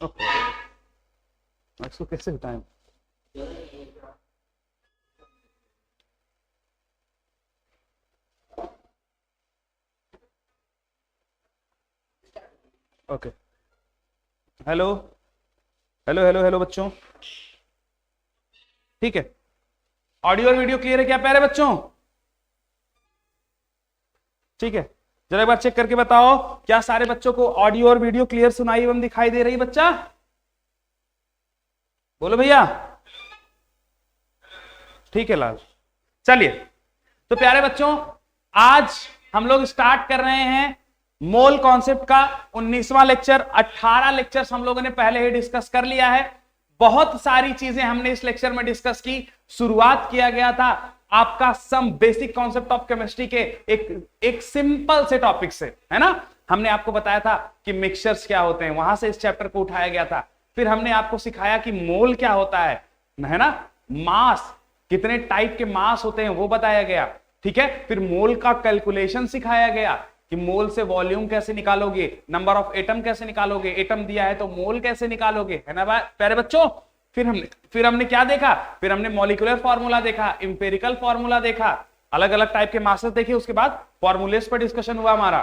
इसको कैसे हटाएं? Okay, hello hello hello hello बच्चों, ठीक है, ऑडियो और वीडियो क्लियर है क्या प्यारे बच्चों? ठीक है, जरा एक बार चेक करके बताओ, क्या सारे बच्चों को ऑडियो और वीडियो क्लियर सुनाई एवं दिखाई दे रही है बच्चा? बोलो भैया। ठीक है लाल, चलिए तो प्यारे बच्चों, आज हम लोग स्टार्ट कर रहे हैं मोल कॉन्सेप्ट का 19वां लेक्चर। 18 लेक्चर्स हम लोगों ने पहले ही डिस्कस कर लिया है। बहुत सारी चीजें हमने इस लेक्चर में डिस्कस की। शुरुआत किया गया था आपका some basic concept of chemistry के एक सिंपल से टॉपिक से, है ना। हमने आपको बताया था कि मिक्सचर्स क्या होते हैं, वहां से इस चैप्टर को उठाया गया था। फिर हमने आपको सिखाया कि मोल क्या होता है ना, मास, कितने टाइप के मास होते हैं वो बताया गया, ठीक है। फिर मोल का कैलकुलेशन सिखाया गया कि मोल से वॉल्यूम कैसे निकालोगे, नंबर ऑफ एटम कैसे निकालोगे, एटम दिया है तो मोल कैसे निकालोगे, है ना प्यारे बच्चों। फिर हमने क्या देखा, फिर हमने मॉलिक्यूलर फार्मूला देखा, इंपेरिकल फार्मूला देखा, अलग अलग टाइप के मासेस देखे। उसके बाद फॉर्मूलेस पर डिस्कशन हुआ हमारा।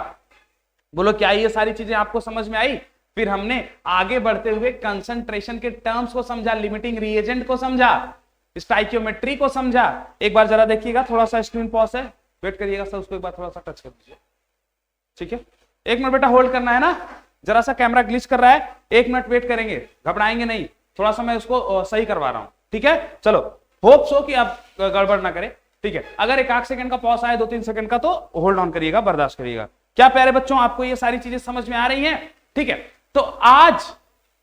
बोलो क्या ये सारी चीजें आपको समझ में आई? फिर हमने आगे बढ़ते हुए कंसंट्रेशन के टर्म्स को समझा, लिमिटिंग रिएजेंट को समझा, स्टाइकियोमेट्री को समझा। एक बार जरा देखिएगा, थोड़ा सा स्क्रीन पॉज है, वेट करिएगा सर, उसको एक बार थोड़ा सा टच कर दीजिए, ठीक है। 1 मिनट बेटा होल्ड करना है ना, जरा सा कैमरा ग्लिच कर रहा है, 1 मिनट वेट करेंगे, घबराएंगे नहीं, थोड़ा सा मैं उसको सही करवा रहा हूं, ठीक है। चलो, होप सो कि आप गड़बड़ ना करें, ठीक है। अगर 1 सेकंड का पॉज आए, 2-3 सेकंड का, तो होल्ड ऑन करिएगा, बर्दाश्त करिएगा। क्या प्यारे बच्चों आपको ये सारी चीजें समझ में आ रही हैं? ठीक है, तो आज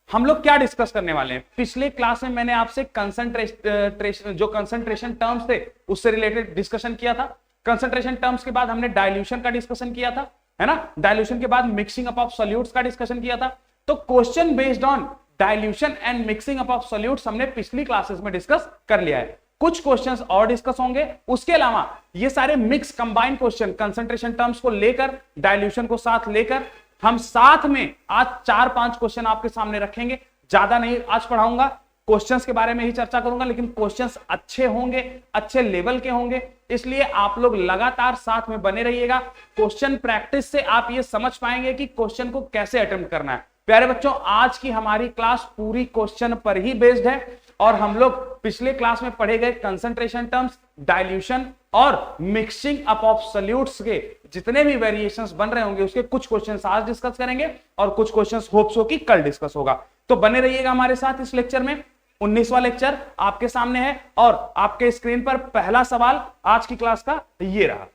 हम लोग क्या डिस्कस करने वाले हैं। पिछले क्लास में मैंने आपसे कंसंट्रेशन टर्म्स थे उससे रिलेटेड डिस्कशन किया था। कंसंट्रेशन टर्म्स के बाद हमने डाइल्यूशन का डिस्कशन किया था, है ना। डाइल्यूशन के बाद मिक्सिंग अप ऑफ सॉल्यूट्स का डिस्कशन किया था। तो question based on dilution and mixing up of solutes हमने पिछली क्लासेस में डिस्कस कर लिया है। कुछ क्वेश्चंस और डिस्कस होंगे। उसके अलावा ये सारे mix combined question, concentration terms को लेकर, डाइल्यूशन को साथ लेकर, हम साथ में आज 4-5 क्वेश्चन आपके सामने रखेंगे। ज्यादा नहीं आज पढ़ाऊंगा, क्वेश्चंस के बारे में ही चर्चा करूंगा, लेकिन क्वेश्चंस अच्छे होंगे, अच्छे लेवल के होंगे, इसलिए आप लोग लगातार साथ में बने रहिएगा। क्वेश्चन प्रैक्टिस से आप ये समझ पाएंगे कि क्वेश्चन को कैसे अटेम्प्ट करना है। प्यारे बच्चों, आज की हमारी क्लास पूरी क्वेश्चन पर ही बेस्ड है और हम लोग पिछले क्लास में पढ़े गए कंसंट्रेशन टर्म्स, डाइल्यूशन और मिक्सिंग अप ऑफ सॉल्यूट्स के जितने भी वेरिएशंस बन रहे होंगे उसके कुछ क्वेश्चंस आज डिस्कस करेंगे और कुछ क्वेश्चंस होप्स हो कि कल डिस्कस होगा। तो बने रहिएगा हमारे साथ इस लेक्चर में। 19वां लेक्चर आपके सामने है और आपके स्क्रीन पर पहला सवाल आज की क्लास का ये रहा।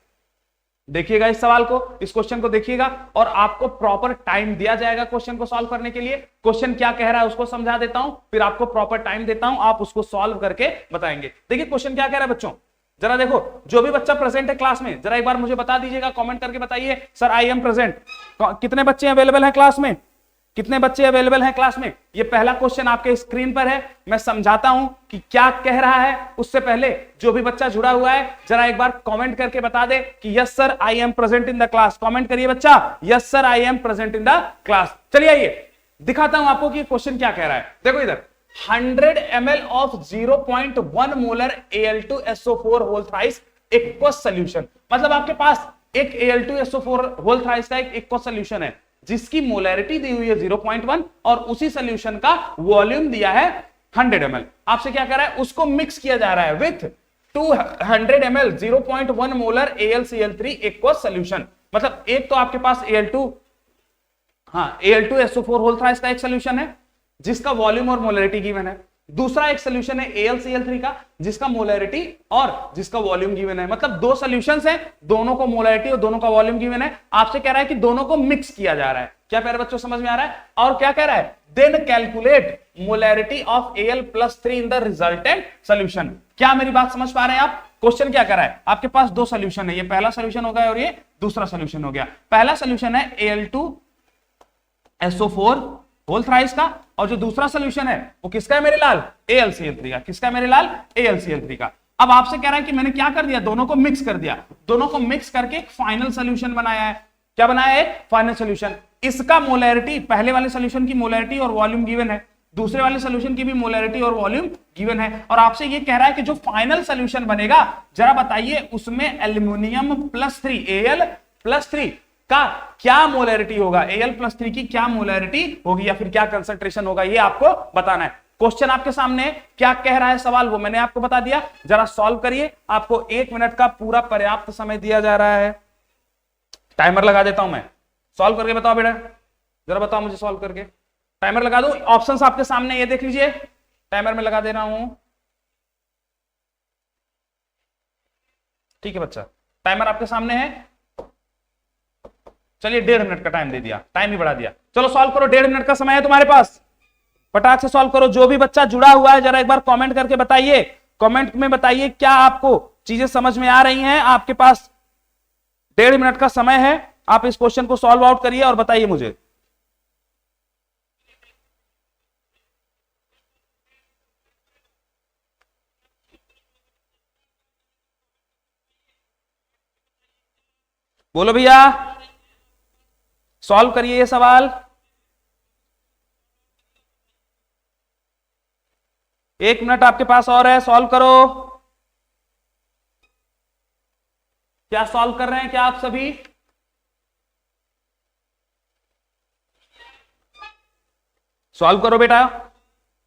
देखिएगा इस सवाल को, इस क्वेश्चन को देखिएगा और आपको प्रॉपर टाइम दिया जाएगा क्वेश्चन को सॉल्व करने के लिए। क्वेश्चन क्या कह रहा है उसको समझा देता हूं, फिर आपको प्रॉपर टाइम देता हूं, आप उसको सॉल्व करके बताएंगे। देखिए क्वेश्चन क्या कह रहा है बच्चों, जरा देखो, जो भी बच्चा प्रेजेंट है क्लास में जरा एक बार मुझे बता दीजिएगा, कमेंट करके बताइए सर आई एम प्रेजेंट। कितने बच्चे अवेलेबल हैं क्लास में, कितने बच्चे अवेलेबल हैं क्लास में? ये पहला क्वेश्चन आपके स्क्रीन पर है, मैं समझाता हूं कि क्या कह रहा है। उससे पहले जो भी बच्चा जुड़ा हुआ है जरा एक बार कमेंट करके बता दे कि yes sir I am present in the class. Comment करिए बच्चा, yes sir I am present in the class. चलिए आइए दिखाता हूं आपको कि क्वेश्चन क्या कह रहा है। देखो इधर 100 ml of 0.1 molar Al2SO4 whole thrice aqueous solution. मतलब आपके पास एक Al2SO4 होल थ्राइस का एक एक्वस सॉल्यूशन है जिसकी मोलैरिटी दी हुई है 0.1 और उसी सॉल्यूशन का वॉल्यूम दिया है 100 ml। आपसे क्या कर रहा है, उसको मिक्स किया जा रहा है with 200 ml 0.1 molar AlCl3 aqueous solution. मतलब एक तो आपके पास Al2SO4 होल थ्राइस का एक सॉल्यूशन है जिसका वॉल्यूम और मोलैरिटी गिवन है, दूसरा एक सॉल्यूशन है AlCl3 का जिसका मोलैरिटी और जिसका वॉल्यूम गिवन है। मतलब दो सॉल्यूशंस हैं, दोनों को मोलैरिटी और दोनों का वॉल्यूम गिवन है। आपसे कह रहा है कि दोनों को मिक्स किया जा रहा है। क्या प्यारे बच्चों समझ में आ रहा है? और क्या कह रहा है, then calculate molarity of Al+3 in the resultant solution. क्या मेरी बात समझ पा रहे हैं आप? क्वेश्चन क्या कर रहा है, आपके पास दो सॉल्यूशन है, ये पहला सॉल्यूशन हो गया और ये दूसरा सॉल्यूशन हो गया। पहला सॉल्यूशन है Al2SO4 होल थ्राइस का और जो दूसरा सॉल्यूशन है वो किसका है मेरे लाल, AlCl3 का। किसका है मेरे लाल, AlCl3 का। अब आपसे कह रहा है कि मैंने क्या कर दिया, दोनों को मिक्स कर दिया, दोनों को मिक्स करके एक फाइनल सॉल्यूशन बनाया है। क्या बनाया है, एक फाइनल सॉल्यूशन। इसका मोलैरिटी, पहले वाले सोल्यूशन की मोलैरिटी और वॉल्यूम गिवन है, दूसरे वाले सोल्यूशन की भी मोलैरिटी और वॉल्यूम गिवन है, और आपसे ये कह रहा है कि जो फाइनल सोल्यूशन बनेगा जरा बताइए उसमें एल्यूमिनियम +3 Al+3 का क्या मोलैरिटी होगा, Al+3 की क्या मोलैरिटी होगी या फिर क्या कंसंट्रेशन होगा, ये आपको बताना है। क्वेश्चन आपके सामने क्या कह रहा है सवाल वो मैंने आपको बता दिया, जरा सॉल्व करिए। आपको 1 मिनट का पूरा पर्याप्त समय दिया जा रहा है। टाइमर लगा देता हूं मैं, सॉल्व करके बताओ बेटा, जरा बताओ मुझे सॉल्व करके। टाइमर लगा दो, ऑप्शंस आपके सामने ये देख लीजिए, टाइमर में लगा दे रहा हूं। ठीक है बच्चा, टाइमर आपके सामने है। चलिए 1.5 मिनट का टाइम दे दिया, टाइम ही बढ़ा दिया। चलो सॉल्व करो, 1.5 मिनट का समय है तुम्हारे पास, फटाक से सॉल्व करो। जो भी बच्चा जुड़ा हुआ है जरा एक बार कमेंट करके बताइए, कमेंट में बताइए क्या आपको चीजें समझ में आ रही हैं। आपके पास 1.5 मिनट का समय है, आप इस क्वेश्चन को सॉल्व आउट करिए और बताइए मुझे। बोलो भैया, सॉल्व करिए ये सवाल। 1 मिनट आपके पास और है, सॉल्व करो। क्या सॉल्व कर रहे हैं क्या आप सभी? सॉल्व करो बेटा।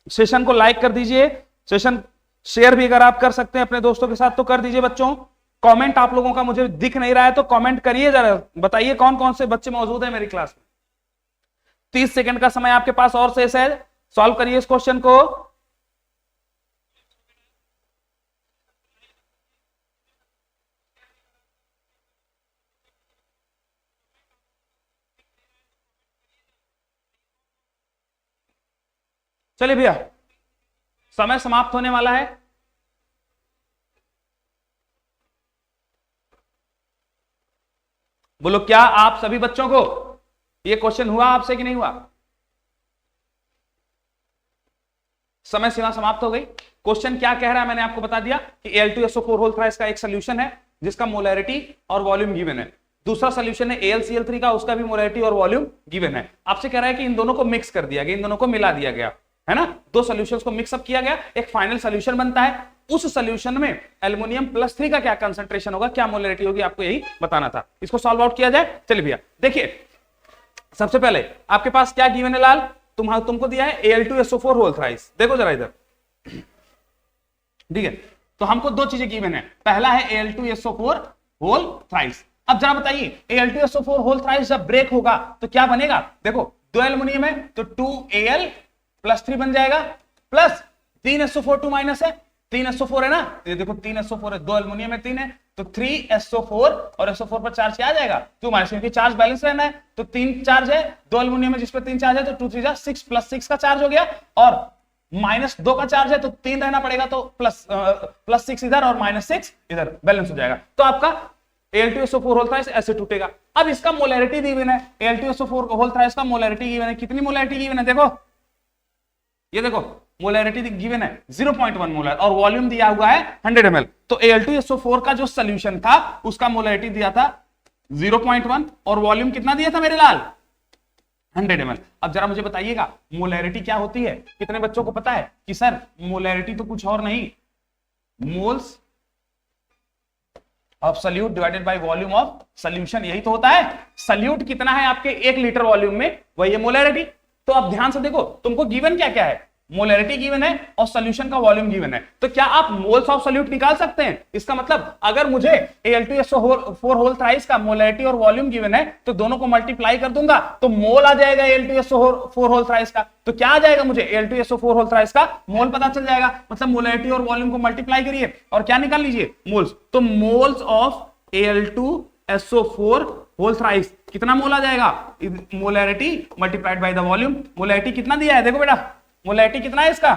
सेशन को लाइक कर दीजिए, सेशन शेयर भी अगर आप कर सकते हैं अपने दोस्तों के साथ तो कर दीजिए। बच्चों कमेंट आप लोगों का मुझे दिख नहीं रहा है तो कमेंट करिए, जरा बताइए कौन कौन से बच्चे मौजूद हैं मेरी क्लास में। 30 सेकंड का समय आपके पास और शेष है, सॉल्व करिए इस क्वेश्चन को। चलिए भैया, समय समाप्त होने वाला है। बोलो क्या आप सभी बच्चों को यह क्वेश्चन हुआ आपसे कि नहीं हुआ? समय सीमा समाप्त हो गई। क्वेश्चन क्या कह रहा है मैंने आपको बता दिया कि Al2SO4 होल थ्राइस का एक सोल्यूशन है जिसका मोलैरिटी और वॉल्यूम गिवन है। दूसरा सोल्यूशन है AlCl3 का, उसका भी मोलैरिटी और वॉल्यूम गिवन है। आपसे कह रहा है कि इन दोनों को मिक्स कर दिया गया, इन दोनों को मिला दिया गया है ना, दो सॉल्यूशंस को मिक्सअप किया गया, एक फाइनल सॉल्यूशन बनता है। उस सॉल्यूशन में एल्युमिनियम+3 का क्या कंसंट्रेशन होगा, क्या मोलैरिटी होगी, आपको यही बताना था। इसको सॉल्व आउट किया जाए। चलिए भैया देखिए, सबसे पहले आपके पास क्या गिवन है लाल, तुमको दिया है Al2SO4 होल थ्राइस। देखो जरा इधर, ठीक है, तो हमको दो चीजें गिवन है। पहला है Al2SO4 होल थ्राइस। अब जरा बताइए Al2SO4 होल थ्राइस जब ब्रेक होगा तो क्या बनेगा? देखो दो एल्युमिनियम है तो 2Al+3 बन जाएगा, प्लस 3SO4 2 माइनस है, 3SO4 है ना, ये देखो 3SO4 है, दो एल्युमिनियम है 3 है तो 3SO4 और SO4 पर चार्ज क्या आ जाएगा? 2 माइनस, क्योंकि चार्ज बैलेंस रहना है तो 3 चार्ज है, दो एल्युमिनियम है जिस पर 3 चार्ज है तो 2 3 6 प्लस 6 का चार्ज हो गया, और -2 का चार्ज है तो 3 रहना पड़ेगा, तो प्लस 6 इधर और -6 इधर, बैलेंस हो जाएगा। तो आपका Al2SO4 होल थ्राइस ऐसे टूटेगा। अब इसका मोलैरिटी गिवन है, Al2SO4 होल थ्राइस का मोलैरिटी गिवन है। कितनी मोलैरिटी गिवन है? देखो ये देखो, मोलैरिटी गिवन है 0.1 मोलर और वॉल्यूम दिया हुआ है 100 ml। तो Al2SO4 का जो सॉल्यूशन था उसका मोलैरिटी दिया था 0.1 और वॉल्यूम कितना दिया था मेरे लाल? 100 ml। अब जरा मुझे बताइएगा मोलैरिटी क्या होती है? कितने बच्चों को पता है कि सर मोलैरिटी तो कुछ और नहीं, moles of solute divided by volume of solution, यही तो होता है। सॉल्यूट कितना है आपके 1 लीटर वॉल्यूम में, वही है मोलैरिटी। तो अब ध्यान से देखो, तुमको गिवन क्या क्या है, मोलैरिटी गिवन है और सॉल्यूशन का वॉल्यूम गिवन है। तो क्या आप मोल्स ऑफ सॉल्यूट निकाल सकते हैं? इसका मतलब अगर मुझे Al2SO4 होल थ्राइस का मोलैरिटी और वॉल्यूम गिवन है तो दोनों को मल्टीप्लाई कर दूंगा तो मोल आ जाएगा Al2SO4 होल थ्राइस का। तो क्या आ जाएगा मुझे? Al2SO4 होल थ्राइस का मोल पता चल जाएगा। मतलब मोलैरिटी और वॉल्यूम को मल्टीप्लाई करिए और क्या निकाल लीजिए? मोल्स। तो moles of Al2SO4 whole thrice कितना मोल आ जाएगा? Molarity multiplied by the volume. Molarity कितना दिया है? देखो बेटा मोलैरिटी कितना है इसका?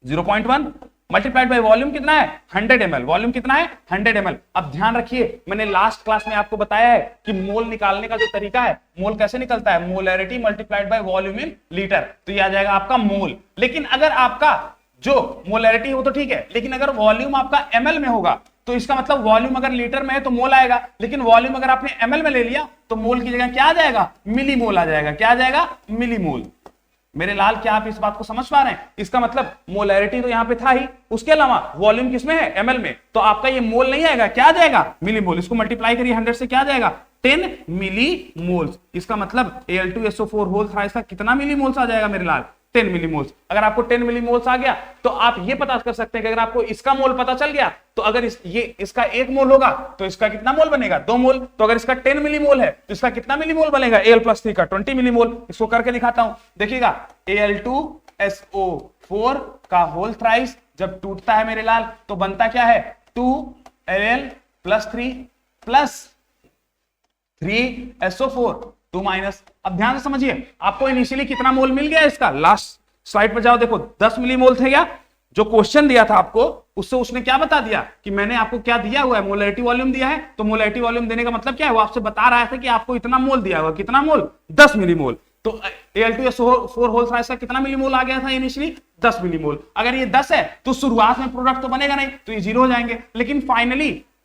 0.1 मल्टीप्लाइड बाय वॉल्यूम कितना है? 100 ml। वॉल्यूम कितना है? 100 ml। अब ध्यान रखिए, मैंने लास्ट क्लास में आपको बताया है कि मोल निकालने का जो तरीका है, मोल कैसे निकलता है? Molarity multiplied by volume in litre, तो ये आ जाएगा आपका मोल। लेकिन अगर आपका जो मोलैरिटी हो तो ठीक है, लेकिन अगर वॉल्यूम आपका ml में होगा तो इसका मतलब वॉल्यूम अगर लीटर में है तो मोल आएगा, लेकिन वॉल्यूम अगर आपने एमएल में ले लिया तो मोल की जगह क्या आ जाएगा, मिली मोल आ जाएगा। क्या आ जाएगा, मिली मोल। मेरे लाल, क्या आप इस बात को समझ पा रहे हैं? इसका मतलब मोलैरिटी तो यहां पे था ही, उसके अलावा वॉल्यूम किसमें है, एमएल में, तो आपका ये मोल नहीं आएगा, क्या आ जाएगा, मिली मोल। इसको मल्टीप्लाई करिए 100 से, क्या आ जाएगा, 10 मिली मोल्स। इसका मतलब Al2SO4 होल था, इसका कितना मिली मोल्स आ जाएगा मेरे लाल, 10 मिली मोल्स। अगर आपको 10 मिली मोल्स आ गया तो आप ये पता कर सकते हैं कि अगर आपको इसका मोल पता चल गया तो अगर इसका 1 मोल होगा तो इसका कितना मोल बनेगा, 2 मोल। तो अगर इसका 10 मिली मोल है तो इसका कितना मिली मोल बनेगा, Al+3 का 20 मिली मोल। इसको करके दिखाता हूं, देखिएगा Al2SO4 का होल थ्राइस जब टूटता है मेरे लाल तो बनता क्या है, 2Al+3 प्लस 3SO4 2 माइनस। अब ध्यान से समझिए, आपको इनिशियली कितना मोल मिल गया इसका, लास्ट स्लाइड पर जाओ, देखो 10 मिली मोल थे क्या, जो क्वेश्चन दिया था आपको उससे उसने क्या बता दिया कि मैंने आपको क्या दिया हुआ है, मोलैरिटी वॉल्यूम दिया है। तो मोलैरिटी वॉल्यूम देने का मतलब क्या है, वो आपसे बता रहा था कि आपको इतना मोल दिया हुआ, कितना मोल, 10 मिली मोल। तो Al2SO4 होल थ्राइस का कितना मिली मोल आ गया था इनिशियली, 10 मिली मोल। अगर ये 10 है तो शुरुआत में प्रोडक्ट तो बनेगा नहीं, तो ये 0 हो जाएंगे, लेकिन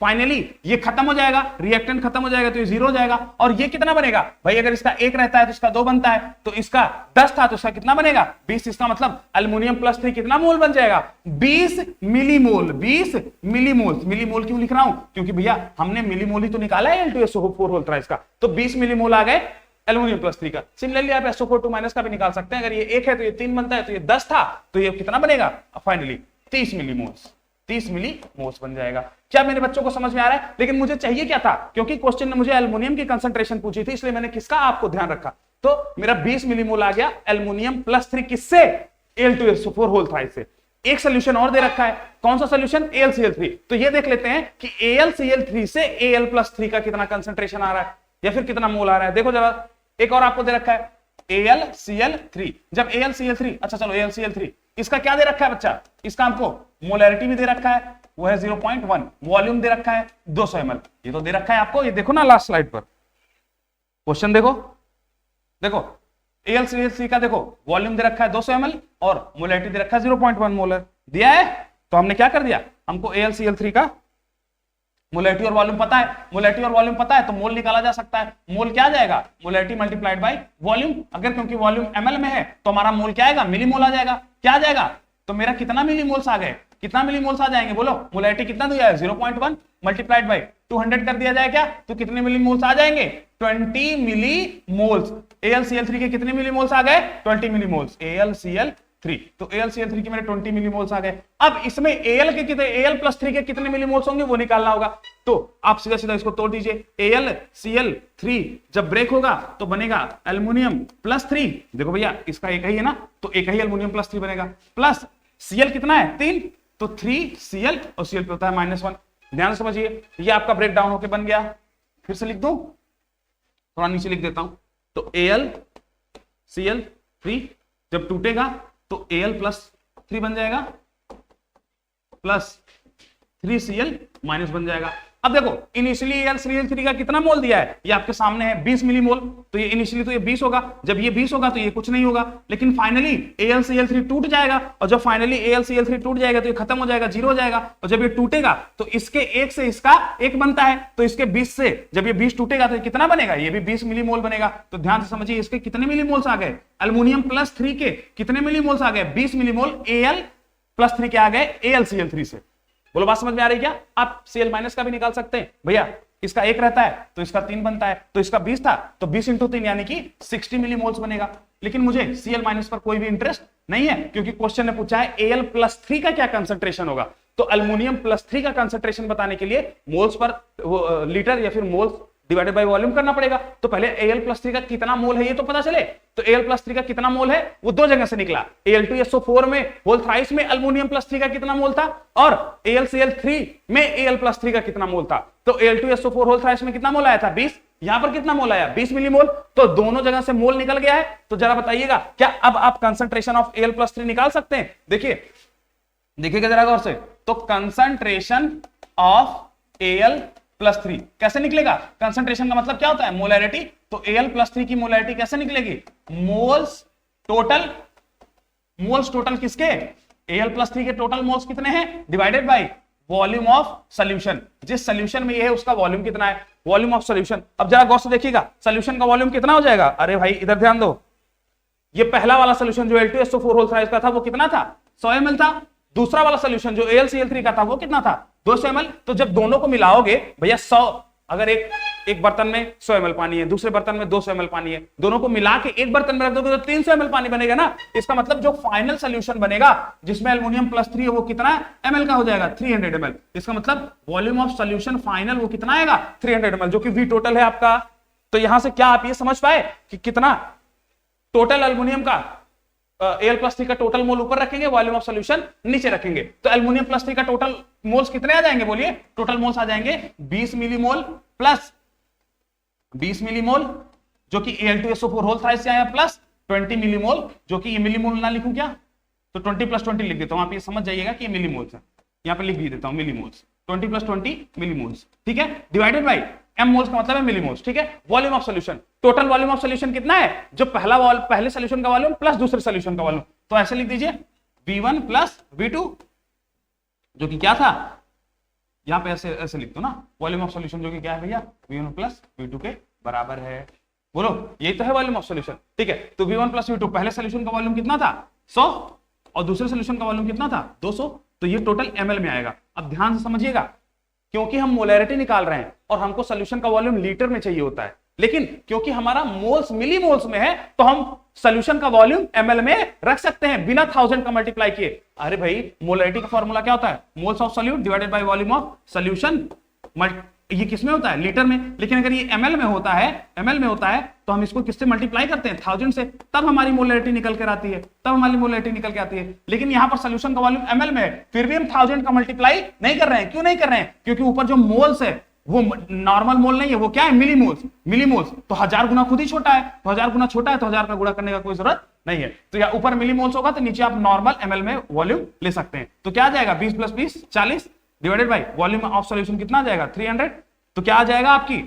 फाइनली ये खत्म हो जाएगा, रिएक्टेंट खत्म हो जाएगा तो ये 0 हो जाएगा। और ये कितना बनेगा भाई, अगर इसका 1 रहता है तो इसका 2 बनता है, तो इसका 10 था तो इसका कितना बनेगा, 20। इसका मतलब अल्युमिनियम+3 कितना मोल बन जाएगा, 20 मिली मोल। 20 मिली मोल। मिली मोल क्यों लिख रहा हूं, क्योंकि भैया हमने मिली मोल ही तो निकाला है Al2SO4 होल थ्राइस का, तो 20 मिली मोल आ गए अल्युमिनियम+3 का। सिमिलरली आप SO4 2 माइनस का भी निकाल सकते हैं, अगर ये 1 है तो ये 3 बनता है, तो ये 10 था तो ये कितना बनेगा, फाइनली 30 मिली मोल्स। 30 मिली मोल्स बन जाएगा। क्या मेरे बच्चों को समझ में आ रहा है? लेकिन मुझे चाहिए क्या था, क्योंकि क्वेश्चन ने मुझे एल्युमिनियम की कंसंट्रेशन पूछी थी, इसलिए मैंने किसका आपको ध्यान रखा, तो मेरा 20 मिली मोल आ गया अल्युमिनियम+3 किससे, Al2SO4 होल थ्राइस से। एक सोल्यूशन और दे रखा है, कौन सा सोल्यूशन, AlCl3। तो ये देख लेते हैं कि AlCl3 से Al+3 का कितना कंसंट्रेशन आ रहा है या फिर कितना मोल आ रहा है। देखो जरा, एक और आपको दे रखा है AlCl3। जब AlCl3, अच्छा चलो AlCl3, इसका क्या दे रखा है बच्चा, इसका हमको मोलैरिटी भी दे रखा है, वो है 0.1, वॉल्यूम दे रखा है 200 ml, ये तो दे रखा है आपको। ये देखो ना लास्ट स्लाइड पर क्वेश्चन, देखो AlCl3 का देखो वॉल्यूम दे रखा है 200 ml और मोलैरिटी दे रखा है 0.1 मोलर दिया है। तो हमने क्या कर दिया, हमको AlCl3 का मोलैरिटी और वॉल्यूम पता है, मोलैरिटी और वॉल्यूम पता है तो मोल निकाला जा सकता है। मोल क्या आ जाएगा, मोलैरिटी मल्टीप्लाइड बाय वॉल्यूम। अगर क्योंकि वॉल्यूम ml में है तो हमारा मोल क्या आएगा, मिली मोल आ जाएगा। क्या आ जाएगा, तो मेरा कितना मिली मोल्स आ गए, कितना मिली मोल्स आ जाएंगे बोलो, मोलैरिटी कितना दिया है 0.1 मल्टीप्लाइड बाय 200 कर दिया जाए क्या, तो कितने मिली मोल्स आ जाएंगे, 20 मिली मोल्स। AlCl3 के कितने मिली मोल्स आ गए, 20 मिली मोल्स। AlCl3, तो AlCl3 के मेरे 20 मिली मोल्स आ गए। अब इसमें Al के कितने, Al+3 के कितने मिली मोल्स होंगे वो निकालना होगा। तो आप सीधा सीधा इसको तोड़ दीजिए, AlCl3 जब ब्रेक होगा तो बनेगा अल्युमिनियम+3। देखो भैया इसका एक ही है ना, तो एक ही अल्युमिनियम+3 बनेगा, प्लस Cl कितना है 3, तो 3Cl और Cl पे होता है -1। ध्यान से समझिए, ये आपका ब्रेक डाउन होके बन गया। फिर से लिख दूं, थोड़ा नीचे लिख देता हूं, तो AlCl3 जब टूटेगा तो Al+3 बन जाएगा प्लस 3Cl माइनस बन जाएगा। अब देखो इनिशियली AlCl3 का कितना मोल दिया है, ये आपके सामने है 20 मिली मोल, तो ये इनिशियली तो ये 20 होगा, जब ये 20 होगा तो ये कुछ नहीं होगा, लेकिन फाइनली AlCl3 टूट जाएगा, और जब फाइनली AlCl3 टूट जाएगा तो ये खत्म हो जाएगा, 0 हो जाएगा। और जब ये टूटेगा तो इसके 1 से इसका 1 बनता है, तो इसके 20 से जब ये 20 टूटेगा तो कितना बनेगा, ये भी 20 मिली मोल बनेगा। तो ध्यान से समझिए, इसके कितने मिली मोल्स आ गए, अल्युमिनियम+3 के कितने मिली मोल्स आ गए, 20 मिली मोल Al+3 के आ गए AlCl3 से। बोलो बात समझ में आ रही क्या? आप Cl- का भी निकाल सकते हैं भैया, इसका 1 रहता है तो इसका 3 बनता है, तो इसका 20 था तो 20 × 3 यानी कि 60 मिली मोल्स बनेगा। लेकिन मुझे Cl- पर कोई भी इंटरेस्ट नहीं है, क्योंकि क्वेश्चन ने पूछा है Al+3 का क्या कंसंट्रेशन होगा। तो अल्युमिनियम+3 का कंसंट्रेशन बताने के लिए मोल्स पर लीटर या फिर मोल्स डिवाइडेड बाय वॉल्यूम करना पड़ेगा। तो पहले Al+3 का कितना मोल है ये तो पता चले। तो Al+3 का कितना मोल है वो दो जगह से निकला, Al2SO4 में होल थ्राइस में अल्युमिनियम+3 का कितना मोल था, और AlCl3 में Al+3 का कितना मोल था। तो Al2SO4 होल थ्राइस में कितना मोल आया था 20, यहां पर कितना मोल आया 20 मिली मोल। तो दोनों जगह से मोल निकल गया है। तो जरा बताइएगा क्या अब आप कंसंट्रेशन ऑफ Al+3 निकाल सकते हैं? देखिएगा जरा गौर से, तो कंसंट्रेशन ऑफ Al+3 कैसे निकलेगा, कंसंट्रेशन का मतलब क्या होता है, मोलैरिटी। तो Al+3 की मोलैरिटी कैसे निकलेगी, मोल्स टोटल किसके, Al+3 के टोटल मोल्स कितने हैं divided by volume of solution, जिस सोल्यूशन में ये है उसका वॉल्यूम कितना है, वॉल्यूम ऑफ सोल्यूशन। अब जरा गौर से देखिएगा सोल्यूशन का वॉल्यूम कितना हो जाएगा, अरे भाई इधर ध्यान दो, ये पहला वाला सोल्यूशन जो L2SO4 होल साइज का था वो कितना था 100 ml था, दूसरा वाला सोल्यूशन जो AlCl3 का था वो कितना था 200 ml। तो जब दोनों को मिलाओगे भैया 100, अगर एक बर्तन में 100 ml पानी है, दूसरे बर्तन में 200 ml पानी है, दोनों को मिला के एक बर्तन में रख दोगे तो 300 ml पानी बनेगा ना। इसका मतलब जो फाइनल सोल्यूशन बनेगा जिसमें एल्युमिनियम प्लस 3 है वो कितना ml का हो जाएगा 300 ml। इसका मतलब वॉल्यूम ऑफ सोल्यूशन फाइनल वो कितना आएगा 300 ml, जो कि V टोटल है आपका। तो यहां से क्या आप ये समझ पाए कि कितना टोटल एल्युमिनियम का Al+3 का टोटल मोल ऊपर रखेंगे, वॉल्यूम ऑफ सॉल्यूशन नीचे रखेंगे, तो एल्युमिनियम प्लस 3 का टोटल मोल्स कितने आ जाएंगे बोलिए, टोटल मोल्स आ जाएंगे 20 मिलीमोल प्लस 20 मिलीमोल जो कि Al2SO4 होल साइज से आया, प्लस 20 मिलीमोल जो कि ये मिलीमोल ना लिखूं क्या, तो 20 प्लस 20 लिख देता हूं, आप ये समझ जाइएगा कि ये मिलीमोल्स है, यहां पे लिख भी देता हूं मिलीमोल्स, 20 प्लस 20 मिलीमोल्स, ठीक है, डिवाइडेड बाई एम मोल्स का मतलब है मिलीमोल्स, ठीक है। Volume of solution, total volume of solution कितना है, जो पहले सॉल्यूशन का वॉल्यूम प्लस दूसरे सॉल्यूशन का वॉल्यूम, तो ऐसे लिख दीजिए V1 प्लस V2 जो कि क्या था, यहां पे ऐसे ऐसे लिख दो ना, वॉल्यूम ऑफ सॉल्यूशन जो कि क्या है भैया V1 प्लस V2 के बराबर है, बोलो यही तो है वॉल्यूम ऑफ सॉल्यूशन, ठीक है। तो V1 प्लस V2 पहले सॉल्यूशन का वॉल्यूम कितना था 100 और दूसरे सॉल्यूशन का वॉल्यूम कितना था 200, तो ये टोटल ml में आएगा। अब ध्यान से समझिएगा, क्योंकि हम मोलैरिटी निकाल रहे हैं और हमको सॉल्यूशन का वॉल्यूम लीटर में चाहिए होता है, लेकिन क्योंकि हमारा मोल्स मिलीमोल्स में है तो हम सॉल्यूशन का वॉल्यूम ml में रख सकते हैं बिना 1000 का मल्टीप्लाई किए। अरे भाई मोलैरिटी का फॉर्मूला क्या होता है, moles of solute divided by volume of solution, ये किसमें होता है लीटर में, लेकिन अगर ये ml में होता है तो हम इसको किससे मल्टीप्लाई करते हैं 1000 से, तब हमारी मोलैरिटी निकल कर आती है, लेकिन यहां पर सॉल्यूशन का वॉल्यूम ml में है, फिर भी हम 1000 का मल्टीप्लाई नहीं कर रहे हैं। क्यों नहीं कर रहे हैं, क्योंकि ऊपर जो मोल्स है वो नॉर्मल मोल नहीं है, वो क्या है मिलीमोल्स, तो 1000 गुना खुद ही छोटा है, तो 1000 गुना छोटा है तो 1000 का गुणा करने का कोई जरूरत नहीं है, तो या ऊपर मिलीमोल्स होगा तो नीचे आप नॉर्मल ml में वॉल्यूम ले सकते हैं। तो क्या आ जाएगा 20 plus 20 40 divided by volume of solution कितना आ जाएगा 300, तो क्या आ जाएगा आपकी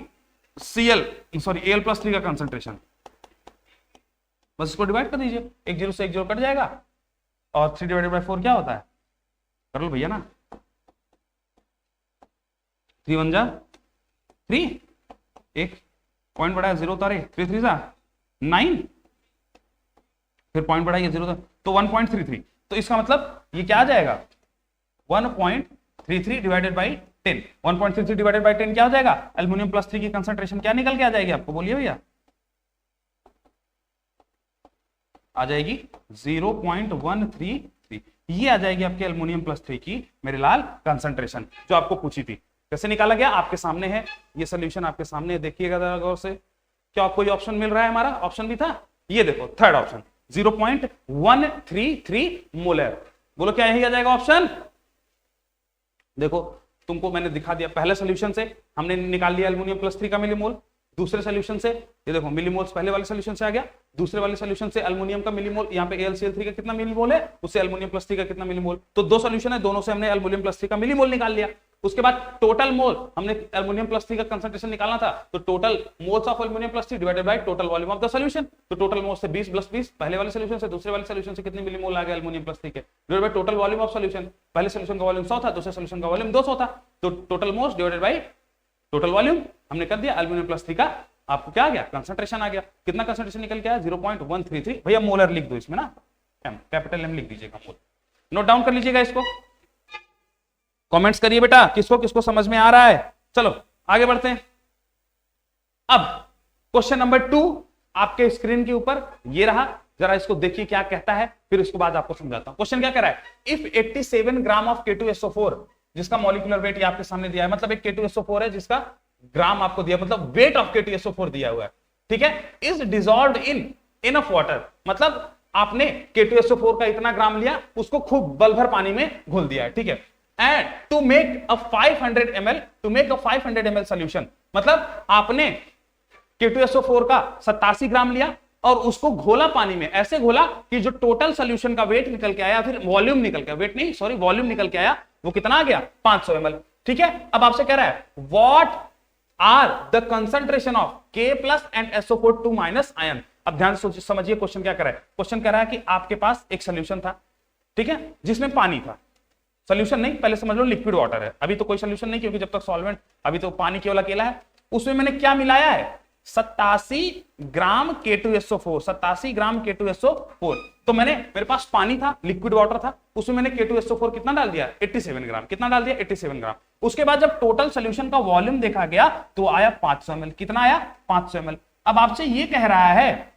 Al+3 का कंसंट्रेशन, बस इसको डिवाइड कर दीजिए, 1 0 से 1 0 कट जाएगा और 3 डिवाइडेड बाय 4 क्या होता है, कर लो भैया ना, 3 1 जा 3, एक पॉइंट बढ़ाया 0 उतारे 3 3 जा 9, फिर पॉइंट बढ़ाइए 0 तो 1.33, तो इसका मतलब ये क्या आ जाएगा 1.33 डिवाइडेड बाई 10, 1.33 डिवाइडेड बाई 10 क्या हो जाएगा, एल्युमिनियम प्लस 3 की कंसंट्रेशन क्या निकल के आ जाएगी आपको, बोलिए भैया, आ जाएगी 0.133, ये आ जाएगी आपके एल्युमिनियम प्लस 3 की मेरे लाल कंसंट्रेशन जो आपको पूछी थी। कैसे निकाला गया, आपके सामने है ये सोल्यूशन, आपके सामने देखिएगा जरा गौर से, क्या कोई ऑप्शन मिल रहा है, हमारा ऑप्शन भी था, ये देखो थर्ड ऑप्शन 0.133 मोलर, बोलो क्या यही आ जाएगा ऑप्शन। देखो तुमको मैंने दिखा दिया, पहले सॉल्यूशन से हमने निकाल लिया एल्युमिनियम प्लस 3 का मिलीमोल, दूसरे सॉल्यूशन से ये देखो मिलीमोल्स पहले वाले सॉल्यूशन से आ गया, दूसरे वाले सॉल्यूशन से एल्युमिनियम का मिलीमोल, यहाँ पे AlCl3 का कितना मिलीमोल है, उससे एल्युमिनियम प्लस 3 का कितना मिलीमोल, तो दो सॉल्यूशन है, दोनों से हमने एल्युमिनियम प्लस 3 का मिलीमोल निकाल लिया। उसके बाद टोटल मोल, हमने एल्युमिनियम प्लस 3 का कंसंट्रेशन निकालना था, तो total moles of aluminium plus 3 divided by total volume of the solution, तो टोटल मोल से 20 प्लस 20 पहले वाले सॉल्यूशन से, दूसरे वाले सॉल्यूशन से कितने मिलीमोल आ गए एल्युमिनियम प्लस 3 के, divided by total volume of solution, पहले सॉल्यूशन का वॉल्यूम 100 था, दूसरे सॉल्यूशन का वॉल्यूम 200 था, तो total moles divided by total volume हमने कर दिया, एल्युमिनियम प्लस 3 का आपको क्या आ गया कंसंट्रेशन आ गया, कितना कंसंट्रेशन निकल के आया 0.133, भैया मोलर लिख दो इसमें ना, कैपिटल M लिख दीजिएगा, नोट डाउन कर लीजिएगा इसको, कमेंट्स करिए बेटा किसको किसको समझ में आ रहा है। चलो आगे बढ़ते हैं। अब क्वेश्चन नंबर 2 आपके स्क्रीन के ऊपर ये रहा, जरा इसको देखिए क्या कहता है, फिर उसके बाद आपको समझाता हूं। क्वेश्चन क्या कह रहा है, इफ 87 ग्राम ऑफ K2SO4 जिसका मॉलिक्यूलर वेट ये आपके सामने दिया है, मतलब एक K2SO4 है जिसका ग्राम आपको दिया, मतलब वेट ऑफ K2SO4 दिया हुआ है, ठीक है, is dissolved in enough water, मतलब आपने K2SO4 का इतना ग्राम लिया, उसको खूब बल भर पानी में घोल दिया है, ठीक है, and to make a 500 ml solution, मतलब आपने K2SO4 का 87 ग्राम लिया और उसको घोला पानी में, ऐसे घोला कि जो टोटल सॉल्यूशन का वेट निकल के आया, फिर वॉल्यूम निकल के, वेट नहीं सॉरी वॉल्यूम निकल के आया, वो कितना आ गया 500 ml, ठीक है। अब आपसे कह रहा है what are the concentration of K plus and SO4 2 minus ion. अब ध्यान से समझिए क्वेश्चन क्या कर रहा है, क्वेश्चन कह रहा है कि आपके पास एक सॉल्यूशन था, ठीक है, जिसमें पानी था, सोल्यूशन नहीं, पहले समझ लो लिक्विड वाटर है, अभी तो कोई सोल्यूशन नहीं क्योंकि जब तक सॉल्वेंट, अभी तो पानी केवल अकेला है। उसमें मैंने क्या मिलाया है, 87 ग्राम K2SO4, 87 ग्राम K2SO4। तो मेरे पास पानी था, लिक्विड वाटर था, उसमें मैंने K2SO4 कितना डाल दिया, 87 ग्राम। कितना डाल दिया, 87 ग्राम। उसके बाद जब टोटल सोल्यूशन का वॉल्यूम देखा गया तो आया 500 ml। कितना आया, 500 ml। अब आपसे ये कह रहा है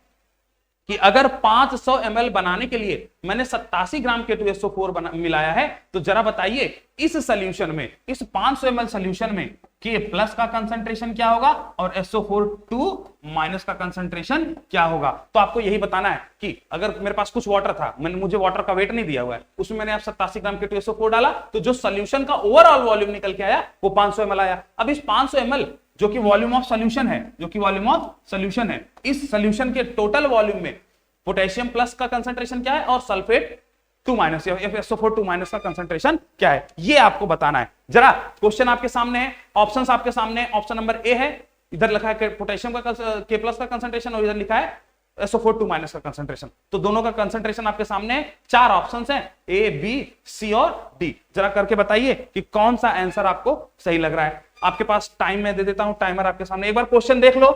कि अगर 500 ml बनाने के लिए मैंने 87 ग्राम K2SO4 मिलाया है, तो जरा बताइए इस सोल्यूशन में, इस 500 ml सोल्यूशन में K प्लस का कंसंट्रेशन क्या होगा और SO4 2 माइनस का कंसंट्रेशन क्या होगा। तो आपको यही बताना है कि अगर मेरे पास कुछ वाटर था, मुझे वाटर का वेट नहीं दिया हुआ है, उसमें मैंने 87 ग्राम K2SO4 डाला, तो जो सोल्यूशन का ओवरऑल वॉल्यूम निकल के आया वो 500 ml आया। अब इस 500 ml जो कि वॉल्यूम ऑफ सोल्यूशन है, जो कि वॉल्यूम ऑफ सोल्यूशन है, इस सोल्यूशन के टोटल वॉल्यूम में पोटेशियम प्लस का कंसंट्रेशन क्या है और सल्फेट 2 माइनस या SO4 2 माइनस का कंसंट्रेशन क्या है, ये आपको बताना है। जरा क्वेश्चन आपके सामने है, ऑप्शंस आपके सामने है। ऑप्शन नंबर ए है, इधर लिखा है पोटेशियम का K प्लस का कंसंट्रेशन और इधर लिखा है SO4 2 माइनस का कंसंट्रेशन। तो दोनों का कंसंट्रेशन आपके सामने है, 4 ऑप्शंस हैं, ए बी सी और डी। जरा करके बताइए कि कौन सा आंसर आपको सही लग रहा है। आपके पास टाइम मैं दे देता हूं, टाइमर आपके सामने, एक बार क्वेश्चन देख लो,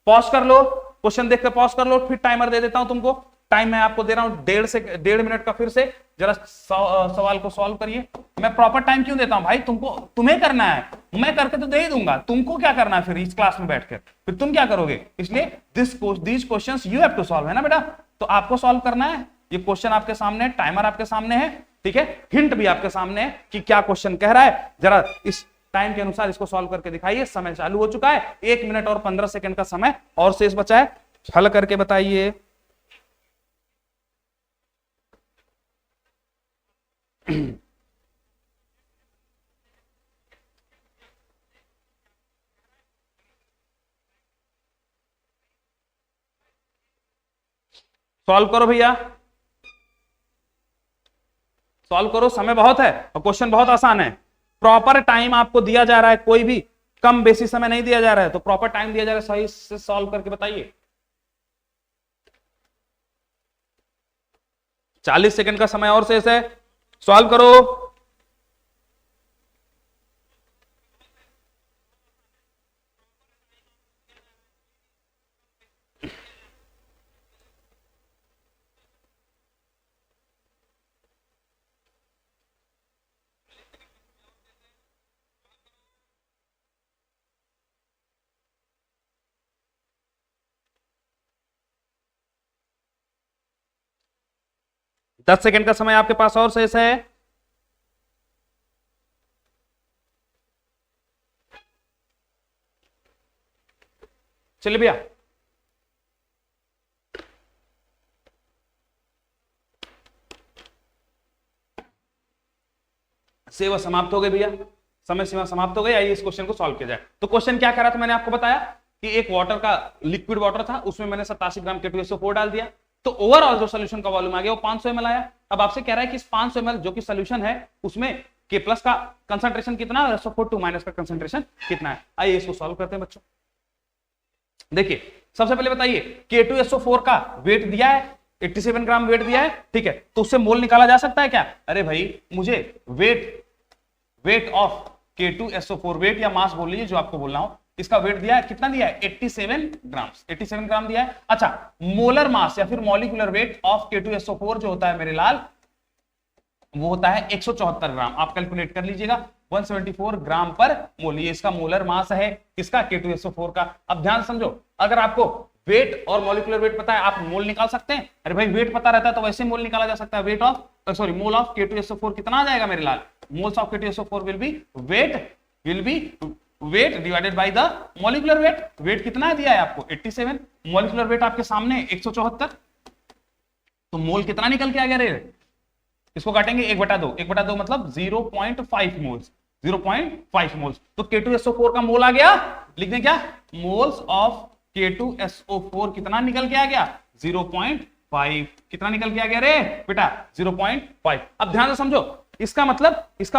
पॉज कर लो, क्वेश्चन देख कर पॉज कर लो, फिर टाइमर दे देता हूं तुमको। टाइम मैं आपको दे रहा हूं 1.5 मिनट का। फिर से जरा सवाल को सॉल्व करिए। मैं प्रॉपर टाइम क्यों देता हूं भाई, तुम्हें करना है, मैं करके तो दे ही दूंगा, तुमको क्या करना है फिर इस क्लास में बैठकर, फिर तुम क्या करोगे। इसलिए these questions you have to solve, है ना बेटा। तो आपको सॉल्व करना है, ये क्वेश्चन आपके सामने है, टाइमर आपके सामने है, ठीक है, हिंट भी आपके सामने है कि क्या क्वेश्चन कह रहा है। जरा इस टाइम के अनुसार इसको सॉल्व करके दिखाइए। समय चालू हो चुका है, 1 मिनट और 15 सेकंड का समय और शेष बचा है, हल करके बताइए। सॉल्व करो भैया, सॉल्व करो, समय बहुत है और क्वेश्चन बहुत आसान है। प्रॉपर टाइम आपको दिया जा रहा है, कोई भी कम बेसी समय नहीं दिया जा रहा है, तो प्रॉपर टाइम दिया जा रहा है, सही से सॉल्व करके बताइए। 40 सेकंड का समय और शेष है, सॉल्व करो। दस सेकंड का समय आपके पास और शेष है। चलिए भैया, सेवा समाप्त हो गई भैया, समय सीमा समाप्त हो गई। आइए इस क्वेश्चन को सॉल्व किया जाए। तो क्वेश्चन क्या कह रहा था, मैंने आपको बताया कि एक वाटर का लिक्विड वाटर था, उसमें मैंने 87 ग्राम K2SO4 डाल दिया, तो ओवरऑल जो सोल्यूशन का वॉल्यूम आ गया वो 500 ml आया। अब आपसे कह रहा है कि इस 500 ml जो कि सोल्यूशन है उसमें K प्लस का कंसंट्रेशन कितना है और SO4 2 माइनस का कंसंट्रेशन कितना है। आइए इसको सॉल्व करते हैं बच्चों। देखिए सबसे पहले बताइए K2SO4 का वेट दिया है, 87 ग्राम वेट दिया है, ठीक है, तो उससे मोल निकाला जा सकता है क्या। अरे भाई मुझे वेट ऑफ K2SO4, वेट या मास बोल लीजिए जो आपको बोलना हो, इसका वेट दिया है, कितना दिया है 87 ग्राम दिया है। अच्छा, मोलर मास या फिर मॉलिक्यूलर वेट ऑफ K2SO4 जो होता है मेरे लाल, वो होता है 174 ग्राम। आप कैलकुलेट कर लीजिएगा, 174 ग्राम पर मोल, ये इसका मोलर मास है, किसका K2SO4 का। अब ध्यान समझो, अगर आपको वेट और मॉलिक्यूलर वेट पता है आप मोल निकाल सकते हैं। अरे भाई वेट पता रहता है तो वैसे मोल निकाला जा सकता है। Weight of mole of K2SO4 कितना आ जाएगा मेरे लाल, moles of K2SO4 will be weight divided by the molecular weight. Weight कितना दिया है आपको 87, मॉलिक्यूलर वेट आपके सामने 174, तो मोल कितना निकल के आ गया रे, इसको काटेंगे 1/2, 1/2 मतलब 0.5 मोल्स, 0.5 मोल्स। तो K2SO4 का मोल आ गया, लिख दें क्या, मोल्स ऑफ K2SO4 कितना निकल के आ गया 0.5, कितना निकल के आ गया रे बेटा 0.5। अब ध्यान से समझो, इसका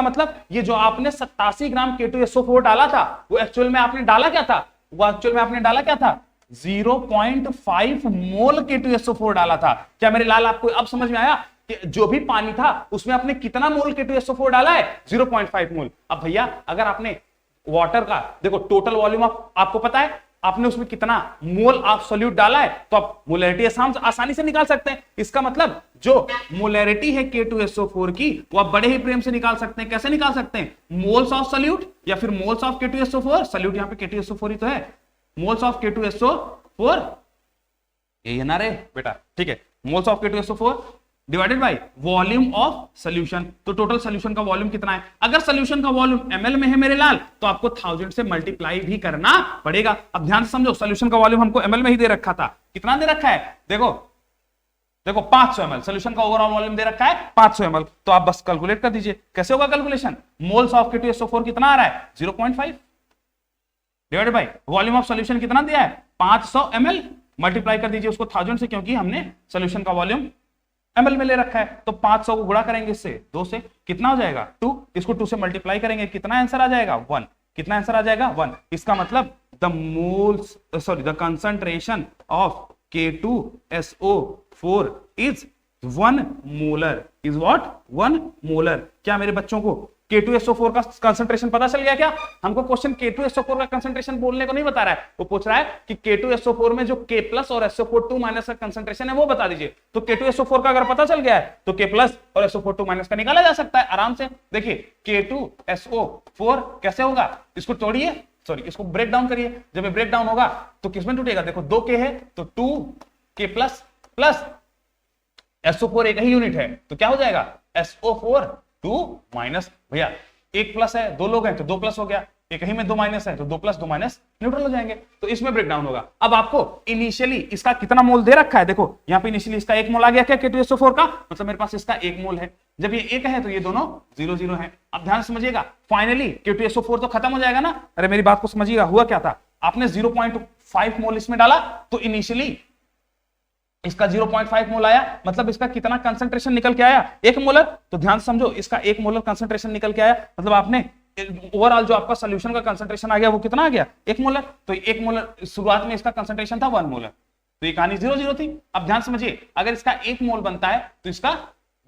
मतलब ये जो आपने 87 ग्राम K2SO4 डाला था, वो एक्चुअल में आपने डाला क्या था, 0.5 मोल K2SO4 डाला था। क्या मेरे लाल आपको अब समझ में आया कि जो भी पानी था उसमें आपने कितना मोल K2SO4 डाला है, 0.5 मोल। अब भैया अगर आपने वाटर का देखो टोटल वॉल्यूम आपको पता है, आपने उसमें कितना मोल ऑफ सॉल्यूट डाला है, तो आप मोलैरिटी आसानी से निकाल सकते हैं। इसका मतलब जो मोलैरिटी है K2SO4 की वो आप बड़े ही प्रेम से निकाल सकते हैं। कैसे निकाल सकते हैं? मोल्स ऑफ सॉल्यूट या फिर मोल्स ऑफ K2SO4, सॉल्यूट यहां पे K2SO4 ही तो है, मोल्स ऑफ K2SO4 ये है ना रे बेटा, ठीक है, moles of K2SO4 divided by volume of solution. तो टोटल सॉल्यूशन का वॉल्यूम कितना है? अगर सॉल्यूशन का वॉल्यूम ml में है मेरे लाल, तो आपको 1000 से मल्टीप्लाई भी करना पड़ेगा। अब ध्यान से समझो, सॉल्यूशन का वॉल्यूम हमको ml में ही दे रखा था। कितना दे रखा है? देखो 500 ml सॉल्यूशन का ओवरऑल वॉल्यूम दे रखा है 500 ml। तो आप बस कैलकुलेट कर दीजिए। कैसे होगा कैलकुलेशन? मोल्स ऑफ K2SO4 कितना आ रहा है? 0.5 divided by volume of solution कितना दिया है? 500 ml। मल्टीप्लाई कर दीजिए उसको 1000 से, क्योंकि हमने सॉल्यूशन का वॉल्यूम ml में ले रखा है। तो 500 को गुणा करेंगे इससे 2 से, कितना हो जाएगा? 2। इसको 2 से मल्टीप्लाई करेंगे, कितना आंसर आ जाएगा? 1। कितना आंसर आ जाएगा? 1। इसका मतलब the concentration of K2SO4 is 1 molar. Is what? 1 molar. क्या मेरे बच्चों को K2SO4 का कंसंट्रेशन पता चल गया? क्या हमको क्वेश्चन K2SO4 का कंसंट्रेशन बोलने को नहीं बता रहा है, वो पूछ रहा है कि K2SO4 में जो K प्लस और SO4 2 माइनस का कंसंट्रेशन है वो बता दीजिए। तो K2SO4 का अगर पता चल गया है तो K प्लस और SO4 2 माइनस का निकाला जा सकता है आराम से। देखिए K2SO4 कैसे होगा, इसको तोड़िए, सॉरी इसको ब्रेक डाउन करिए। जब ये ब्रेक डाउन होगा तो किसमें टूटेगा? देखो 2 K है तो 2K प्लस प्लस SO4 एक ही यूनिट है तो क्या हो जाएगा? SO4 2 माइनस, भैया 1 प्लस है, 2 लोग हैं तो 2 प्लस हो गया, एक ही में 2 माइनस है तो 2 प्लस 2 माइनस न्यूट्रल हो जाएंगे। तो इसमें ब्रेक डाउन होगा। अब आपको इनिशियली इसका कितना मोल दे रखा है? देखो यहाँ पे इनिशियली इसका 1 मोल आ गया क्या K2SO4 का, मतलब मेरे पास इसका 1 मोल है। जब ये 1 है तो ये दोनों 0-0 है। अब ध्यान समझिएगा, फाइनली K2SO4 तो खत्म हो जाएगा ना। अरे मेरी बात को समझिएगा, हुआ क्या था, आपने 0.5 मोल इसमें डाला तो इनिशियली इसका 0.5 मोल आया, मतलब इसका कितना कंसंट्रेशन निकल के आया? 1 मोलर। तो ध्यान समझो, इसका 1 मोलर कंसंट्रेशन निकल के आया, मतलब आपने ओवरऑल जो आपका सॉल्यूशन का कंसंट्रेशन आ गया वो कितना आ गया? 1 मोलर। तो 1 मोलर शुरुआत में इसका कंसंट्रेशन था 1 मोलर, तो ये कहानी 0-0 थी। अब ध्यान समझिए, अगर इसका 1 मोल बनता है तो इसका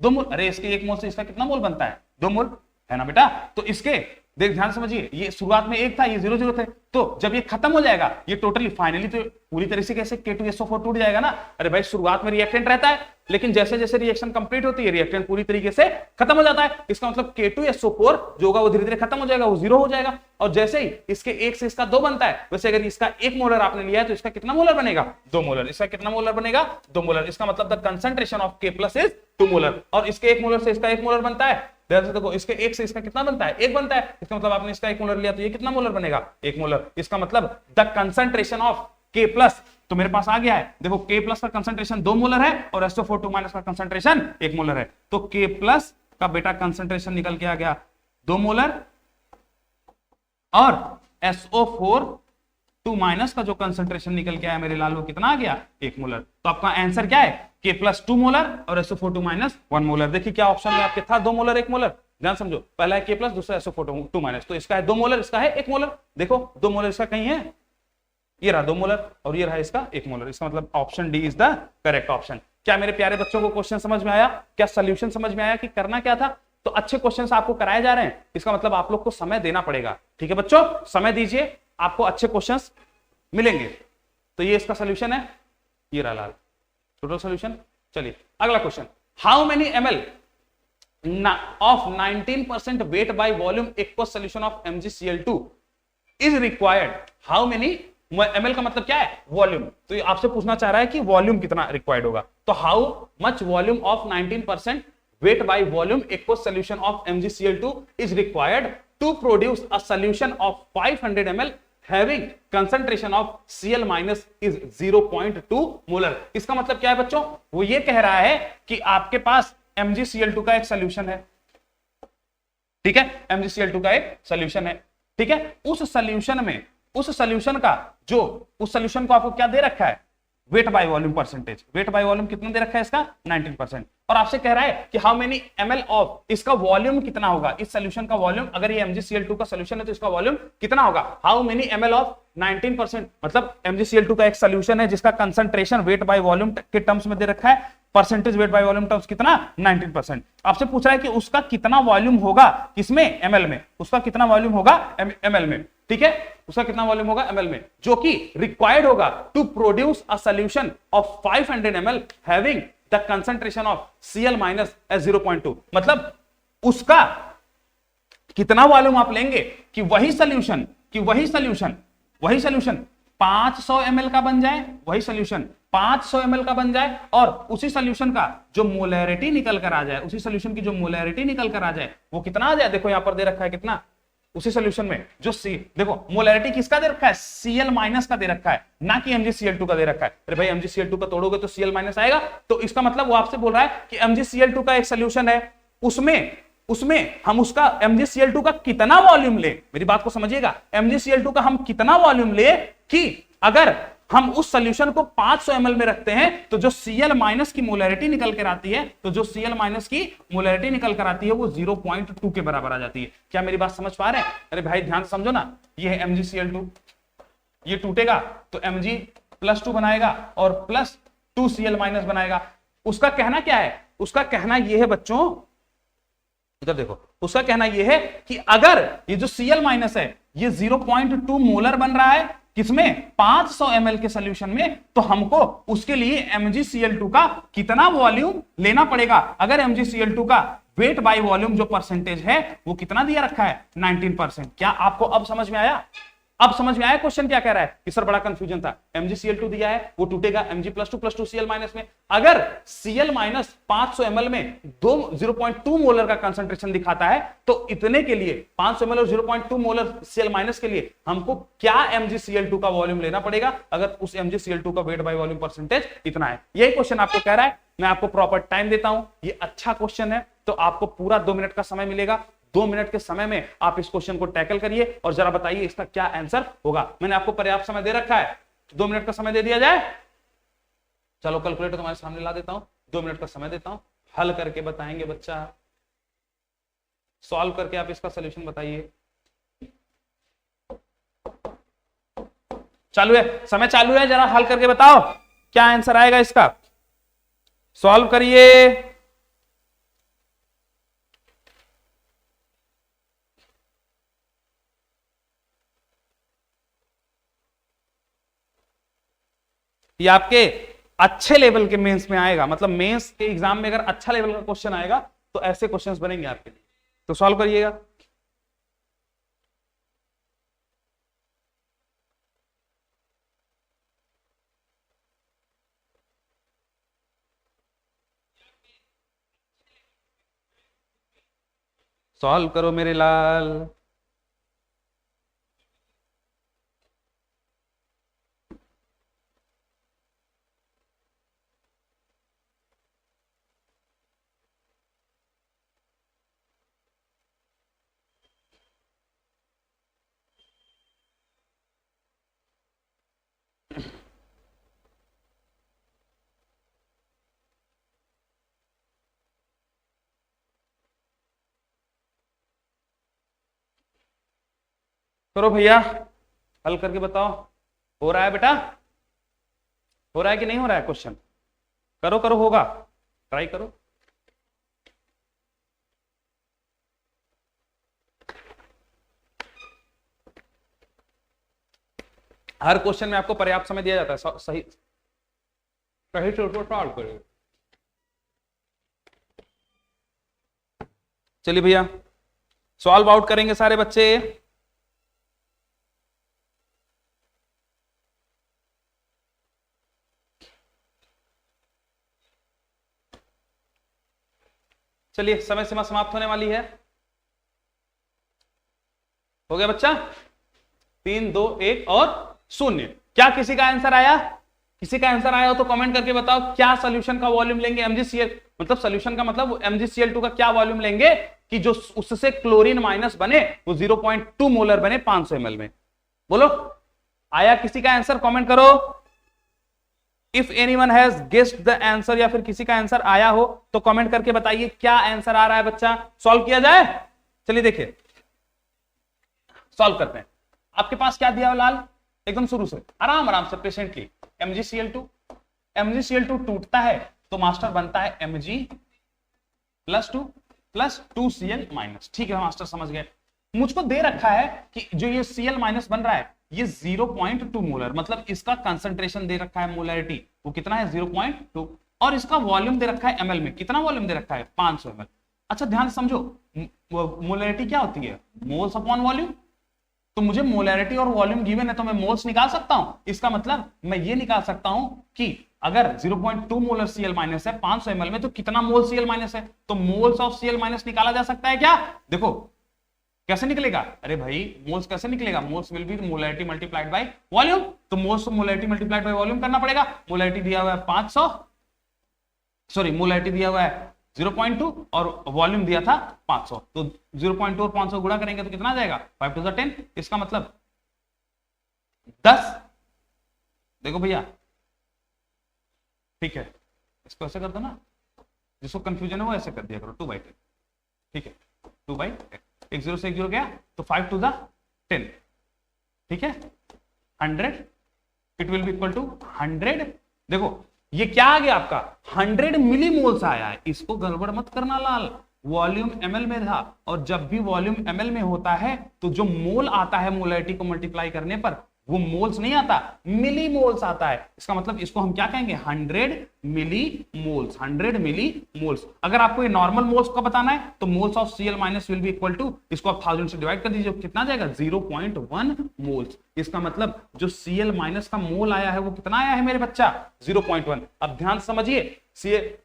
2 मोल, अरे इसके 1 मोल से इसका कितना मोल बनता है? 2 मोल, है ना बेटा। तो इसके देख ध्यान समझिए, ये शुरुआत में 1 था, ये 0-0 थे, तो जब ये खत्म हो जाएगा ये टोटली फाइनली तो पूरी तरह से कैसे K2SO4 टूट जाएगा ना। अरे भाई शुरुआत में रिएक्टेंट रहता है, लेकिन जैसे जैसे रिएक्शन कंप्लीट होती है रिएक्टेंट पूरी तरीके से खत्म हो जाता है। इसका मतलब K2SO4 जो होगा वो धीरे धीरे खत्म हो जाएगा, वो 0 हो जाएगा। और जैसे ही इसके 1 से इसका 2 बनता है, वैसे अगर इसका 1 मोलर आपने लिया है तो इसका कितना मोलर बनेगा? 2 मोलर। इसका कितना मोलर बनेगा? 2 मोलर। इसका मतलब the concentration of K plus is 2 molar. और इसके 1 मोलर से इसका 1 मोलर बनता है, देखो इसके 1 से इसका कितना बनता है? 1 बनता है। इसका मतलब आपने इसका 1 मोलर लिया तो ये कितना मोलर बनेगा? 1 मोलर। इसका मतलब the concentration of K plus, तो मेरे पास आ गया है, देखो K प्लस का कंसंट्रेशन 2 मोलर है और SO4 2 माइनस का कंसंट्रेशन 1 मोलर है। तो K प्लस का बेटा कंसंट्रेशन निकल के आ गया 2 मोलर और SO4 2 माइनस का जो कंसंट्रेशन निकल के आया मेरे लाल वो कितना आ गया? 1 मोलर। तो आपका आंसर क्या है? K प्लस 2 मोलर और SO4 2 माइनस 1 मोलर। देखिए क्या ऑप्शन में आपके था, 2 मोलर 1 मोलर। ध्यान समझो, पहला है K प्लस, दूसरा SO4 2 माइनस, तो इसका है 2 मोलर, इसका है 1 मोलर। देखो 2 मोलर इसका कहीं है, ये रहा 2 मोलर और ये रहा इसका 1 मोलर। इसका मतलब option D is the correct option. क्या मेरे प्यारे बच्चों को क्वेश्चन समझ में आया? क्या सोल्यूशन समझ में आया कि करना क्या था? तो अच्छे क्वेश्चंस आपको कराए जा रहे हैं, इसका मतलब आप लोग को समय देना पड़ेगा। ठीक है बच्चों, समय दीजिए, आपको अच्छे क्वेश्चंस मिलेंगे। तो ये इसका सोल्यूशन है, ये रहा लाल टोटल सोल्यूशन। चलिए अगला question, how many ml of 19% weight by volume aqueous solution of MgCl2 is required? How many ml का मतलब क्या है? वॉल्यूम। तो ये आपसे पूछना चाह रहा है कि वॉल्यूम कितना रिक्वायर्ड होगा। तो how much volume of 19% weight by volume aqueous solution of MgCl2 is required to produce a solution of 500 ml having concentration of Cl minus is 0.2 molar. इसका मतलब क्या है बच्चों? वो ये कह रहा है कि आपके पास MgCl2 का एक सोल्यूशन है, ठीक है, MgCl2 का एक सोल्यूशन है, ठीक है। उस सोल्यूशन का जो उस सोल्यूशन को आपको क्या दे रखा है? Weight by volume percentage. Weight by volume कितना दे रखा है इसका? 19%। और आपसे कह रहा है कि हाउ मेनी ml ऑफ, इसका वॉल्यूम कितना होगा? इस सोल्यूशन का वॉल्यूम, अगर ये MgCl2 का सोल्यूशन है तो इसका वॉल्यूम कितना होगा? हाउ मेनी ml ऑफ 19%, मतलब MgCl2 का एक सोल्यूशन है जिसका कंसंट्रेशन वेट बाय वॉल्यूम के टर्म्स में दे रखा है percentage weight by volume terms कितना 19%। आपसे पूछ रहा है कि उसका कितना वॉल्यूम होगा किसमें, एमएल में, उसका कितना वॉल्यूम होगा एमएल में, ठीक है, उसका कितना वॉल्यूम होगा एमएल में, जो कि रिक्वायर्ड होगा to produce a solution of 500 ml having the concentration of Cl minus as 0.2। मतलब उसका कितना वॉल्यूम आप लेंगे कि वही सोल्यूशन 500 ml का बन जाए, वही सोल्यूशन 500 ml का बन जाए, और उसी सोल्यूशन का जो मोलैरिटी निकल कर आ जाए, उसी सोल्यूशन की जो मोलैरिटी निकल कर आ जाए वो कितना आ जाए, देखो यहां पर दे रखा है कितना, उसी सोल्यूशन में जो सी, देखो मोलैरिटी किसका दे रखा है, Cl माइनस का दे रखा है, ना कि MgCl2 का दे रखा है। अरे भाई MgCl2 का तोड़ोगे तो Cl माइनस आएगा, तो इसका मतलब वो आपसे बोल रहा है कि MgCl2 का एक सोल्यूशन है, उसमें हम उसका MgCl2 का कितना वॉल्यूम ले, मेरी बात को समझिएगा, MgCl2 का हम कितना वॉल्यूम ले कि अगर हम उस सॉल्यूशन को 500 ml में रखते हैं तो जो Cl माइनस की मोलैरिटी निकल कर आती है, तो जो Cl माइनस की मोलैरिटी निकल कर आती है वो 0.2 के बराबर आ जाती है। क्या मेरी बात समझ पा रहे हैं? अरे भाई ध्यान से समझो ना, ये है MgCl2, ये टूटेगा तो Mg+2 बनाएगा और प्लस 2Cl माइनस बनाएगा। उसका कहना क्या है, उसका कहना यह है बच्चों, इधर देखो, उसका कहना यह है कि अगर ये जो Cl माइनस है ये 0.2 मोलर बन रहा है किसमें, 500 ml के सॉल्यूशन में, तो हमको उसके लिए MgCl2 का कितना वॉल्यूम लेना पड़ेगा। अगर MgCl2 का वेट बाय वॉल्यूम जो परसेंटेज है वो कितना दिया रखा है, 19%। क्या आपको अब समझ में आया? अब समझ में आया क्वेश्चन क्या कह रहा है कि सर बड़ा कंफ्यूजन था, MgCl2 दिया है वो टूटेगा Mg+2 Cl माइनस में, अगर Cl माइनस 500 ml में 0.2 मोलर का कंसंट्रेशन दिखाता है तो इतने के लिए 500 ml और 0.2 मोलर Cl माइनस के लिए हमको क्या MgCl2 का वॉल्यूम लेना पड़ेगा, अगर उस MgCl2 का वेट बाय वॉल्यूम परसेंटेज इतना है। यही क्वेश्चन आपको कह रहा है। मैं आपको प्रॉपर टाइम देता हूं, ये अच्छा क्वेश्चन है, तो आपको पूरा 2 मिनट का समय मिलेगा। 2 मिनट के समय में आप इस क्वेश्चन को टैकल करिए और जरा बताइए इसका क्या आंसर होगा। मैंने आपको पर्याप्त समय दे रखा है, 2 मिनट का समय दे दिया जाए। चलो कैलकुलेटर तुम्हारे सामने ला देता हूं, 2 मिनट का समय देता हूं, हल करके बताएंगे बच्चा, सॉल्व करके आप इसका सोल्यूशन बताइए। चालू है, समय चालू है, जरा हल करके बताओ क्या आंसर आएगा इसका, सॉल्व करिए। ये आपके अच्छे लेवल के मेंस में आएगा, मतलब मेंस के एग्जाम में अगर अच्छा लेवल का क्वेश्चन आएगा तो ऐसे क्वेश्चंस बनेंगे आपके लिए, तो सॉल्व करिएगा। सॉल्व करो मेरे लाल। करो भैया, हल करके बताओ। हो रहा है बेटा, हो रहा है कि नहीं हो रहा है क्वेश्चन? करो करो, होगा, ट्राई करो। हर क्वेश्चन में आपको पर्याप्त समय दिया जाता है, सही सही सॉल्व करिए। चलिए भैया सॉल्व आउट करेंगे सारे बच्चे। चलिए समय सीमा समाप्त होने वाली है। हो गया बच्चा? 3 2 1 और 0। क्या किसी का आंसर आया? किसी का आंसर आया हो तो कमेंट करके बताओ क्या सॉल्यूशन का वॉल्यूम लेंगे MgCl, मतलब सॉल्यूशन का मतलब MgCl2 का क्या वॉल्यूम लेंगे कि जो उससे क्लोरीन माइनस बने वो 0.2 मोलर बने 500 ml में। बोलो आया किसी का आंसर? कमेंट करो if anyone has guessed the answer, या फिर किसी का आंसर आया हो तो कमेंट करके बताइए क्या आंसर आ रहा है बच्चा। सॉल्व किया जाए, चलिए देखिए सॉल्व करते हैं। आपके पास क्या दिया हो लाल, एकदम शुरू से आराम आराम से पेशेंटली। MgCl2 टूटता है तो मास्टर बनता है mg प्लस 2cl माइनस। ठीक है मास्टर, समझ गए। मुझको दे रखा है कि जो ये Cl माइनस बन रहा है ये 0.2 मोलर, मतलब इसका कंसंट्रेशन दे रखा है, मोलरिटी वो कितना है 0.2, और इसका वॉल्यूम दे रखा है ml में। कितना वॉल्यूम दे रखा है 500 ml। अच्छा ध्यान से समझो, मोलरिटी क्या होती है, मोल्स अपॉन वॉल्यूम। तो मुझे मोलरिटी और वॉल्यूम गिवन है तो मैं मोल्स निकाल सकता हूं। इसका मतलब मैं ये निकाल सकता हूं कि अगर 0.2 मोलर Cl माइनस है 500 ml में, तो कितना मोल Cl माइनस है, तो मोल्स ऑफ Cl माइनस निकाला जा सकता है क्या? देखो कैसे निकलेगा, अरे भाई मोल्स कैसे निकलेगा, moles will be molarity multiplied by volume. तो moles molarity multiplied by volume करना पड़ेगा। मोलरिटी दिया हुआ है 500, सॉरी मोलरिटी दिया हुआ है 0.2 और वॉल्यूम दिया था 500, तो 0.2 और 500 गुणा करेंगे तो कितना आ जाएगा 5 to the 10। इसका मतलब 10। देखो भैया ठीक है, इसको ऐसे कर दो ना, जिसको कंफ्यूजन है वो ऐसे कर दिया करो 2/10। ठीक है 2/10, एक 0 से एक 0 गया तो 5 to the 10। ठीक है 100, it will be equal to 100। देखो ये क्या आ गया आपका 100 मिली मोल्स आया है। इसको गड़बड़ मत करना लाल, वॉल्यूम ml में था, और जब भी वॉल्यूम ml में होता है तो जो मोल आता है मोलरिटी को मल्टीप्लाई करने पर, वो मोल्स नहीं आता, मिली मोल्स आता है। इसका मतलब इसको हम क्या कहेंगे 100 मिली मोल्स, 100 मिली मोल्स। अगर आपको ये नॉर्मल मोल्स का बताना है तो moles of Cl minus will be equal to, इसको आप 1000 से डिवाइड कर दीजिए, कितना जाएगा 0.1 मोल्स। इसका मतलब जो Cl माइनस का मोल आया है वो कितना आया है मेरे बच्चा 0.1। अब ध्यान समझिए,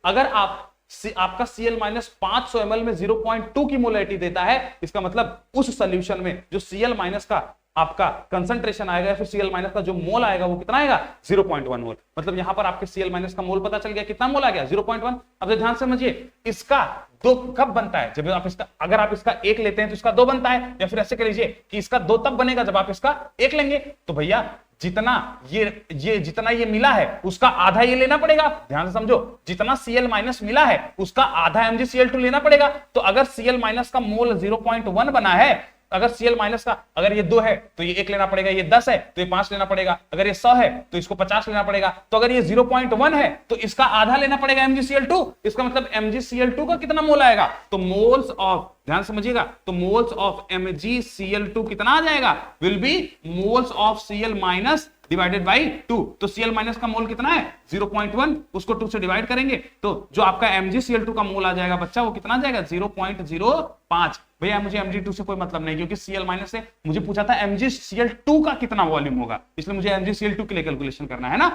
अगर आपका Cl माइनस 500 ml में 0.2 की मोलरिटी देता है, इसका मतलब उस सोल्यूशन में जो Cl माइनस का आपका कंसंट्रेशन आएगा, फिर Cl माइनस का जो मोल आएगा वो कितना आएगा 0.1 मोल। मतलब यहां पर आपके Cl माइनस का मोल पता चल गया, कितना मोल आ गया 0.1। अब ध्यान से समझिए, इसका 2 कब बनता है, जब आप इसका, अगर आप इसका 1 लेते हैं तो इसका 2 बनता है, या फिर ऐसे कह लीजिए कि इसका 2 तब बनेगा जब आप इसका 1 लेंगे। तो भैया जितना ये मिला है उसका आधा ये लेना पड़ेगा। ध्यान से समझो, जितना Cl माइनस मिला है उसका आधा MgCl2 लेना पड़ेगा। तो अगर Cl माइनस का मोल 0.1 बना है, अगर Cl माइनस का, अगर ये 2 है तो ये 1 लेना पड़ेगा, ये 10 है तो ये 5 लेना पड़ेगा, अगर ये 100 है तो इसको 50 लेना पड़ेगा, तो अगर ये 0.1 है तो इसका आधा लेना पड़ेगा MgCl2। इसका मतलब MgCl2 का कितना मोल आएगा, तो मोल्स ऑफ, ध्यान समझिएगा, तो मोल्स ऑफ MgCl2 कितना आ जाएगा, will be moles of Cl minus divided by 2। तो Cl माइनस का मोल कितना है 0.1, उसको 2 से डिवाइड करेंगे तो जो आपका MgCl2 का मोल आ जाएगा बच्चा वो कितना आ जाएगा 0.05। भैया मुझे Mg2 से कोई मतलब नहीं, क्योंकि Cl माइनस से मुझे पूछा था MgCl2 का कितना वॉल्यूम होगा, इसलिए मुझे MgCl2 के लिए कैलकुलेशन करना है ना।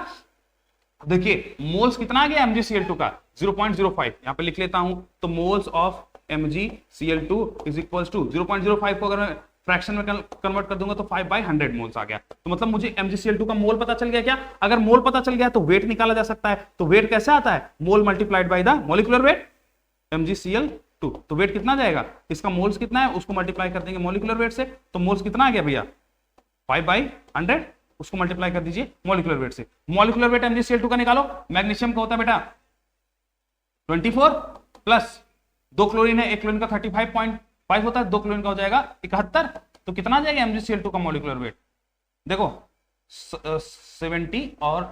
देखिए मोल्स कितना आ गया MgCl2 का 0.05, यहां पे लिख लेता हूं। तो moles of MgCl2 is equal to 0.05 को अगर फ्रैक्शन में कन्वर्ट कर दूंगा तो 5/100 मोल्स आ गया। तो मतलब मुझे MgCl2 का मोल पता चल गया क्या? अगर मोल पता चल गया तो वेट निकाला जा सकता है। तो वेट कैसे आता है, mole multiplied by the molecular weight MgCl2। तो वेट कितना जाएगा, इसका मोल्स कितना है उसको मल्टीप्लाई कर देंगे मॉलिक्यूलर वेट से, तो मोल्स कितना आ गया भैया 5/100, उसको मल्टीप्लाई कर दीजिए मॉलिक्यूलर वेट से। मॉलिक्यूलर वेट MgCl2 का निकालो, मैग्नीशियम का होता है बेटा 24 प्लस 2 क्लोरीन है, 1 क्लोरीन का 35.5 होता है, 2 क्लोरीन का हो जाएगा 71। तो कितना आ जाएगा MgCl2 का मॉलिक्यूलर वेट, देखो 70 और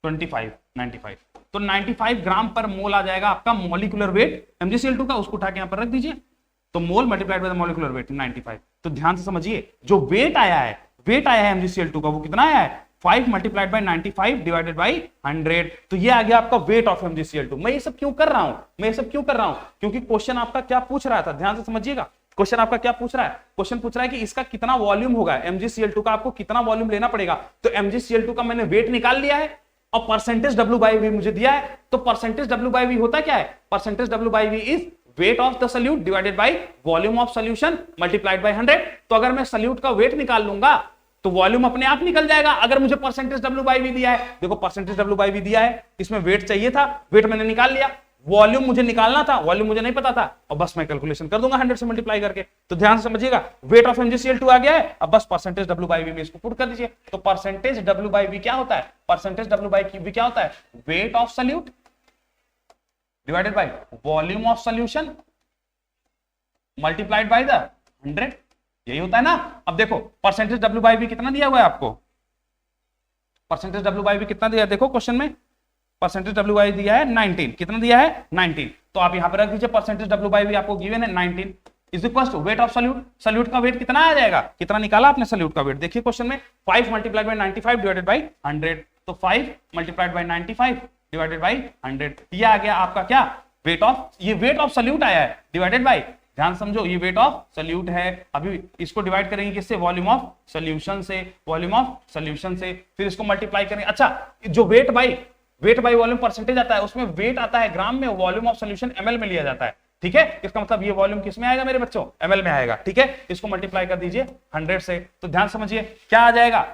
25 95, तो 95 ग्राम पर मोल आ जाएगा आपका मॉलिक्यूलर वेट MgCl2 का। उसको उठा के यहां पर रख दीजिए, तो mole multiplied by the molecular weight 95। तो ध्यान से समझिए, जो वेट आया है MgCl2 का वो कितना आया है 5 मल्टीप्लाइड बाय 95 डिवाइडेड बाय 100। तो ये आ गया आपका वेट ऑफ MgCl2। मैं ये सब क्यों कर रहा हूं, क्योंकि क्वेश्चन आपका क्या पूछ रहा था, ध्यान से समझिएगा। क्वेश्चन आपका क्या पूछ रहा है, क्वेश्चन पूछ रहा है कि इसका कितना वॉल्यूम होगा, MgCl2 का आपको कितना वॉल्यूम लेना पड़ेगा। तो MgCl2 का मैंने वेट निकाल लिया है और परसेंटेज W/V मुझे दिया है। तो परसेंटेज W/V होता क्या है, percentage W/V is weight of the solute divided by volume of solution multiplied by 100। तो अगर मैं सॉल्यूट का वेट निकाल लूंगा तो वॉल्यूम अपने आप निकल जाएगा। अगर मुझे परसेंटेज W/V दिया है, देखो परसेंटेज W/V दिया है, इसमें वेट चाहिए था, वेट मैंने निकाल लिया, वॉल्यूम मुझे निकालना था, वॉल्यूम मुझे नहीं पता था, और बस मैं कैलकुलेशन कर दूंगा 100 से मल्टीप्लाई करके। तो ध्यान से समझिएगा, वेट ऑफ MgCl2 आ गया है, अब बस परसेंटेज W/V में इसको पुट कर दीजिए। तो परसेंटेज W/V क्या होता है, परसेंटेज W/V क्या होता है, weight of solute divided by volume of solution multiplied by the 100, यही होता है ना। अब देखो परसेंटेज W/V कितना दिया हुआ है आपको, परसेंटेज W/V कितना दिया, देखो क्वेश्चन में परसेंटेज डब्ल्यू बाई दिया है 19, कितना दिया है 19, तो आप यहां पर रख दीजिए परसेंटेज डब्ल्यू बाई भी आपको गिवन है 19 is equal to weight of solute. Solute का वेट कितना आ जाएगा, कितना निकाला आपने सॉल्यूट का वेट, देखिए क्वेश्चन में 5 मल्टीप्लाइड बाई 95 डिवाइडेड बाई 100, तो 5 मल्टीप्लाइड बाई 95 डिवाइडेड बाई 100, ये आ गया आपका क्या वेट ऑफ, ये वेट ऑफ सॉल्यूट आया है डिवाइडेड बाई, ध्यान समझो ये वेट ऑफ सॉल्यूट है। अभी इसको डिवाइड करेंगे किससे, वॉल्यूम ऑफ सॉल्यूशन से, वॉल्यूम ऑफ सॉल्यूशन से, फिर इसको मल्टीप्लाई करेंगे। अच्छा जो वेट बाई वॉल्यूम परसेंटेज आता है उसमें वेट आता है ग्राम में, वॉल्यूम ऑफ सॉल्यूशन एमएल में लिया जाता है, ठीक है, इसका मतलब ये वॉल्यूम किस में आएगा मेरे बच्चों, एमएल में आएगा, ठीक है। इसको मल्टीप्लाई कर दीजिए 100 से, तो ध्यान समझिए क्या आ जाएगा,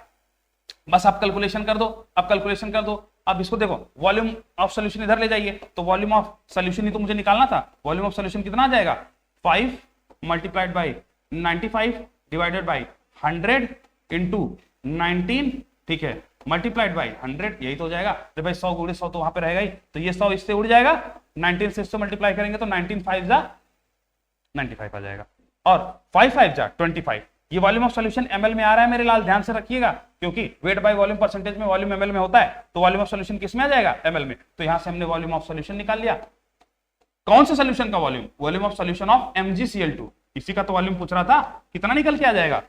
बस आप कैलकुलेशन कर दो, अब कैलकुलेशन कर दो। अब इसको देखो वॉल्यूम ऑफ सॉल्यूशन इधर ले जाइए, तो वॉल्यूम ऑफ सॉल्यूशन ही तो मुझे निकालना था, वॉल्यूम ऑफ सॉल्यूशन कितना आ जाएगा 5 multiplied by 95 divided by 100 into 19, ठीक है, मल्टीप्लाइड बाई 100, यही तो हो जाएगा। तो भाई 100 गुणे 100 तो वहां पे रहेगा ही, तो ये 100 इससे उड़ जाएगा, 19 से इससे मल्टीप्लाई करेंगे तो 19 5 जा 95 आ जाएगा, और 5 5 जा 25। ये वॉल्यूम ऑफ सॉल्यूशन एमएल में आ रहा है मेरे लाल, ध्यान से रखिएगा, क्योंकि वेट बाय वॉल्यूम परसेंटेज में वॉल्यूम एमएल में होता है, तो वॉल्यूम ऑफ सॉल्यूशन किस में आ जाएगा, एमएल में। तो यहां से हमने वॉल्यूम ऑफ सॉल्यूशन निकाल लिया। कौन से सॉल्यूशन का volume, volume of solution of MgCl2, इसी का तो वॉल्यूम पूछ रहा था, कितना निकल के आ जाएगा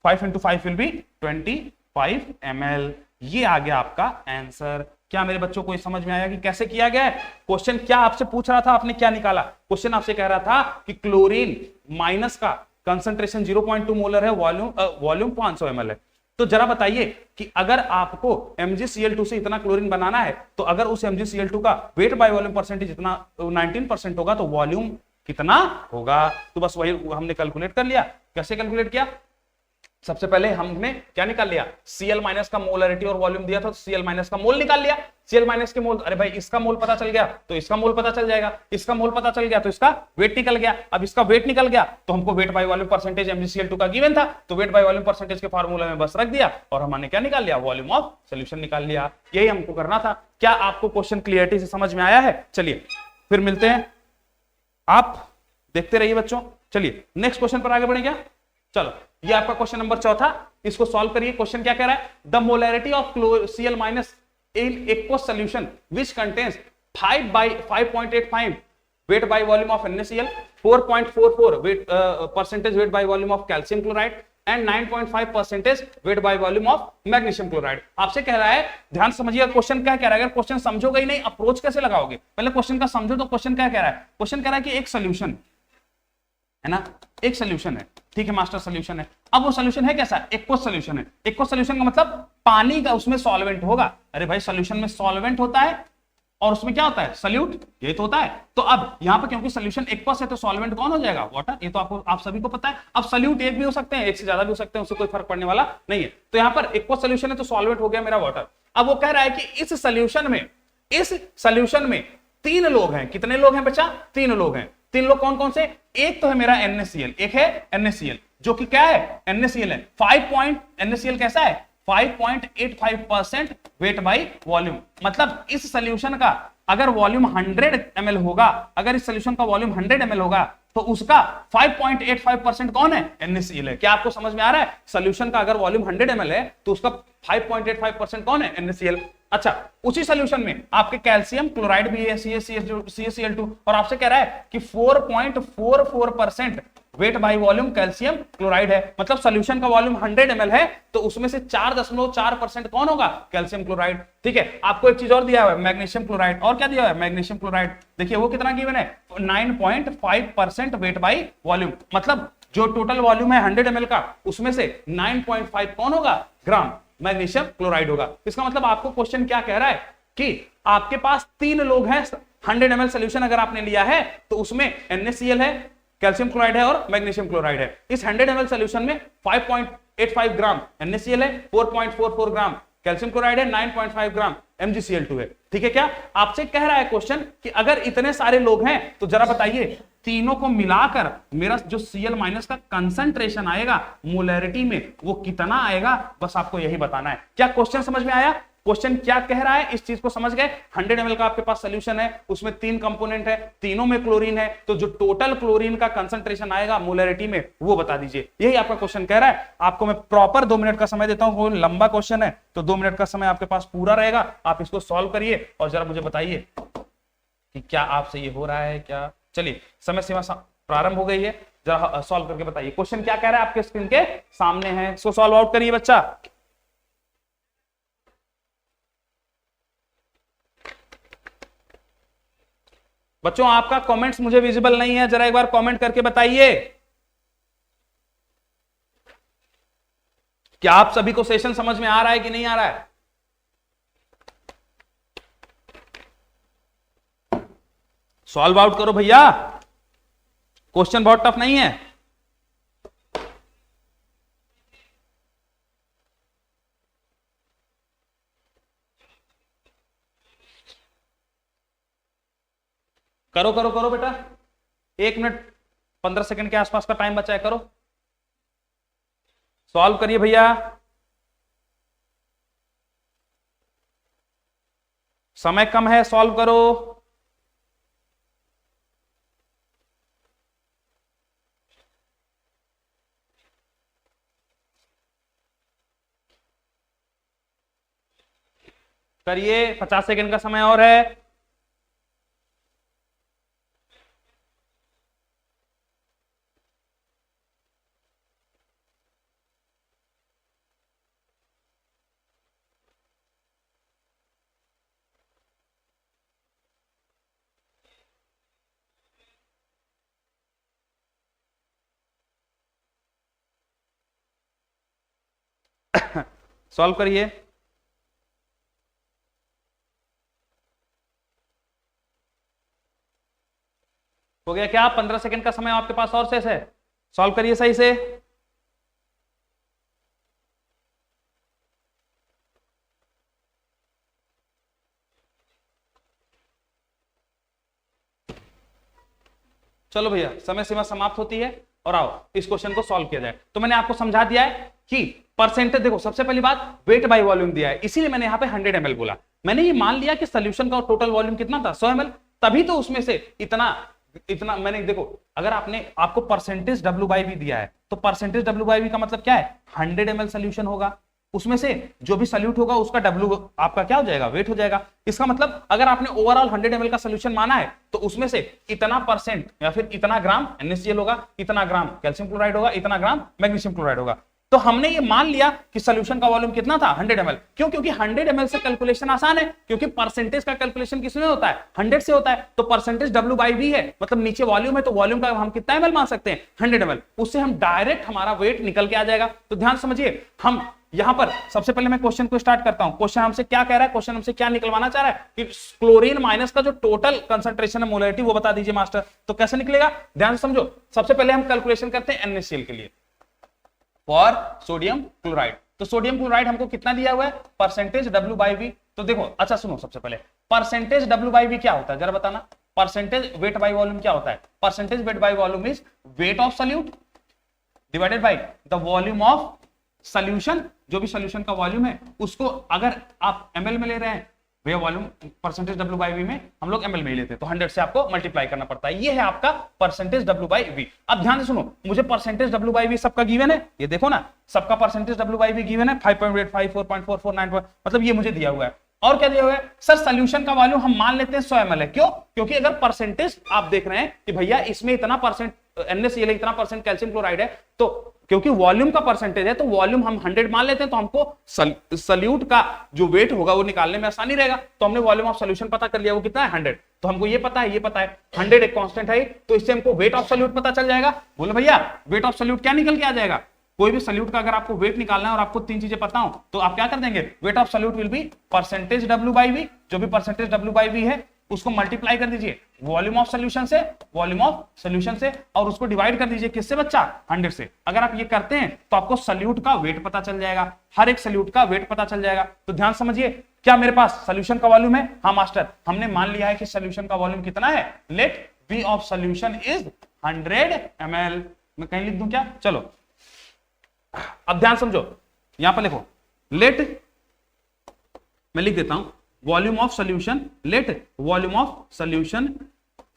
5 into 5 विल बी 25 ml। ये आ गया आपका आंसर। क्या मेरे बच्चों को ये समझ में आया कि कैसे किया गया है। क्वेश्चन क्या आपसे पूछ रहा था, आपने क्या निकाला, क्वेश्चन आपसे कह रहा था कि क्लोरीन माइनस का कंसंट्रेशन 0.2 मोलर है, वॉल्यूम 500 ml है। तो जरा बताइए कि अगर आपको MgCl2 से इतना क्लोरीन बनाना है, तो अगर उस MgCl2 का वेट बाय वॉल्यूम परसेंटेज इतना 19% होगा, तो वॉल्यूम कितना होगा। तो बस वही हमने कैलकुलेट कर लिया। कैसे कैलकुलेट किया, सबसे पहले हमने क्या निकाल लिया, Cl माइनस का मोलरिटी और वॉल्यूम दिया था, तो Cl माइनस का मोल निकाल लिया। Cl माइनस के मोल, अरे भाई इसका मोल पता चल गया तो इसका मोल पता चल जाएगा, इसका मोल पता चल गया तो इसका वेट निकल गया। अब इसका वेट निकल गया तो हमको weight by volume percentage MgCl2 का गिवन था, तो वेट बाय वॉल्यूम परसेंटेज के फार्मूला में बस रख दिया और हमने क्या निकाल लिया, वॉल्यूम ऑफ सॉल्यूशन निकाल लिया। यही हमको करना था। क्या आपको क्वेश्चन क्लियरिटी से समझ में आया है। चलिए फिर मिलते हैं, आप देखते रहिए बच्चों। चलिए नेक्स्ट क्वेश्चन पर आगे बढ़े क्या। चलो ये आपका क्वेश्चन नंबर 4 इसको सॉल्व करिए। क्वेश्चन क्या कह रहा है, the molarity of Cl minus in aqueous solution which contains 5/5.85 weight by volume of NaCl, 4.44 wait percentage weight by volume of calcium chloride and 9.5% weight by volume of magnesium chloride. आपसे कह रहा है, ध्यान समझिएगा क्वेश्चन क्या कह रहा है। अगर क्वेश्चन समझोगे ही नहीं, अप्रोच कैसे लगाओगे, पहले क्वेश्चन का समझो। तो क्वेश्चन क्या कह रहा है, क्वेश्चन कह रहा है कि एक सोल्यूशन है ना, एक सोल्यूशन है, ठीक है, मास्टर सोल्यूशन है। अब वो सोल्यूशन है कैसा, एक्वस सोल्यूशन है। एक्वस सोल्यूशन का मतलब पानी का उसमें सॉल्वेंट होगा। अरे भाई सोल्यूशन में सॉल्वेंट होता है और उसमें क्या होता है, सॉल्यूट, ये तो होता है। तो अब यहां पर क्योंकि सोल्यूशन एक्वस है तो सॉल्वेंट कौन हो जाएगा, वाटर। ये तो आपको आप सभी को पता है। अब सॉल्यूट एक भी हो सकते हैं, एक से ज्यादा भी हो सकते हैं, उससे कोई फर्क पड़ने वाला नहीं है। तो यहां पर एक्वस सोल्यूशन है तो सॉल्वेंट हो गया मेरा वाटर। अब वो कह रहा है कि इस सोल्यूशन में 3 लोग हैं। कितने लोग हैं बच्चा, 3 लोग हैं। 3 लोग कौन कौन से, एक तो है मेरा NaCl, एक है NaCl जो कि क्या है, NaCl है। NaCl कैसा है, 5.85% वेट बाय वॉल्यूम। मतलब इस सोल्यूशन का अगर वॉल्यूम 100 ml होगा, अगर इस सोल्यूशन का वॉल्यूम 100 ml होगा, तो उसका 5.85% कौन है, NaCl है। क्या आपको समझ में आ रहा है, सोल्यूशन का अगर वॉल्यूम 100 ml है तो उसका 5.85% कौन है, NaCl। अच्छा, उसी सोल्यूशन में आपके कैल्शियम क्लोराइड भी है, CaCl2, और आपसे कह रहा है कि 4.44% weight by volume calcium chloride है। मतलब सोल्यूशन का वॉल्यूम 100 ml है तो उसमें से 4.4% कौन होगा, कैल्शियम क्लोराइड। ठीक है, आपको एक चीज और दिया हुआ है, मैग्नीशियम क्लोराइड। और क्या दिया हुआ है, मैग्नीशियम क्लोराइड। देखिए वो कितना गिवन है, 9.5% वेट बाय वॉल्यूम। मतलब जो टोटल वॉल्यूम है 100 ml का, उसमें से 9.5 कौन होगा, ग्राम मैग्नीशियम क्लोराइड होगा। इसका मतलब आपको क्वेश्चन क्या कह रहा है कि आपके पास 3 लोग हैं, 100 ml सोल्यूशन अगर आपने लिया है तो उसमें NaCl है, कैल्शियम क्लोराइड है और मैग्नीशियम क्लोराइड है। इस 100 ml सोल्यूशन में 5.85 ग्राम NaCl है, 4.44 ग्राम कैल्शियम क्लोराइड है, 9.5 ग्राम MgCl2 है। ठीक है, क्या आपसे कह रहा है क्वेश्चन कि अगर इतने सारे लोग हैं तो जरा बताइए तीनों को मिलाकर मेरा जो Cl माइनस का कंसंट्रेशन आएगा मोलैरिटी में वो कितना आएगा, बस आपको यही बताना है। क्या क्वेश्चन समझ में आया। क्वेश्चन क्या कह रहा है इस चीज को समझ गए। 100 ml का आपके पास सोल्यूशन है, उसमें 3 कंपोनेंट है, तीनों में क्लोरीन है, तो जो टोटल क्लोरीन का कंसंट्रेशन आएगा मोलरिटी में वो बता दीजिए। यही आपका क्वेश्चन कह रहा है। आपको मैं प्रॉपर 2 मिनट का समय देता हूं, लंबा क्वेश्चन है तो 2 मिनट का समय आपके पास पूरा रहेगा। आप इसको सॉल्व करिए और जरा मुझे बताइए कि क्या आपसे ये हो रहा है क्या। चलिए समय सीमा प्रारंभ हो गई है, जरा सॉल्व करके बताइए क्वेश्चन क्या कह रहा है, आपके स्क्रीन के सामने है। इसको सॉल्व आउट करिए बच्चा। बच्चों आपका कमेंट्स मुझे विजिबल नहीं है, जरा एक बार कमेंट करके बताइए क्या आप सभी को सेशन समझ में आ रहा है कि नहीं आ रहा है। सॉल्व आउट करो भैया, क्वेश्चन बहुत टफ नहीं है। करो करो करो बेटा, 1 मिनट 15 सेकंड के आसपास का टाइम बचा है, करो सॉल्व करिए भैया। समय कम है, सॉल्व करो। करिए, 50 सेकंड का समय और है। सॉल्व करिए। हो गया क्या? 15 सेकंड का समय आपके पास और शेष है, सॉल्व करिए सही से। चलो भैया, समय सीमा समाप्त होती है और आओ इस क्वेश्चन को सॉल्व किया जाए। तो मैंने आपको समझा दिया है कि परसेंटेज, देखो सबसे पहली बात वेट बाय वॉल्यूम दिया है, इसीलिए मैंने यहाँ पे 100 ml बोला। मैंने ये मान लिया कि सोल्यूशन का टोटल वॉल्यूम कितना था, 100 ml, तभी तो उसमें से इतना मैंने, देखो अगर आपको परसेंटेज W/V दिया है तो परसेंटेज W/V का मतलब क्या है, 100 ml सोल्यूशन होगा, उसमें से जो भी सल्यूट होगा उसका W आपका क्या हो जाएगा, वेट हो जाएगा। इसका मतलब अगर आपने ओवरऑल 100 ml का सोल्यूशन माना है तो उसमें से इतना परसेंट या फिर इतना ग्राम NaCl होगा, इतना ग्राम कैल्शियम क्लोराइड होगा, इतना ग्राम मैग्नीशियम क्लोराइड होगा। तो हमने ये मान लिया कि सोल्यूशन का वॉल्यूम कितना था, 100 ml। क्यों? क्योंकि 100 ml से कैलकुलेशन आसान है, क्योंकि परसेंटेज का कैलकुलेशन किसमें होता है, 100 से होता है। तो परसेंटेज W/V है, मतलब नीचे वॉल्यूम है, तो वॉल्यूम का हम कितना ml मान सकते हैं, 100 ml। उससे हम डायरेक्ट हमारा वेट निकल के आ जाएगा। तो ध्यान समझिए, हम यहां पर सबसे पहले मैं क्वेश्चन को स्टार्ट करता हूं। क्वेश्चन हमसे क्या कह रहा है, क्वेश्चन हमसे क्या निकलवाना चाह रहा है कि क्लोरीन माइनस का जो टोटल कंसंट्रेशन है, मोलरिटी, वो बता दीजिए मास्टर। तो कैसे निकलेगा, ध्यान से समझो। सबसे पहले हम कैलकुलेशन करते हैं NaCl के लिए, फॉर सोडियम क्लोराइड। तो सोडियम क्लोराइड हमको कितना दिया हुआ है, परसेंटेज W/V। तो देखो, अच्छा सुनो, सबसे पहले परसेंटेज W/V क्या होता है जरा बताना। परसेंटेज वेट बाय वॉल्यूम क्या होता है, percentage weight by volume is wait of solute divided by the volume of solution. जो भी सॉल्यूशन का वॉल्यूम है उसको अगर आप ml में ले रहे हैं, वे वॉल्यूम परसेंटेज W/V में हम लोग ml में ही लेते हैं, तो 100 से आपको मल्टीप्लाई करना पड़ता है। ये है आपका परसेंटेज W/V। अब ध्यान से सुनो, मुझे परसेंटेज W/V सबका गिवन है, ये देखो ना, सबका परसेंटेज W/V गिवन है 5.85, 4.44, 9, मतलब ये मुझे दिया हुआ है। और क्या दिया हुआ है सर, सॉल्यूशन का वॉल्यूम हम मान लेते हैं 100 ml है। क्यों? क्योंकि अगर परसेंटेज आप देख रहे हैं कि भैया इसमें इतना परसेंट NaCl, इतना परसेंट कैल्शियम क्लोराइड है, तो क्योंकि वॉल्यूम का परसेंटेज है तो वॉल्यूम हम 100 मान लेते हैं, तो हमको सल्यूट का जो वेट होगा वो निकालने में आसानी रहेगा। तो हमने वॉल्यूम ऑफ सॉल्यूशन पता कर लिया, वो कितना है 100। तो हमको ये पता है, ये पता है 100 एक कांस्टेंट है, तो इससे हमको वेट ऑफ सॉल्यूट पता चल जाएगा। बोलो भैया, वेट ऑफ सॉल्यूट क्या निकल के आ जाएगा, कोई भी सॉल्यूट का अगर आपको वेट निकालना है और आपको 3 चीजें पता हो तो आप क्या कर देंगे, wait of solute will be percentage W/V, जो भी परसेंटेज W/V है उसको मल्टीप्लाई कर दीजिए वॉल्यूम ऑफ सॉल्यूशन से, और उसको डिवाइड कर दीजिए किससे बच्चा, 100 से। अगर आप ये करते हैं तो आपको सॉल्यूट का वेट पता चल जाएगा, हर एक सॉल्यूट का वेट पता चल जाएगा। तो ध्यान समझिए, क्या मेरे पास सॉल्यूशन का वॉल्यूम है, हाँ मास्टर, हमने मान लिया है कि सॉल्यूशन का वॉल्यूम कितना है, let V of solution is 100 ml। मैं कहीं लिख दूं क्या, चलो अब ध्यान समझो, यहां पर लिखो लेट, मैं लिख देता हूं volume of solution, let volume of solution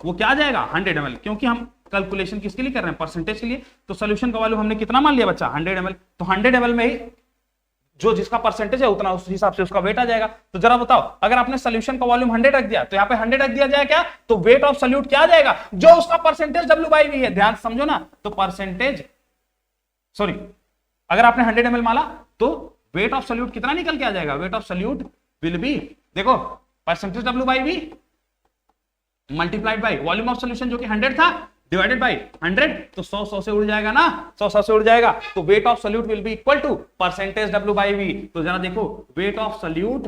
वो क्या आ जाएगा 100 ml, क्योंकि हम कैलकुलेशन किसके लिए कर रहे हैं, परसेंटेज के लिए। तो सोल्यूशन का वॉल्यूम हमने कितना मान लिया बच्चा 100 ml, तो 100 ml में ही जो जिसका परसेंटेज है उतना उस हिसाब से उसका वेट आ जाएगा। तो जरा बताओ अगर आपने सोल्यूशन का वॉल्यूम 100 रख दिया तो यहाँ पे 100 रख दिया जाए क्या, तो वेट ऑफ सोल्यूट क्या आ जाएगा, जो उसका परसेंटेज W/V है। ध्यान समझो ना, तो परसेंटेज सॉरी अगर आपने 100 ml माला तो वेट ऑफ सोल्यूट कितना निकल के आ जाएगा, weight of solute will be, देखो percentage W/V multiplied by volume of solution जो कि 100 था डिवाइडेड बाई 100, तो 100 से उड़ जाएगा ना, 100 से उड़ जाएगा, तो weight of solute will be equal to percentage W/V। तो जरा देखो weight of solute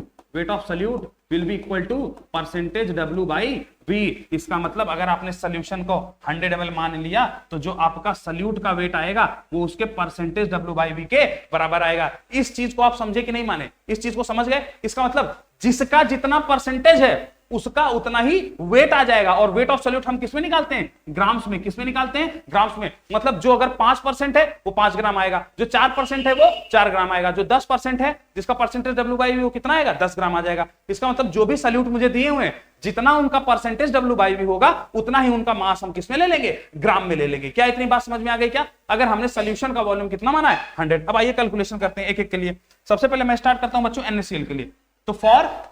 will be equal to percentage W/V। इसका मतलब अगर आपने सोल्यूशन को 100 ml मान लिया तो जो आपका सोल्यूट का वेट आएगा वो उसके परसेंटेज W/V के बराबर आएगा। इस चीज को आप समझे कि नहीं माने, इस चीज को समझ गए। इसका मतलब जिसका जितना परसेंटेज है उसका उतना ही वेट आ जाएगा। और वेट ऑफ सोल्यूट हम किसमें निकालते हैं, ग्राम्स में। किसमें निकालते हैं, ग्राम्स में। मतलब जो अगर 5% है वो 5 ग्राम आएगा, जो 4% है वो 4 ग्राम आएगा, जो 10% है जिसका परसेंटेज W/V वो कितना आएगा 10 ग्राम आ जाएगा। इसका मतलब जो भी सोल्यूट मुझे दिए हुए हैं जितना उनका परसेंटेज W/V होगा उतना ही उनका मास हम किसमें ले लेंगे, ग्राम में ले लेंगे। क्या इतनी बात समझ में आ गई क्या, अगर हमने सोल्यूशन का वॉल्यूम कितना माना है 100। अब आइए कैलकुलेशन करते हैं एक एक के लिए। सबसे पहले मैं स्टार्ट करता हूं बच्चों NaCl के लिए। तो फॉर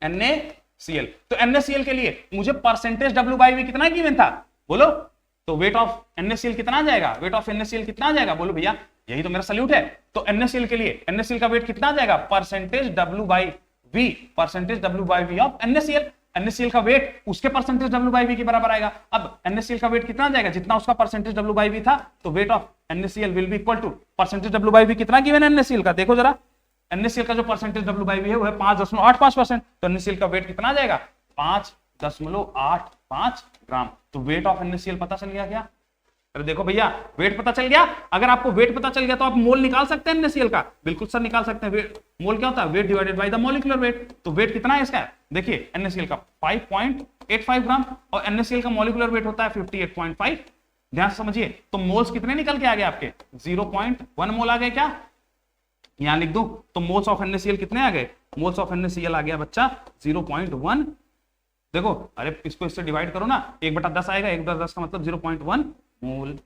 NaCl, तो NaCl के लिए मुझे परसेंटेज W/V कितना गिवन था बोलो, तो वेट ऑफ NaCl कितना आ जाएगा, वेट ऑफ NaCl कितना आ जाएगा बोलो भैया, यही तो मेरा सोल्यूट है। तो NaCl के लिए NaCl का वेट कितना आ जाएगा, percentage W/V, percentage W/V of NaCl। NaCl का वेट उसके परसेंटेज W/V के बराबर आएगा। अब NaCl का वेट कितना आ जाएगा, जितना उसका परसेंटेज W/V था, तो weight of NaCl will be equal to percentage W/V कितना गिवन है NaCl का, देखो जरा NaCl का जो परसेंटेज W/V है वो है 5.85%। तो NaCl का वेट कितना आ जाएगा 5.85 ग्राम। तो वेट ऑफ NaCl पता चल गया क्या, अरे देखो भैया वेट पता चल गया। अगर आपको वेट पता चल गया तो आप मोल निकाल सकते हैं NaCl का, बिल्कुल सर निकाल सकते हैं। वेट मोल क्या होता है, wait divided by the molecular weight. तो वेट कितना है इसका, देखिए NaCl का 5.85 ग्राम और NaCl का मॉलिक्यूलर वेट होता है 58.5। ध्यान से समझिए, तो मोल्स कितने निकल के आ गए आपके 0.1 मोल आ गए क्या, यहां लिख दो। तो मोल्स ऑफ NaCl कितने आ गए, मोल्स ऑफ NaCl आ गया बच्चा 0.1। देखो अरे इसको इससे डिवाइड करो ना, 1/10 आएगा, 1/10 का मतलब 0.1 मोल।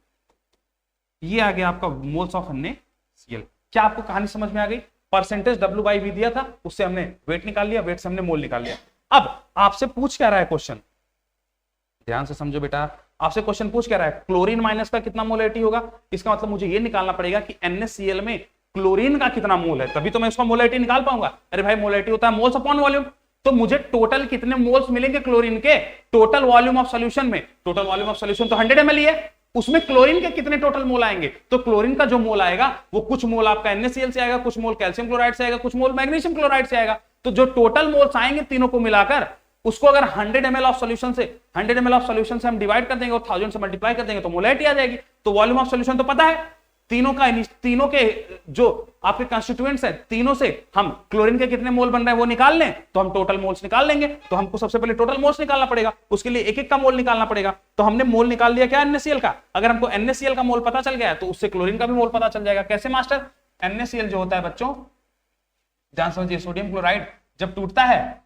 ये आ गया आपका मोल्स ऑफ NaCl। क्या आपको कहानी समझ में आ गई, परसेंटेज W/V दिया था उससे हमने वेट निकाल लिया, वेट से हमने मोल निकाल लिया। अब आपसे पूछ क्या रहा है क्वेश्चन, ध्यान से समझो बेटा, आपसे क्वेश्चन पूछ क्या रहा है, क्लोरीन माइनस का कितना मोलैरिटी होगा। इसका मतलब मुझे ये निकालना पड़ेगा कि NaCl में क्लोरीन का कितना मोल है, तभी तो मैं उसका मोलैरिटी निकाल पाऊंगा। अरे भाई मोलैरिटी होता है मोल्स अपॉन वॉल्यूम, तो मुझे टोटल कितने मोल्स मिलेंगे क्लोरीन के, टोटल वॉल्यूम ऑफ सॉल्यूशन में। टोटल वॉल्यूम ऑफ सॉल्यूशन तो 100 ml है, उसमें क्लोरीन के कितने टोटल मोल आएंगे, तो क्लोरीन का जो मोल आएगा वो कुछ मोल आपका NaCl से आएगा, कुछ मोल कैल्शियम क्लोराइड से आएगा, कुछ मोल मैग्नीशियम क्लोराइड से आएगा। तो जो टोटल मोल्स आएंगे तीनों को मिलाकर उसको अगर 100 ml ऑफ सॉल्यूशन से हम डिवाइड कर देंगे और 1000 से मल्टीप्लाई कर देंगे तो मोलैरिटी आ जाएगी। तो वॉल्यूम ऑफ सॉल्यूशन तो पता है, तीनों के जो आपके कंस्टिट्यूएंट्स हैं तीनों से हम क्लोरीन के कितने मोल बन रहे हैं वो निकाल लें तो हम टोटल मोल्स निकाल लेंगे। तो हमको सबसे पहले टोटल मोल्स निकालना पड़ेगा, उसके लिए एक एक का मोल निकालना पड़ेगा। तो हमने मोल निकाल लिया क्या NaCl का, अगर हमको NaCl का मोल पता चल गया तो उससे क्लोरीन का भी मोल पता चल जाएगा। कैसे मास्टर, NaCl जो होता है बच्चों ध्यान समझिए, सोडियम क्लोराइड जब टूटता है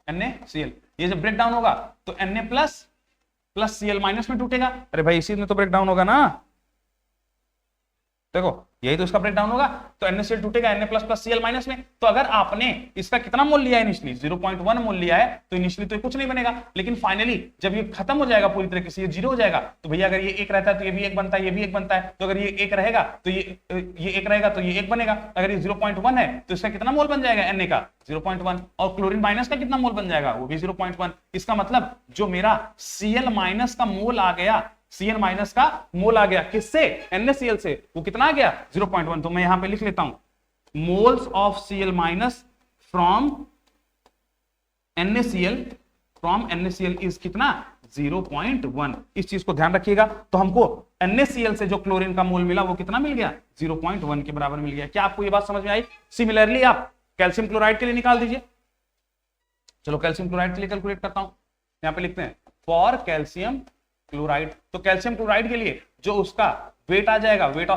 NaCl, ये जब ब्रेक डाउन होगा तो Na प्लस Cl माइनस में टूटेगा। अरे भाई इसी में तो ब्रेक डाउन होगा ना, देखो यही तो इसका ब्रेक डाउन होगा। तो NaCl टूटेगा Na प्लस Cl माइनस में। तो अगर आपने इसका कितना मोल लिया है इनिशियली 0.1 मोल लिया है तो इनिशियली तो कुछ नहीं बनेगा, लेकिन फाइनली जब ये खत्म हो जाएगा पूरी तरीके से, ये 0 हो जाएगा। तो भैया अगर ये 1 रहता है तो ये भी 1 बनता है, ये भी 1 बनता है। तो अगर ये 1 रहेगा तो ये 1 रहेगा तो ये 1 बनेगा। अगर ये 0.1 है तो इसका कितना मोल बन जाएगा Na का 0.1, और क्लोरीन माइनस का कितना मोल बन जाएगा वो भी 0.1। इसका मतलब जो मेरा Cl माइनस का मोल आ गया, Cl माइनस का मोल आ गया किससे, NaCl से, वो कितना आ गया 0.1। तो मैं यहां पे लिख लेता हूं moles of Cl minus from NaCl is कितना 0.1। इस चीज को ध्यान रखिएगा। तो हमको NaCl से जो क्लोरीन का मोल मिला वो कितना मिल गया 0.1 के बराबर मिल गया। क्या आपको ये बात समझ में आई। सिमिलरली आप कैल्शियम क्लोराइड के लिए निकाल दीजिए। चलो कैल्शियम क्लोराइड के लिए कैलकुलेट करता हूं, यहां पे लिखते हैं फॉर कैल्शियम क्लोराइड। तो कैल्शियम क्लोराइड के लिए जो उसका वेट आ जाएगा, वेट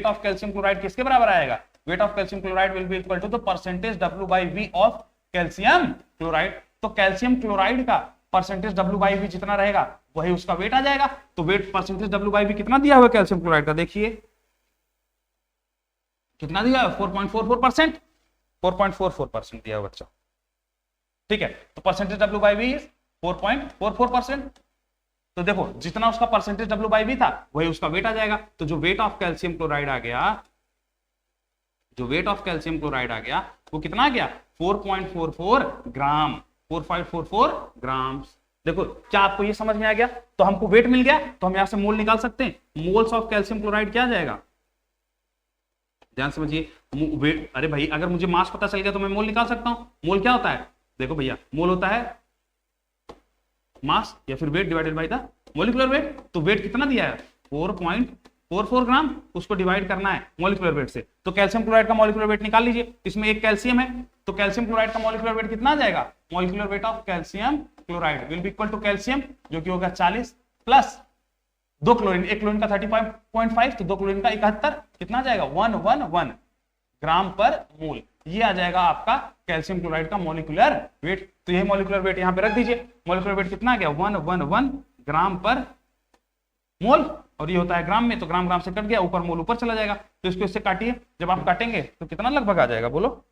ऑफ कैल्शियम क्लोराइड किसके बराबर आएगा, weight of calcium chloride will be equal to the percentage W/V of calcium chloride. तो कैल्शियम क्लोराइड का परसेंटेज W/V जितना रहेगा वही उसका वेट आ जाएगा। तो वेट परसेंटेज W/V कितना दिया हुआ कैल्शियम क्लोराइड का, देखिए कितना दिया है, 4.44%, 4.44% दिया हुआ बच्चा, ठीक है। तो परसेंटेज W/V इज 4.44%। तो देखो जितना उसका परसेंटेज W/V था वही उसका वेट आ जाएगा। तो जो वेट ऑफ कैल्शियम क्लोराइड आ गया, जो वेट ऑफ कैल्शियम क्लोराइड आ गया वो कितना आ गया, 4.44 ग्राम, 4.44 ग्राम। देखो क्या आपको ये समझ में आ गया। तो हमको वेट मिल गया तो हम यहां से मोल निकाल सकते हैं। मोल्स ऑफ कैल्शियम क्लोराइड क्या आ जाएगा, ध्यान समझिए। वेट, अरे भाई अगर मुझे मास पता चल गया तो मैं मोल निकाल सकता हूं। मोल क्या होता है, देखो भैया मोल होता है मास या फिर wait divided by the molecular weight. तो वेट कितना दिया है, 4.44 ग्राम, उसको डिवाइड करना है मॉलिक्यूलर वेट से। तो कैल्शियम क्लोराइड का मॉलिक्यूलर वेट निकाल लीजिए। इसमें एक कैल्शियम है तो कैल्शियम क्लोराइड का मॉलिक्यूलर वेट कितना आ जाएगा, molecular weight of calcium chloride will be equal to calcium जो कि होगा 40 प्लस 2 क्लोरीन, एक क्लोरीन का 35.5 तो 2 क्लोरीन का 71, कितना आ जाएगा 111 ग्राम पर मोल। ये आ जाएगा आपका कैल्शियम क्लोराइड का मॉलिक्यूलर वेट। तो ये मॉलिक्यूलर वेट यहां पे रख दीजिए। मॉलिक्यूलर वेट कितना आ गया, 111 ग्राम पर मोल, और ये होता है ग्राम में, तो ग्राम ग्राम से कट गया, ऊपर मोल ऊपर चला जाएगा। तो इसको इससे काटिए, जब आप काटेंगे तो कितना लगभग आ जाएगा बोलो,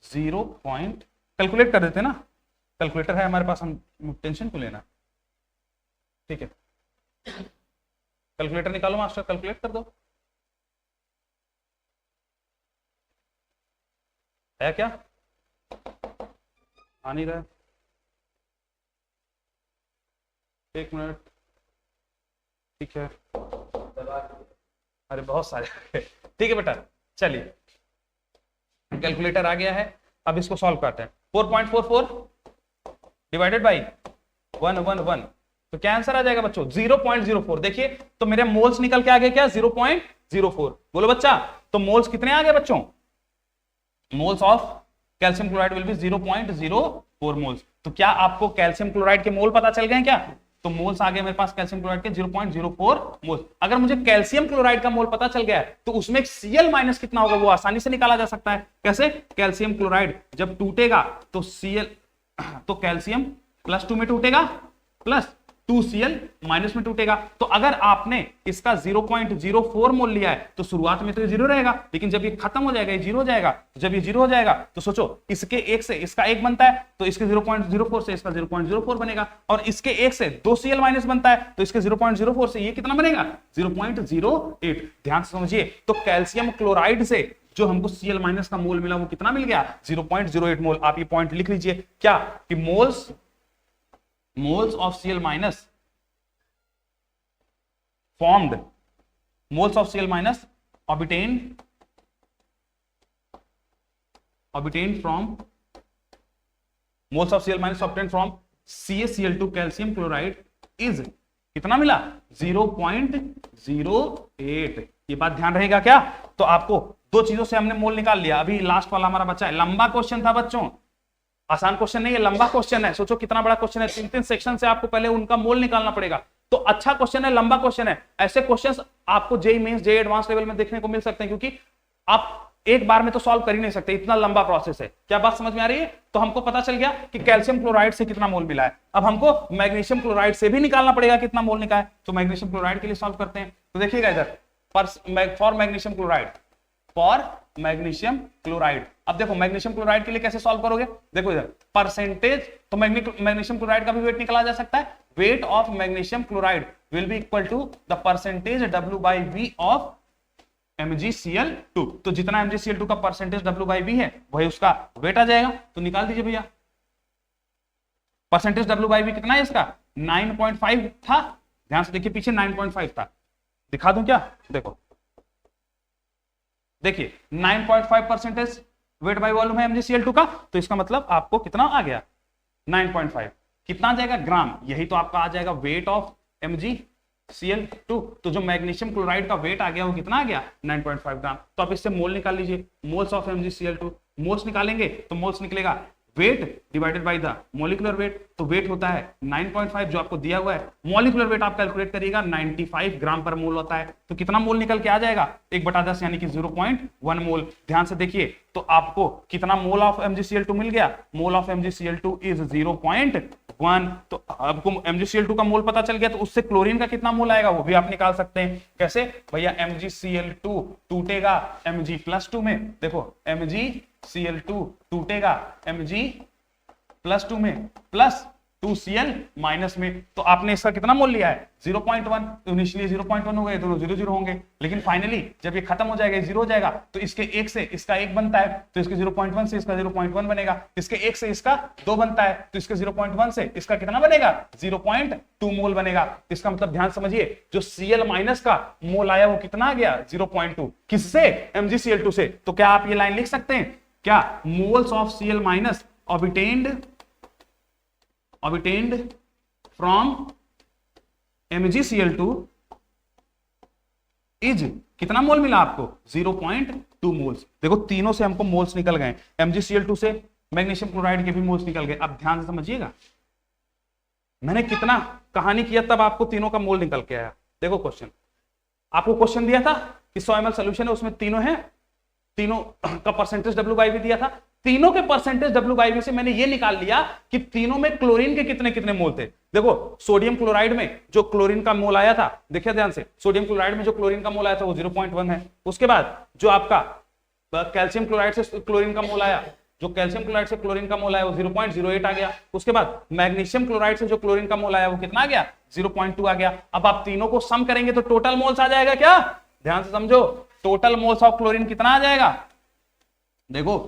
0 पॉइंट, कैलकुलेट कर देते ना, कैलकुलेटर है हमारे पास, हम टेंशन क्यों लेना, ठीक है। कैलकुलेटर निकालो मास्टर, कैलकुलेट कर दो, है क्या, आ नहीं रहा है, 1 मिनट, ठीक है, अरे बहुत सारे ठीक है बेटा, चलिए कैलकुलेटर आ गया है। अब इसको सॉल्व करते हैं। 4.44 डिवाइडेड बाई 111, तो क्या आंसर आ जाएगा बच्चों, 0.04। देखिए तो मेरे मोल्स निकल के आ गए क्या, 0.04। बोलो बच्चा, तो मोल्स कितने आ गए बच्चों, moles of calcium chloride will B 0.04 moles. तो क्या आपको कैल्शियम क्लोराइड के मोल पता चल गए क्या, तो मोल्स आ गए मेरे पास कैल्शियम क्लोराइड के 0.04 मोल्स। अगर मुझे कैल्शियम क्लोराइड का मोल पता चल गया है तो उसमें Cl माइनस कितना होगा वो आसानी से निकाला जा सकता है। कैसे, कैल्शियम क्लोराइड जब टूटेगा तो Cl, तो कैल्शियम +2 में टूटेगा प्लस 2Cl माइनस में टूटेगा। तो अगर आपने इसका 0.04 मोल लिया है तो शुरुआत में तो ये 0 रहेगा, लेकिन जब ये खत्म हो जाएगा ये 0 हो जाएगा। जब ये 0 हो जाएगा तो सोचो इसके 1 से इसका 1 बनता है तो इसके 0.04 से इसका 0.04 बनेगा, और इसके 1 से 2Cl माइनस बनता है तो इसके 0.04 से ये कितना बनेगा, 0.08। ध्यान से समझिए, तो कैल्शियम क्लोराइड से जो हमको Cl माइनस का मोल मिला वो कितना मिल गया, 0.08 मोल। आप ये पॉइंट लिख लीजिए क्या, कि moles of Cl minus formed, moles of Cl minus obtained from, moles of Cl minus obtained from CaCl2 calcium chloride is कितना मिला, 0.08। ये बात ध्यान रहेगा क्या। तो आपको दो चीजों से हमने मोल निकाल लिया। अभी लास्ट वाला हमारा बच्चा है, लंबा क्वेश्चन था बच्चों, आसान क्वेश्चन नहीं है, लंबा क्वेश्चन है। सोचो कितना बड़ा क्वेश्चन है, 3-3 सेक्शन से आपको पहले उनका मोल निकालना पड़ेगा। तो अच्छा क्वेश्चन है, लंबा क्वेश्चन है। ऐसे क्वेश्चंस आपको JEE mains, JEE advance level में देखने को मिल सकते हैं, क्योंकि आप एक बार में तो सॉल्व कर ही नहीं सकते, इतना लंबा प्रोसेस है। क्या बात समझ में आ रही है। तो हमको पता चल गया कि कैल्शियम क्लोराइड से कितना मोल मिला है। अब हमको मैग्नीशियम क्लोराइड से भी निकालना पड़ेगा कितना मोल निकाला है। तो मैग्नीशियम क्लोराइड के लिए सॉल्व करते हैं। तो देखिएगा इधर, for magnesium chloride, for magnesium chloride. अब देखो मैग्नीशियम क्लोराइड के लिए कैसे सॉल्व करोगे, देखो इधर परसेंटेज, तो मैग्नीशियम क्लोराइड का भी वेट निकाला जा सकता है। Weight of magnesium chloride will be equal to the percentage W/V of MgCl2। तो जितना MgCl2 का परसेंटेज W/V है वही उसका वेट आ जाएगा। तो निकाल दीजिए भैया, परसेंटेज W/V कितना है इसका, 9.5 था। ध्यान से देखिए पीछे 9.5 था, दिखा दूं क्या, देखो देखिए 9.5 परसेंटेज वेट बाय वॉल्यूम है MgCl2 का। तो इसका मतलब आपको कितना आ गया, 9.5। कितना आ जाएगा, ग्राम। यही तो आपका आ जाएगा वेट ऑफ MgCl2। तो जो मैग्नीशियम क्लोराइड का वेट आ गया वो कितना आ गया, 9.5 ग्राम। तो आप इससे मोल निकाल लीजिए, मोल्स ऑफ MgCl2। मोल्स निकालेंगे तो मोल्स निकलेगा wait divided by the molecular weight, तो वेट होता है 9.5 जो आपको दिया हुआ है, मॉलिक्यूलर वेट आप कैलकुलेट करिएगा 95 ग्राम पर मोल होता है, तो कितना मोल निकल के आ जाएगा 1/10 यानी कि 0.1 मोल। ध्यान से देखिए तो आपको कितना मोल ऑफ MgCl2 मिल गया, मोल ऑफ MgCl2 इज 0.1। तो आपको MgCl2 का मोल पता चल गया, तो उससे क्लोरीन का कितना मोल आएगा वो भी आप निकाल सकते हैं। कैसे भैया, MgCl2 टूटेगा Mg+2 में, देखो MgCl2 टूटेगा Mg+2 में प्लस 2Cl माइनस में, तो आपने इसका कितना मोल लिया है 0.1, तो इनिशियली 0.1 हो गए, दोनों 0 होंगे, लेकिन फाइनली जब ये खत्म हो जाएगा 0 हो जाएगा, तो इसके 1 से इसका 1 बनता है, तो इसके 0.1 से इसका 0.1 बनेगा, इसके 1 से इसका 2 बनता है, तो इसके 0.1 से इसका कितना बनेगा 0.2 मोल बनेगा। इसका मतलब ध्यान समझिए, जो Cl माइनस का मोल आया वो कितना आ गया 0.2, किससे MgCl2 से। तो क्या आप ये लाइन लिख सकते हैं क्या, moles of Cl minus obtained from MgCl2 is कितना मोल मिला आपको 0.2 मोल्स। देखो तीनों से हमको मोल्स निकल गए, MgCl2 से मैग्नीशियम क्लोराइड के भी मोल्स निकल गए। अब ध्यान से समझिएगा मैंने कितना कहानी किया तब आपको तीनों का मोल निकल के आया। देखो क्वेश्चन, आपको क्वेश्चन दिया था कि 100 ml सोल्यूशन है, उसमें तीनों है, तीनों का परसेंटेज WIV दिया था, तीनों के परसेंटेज WIV से मैंने ये निकाल लिया कि तीनों में क्लोरीन के कितने कितने मोल थे। देखो सोडियम क्लोराइड में जो क्लोरीन का मोल आया था, देखिए ध्यान से, सोडियम क्लोराइड में जो क्लोरीन का मोल आया था वो 0.1 है। उसके बाद जो आपका कैल्शियम क्लोराइड से क्लोरीन का मोल आया, जो कैल्शियम क्लोराइड से क्लोरीन का मोल आया वो 0.08 आ गया। उसके बाद मैग्नीशियम क्लोराइड से जो क्लोरीन का मोल आया वो कितना आ गया 0.2 आ गया। अब आप तीनों को सम करेंगे तो टोटल मोल्स आ जाएगा क्या, ध्यान से समझो, टोटल मोल्स ऑफ क्लोरीन कितना आ जाएगा, देखो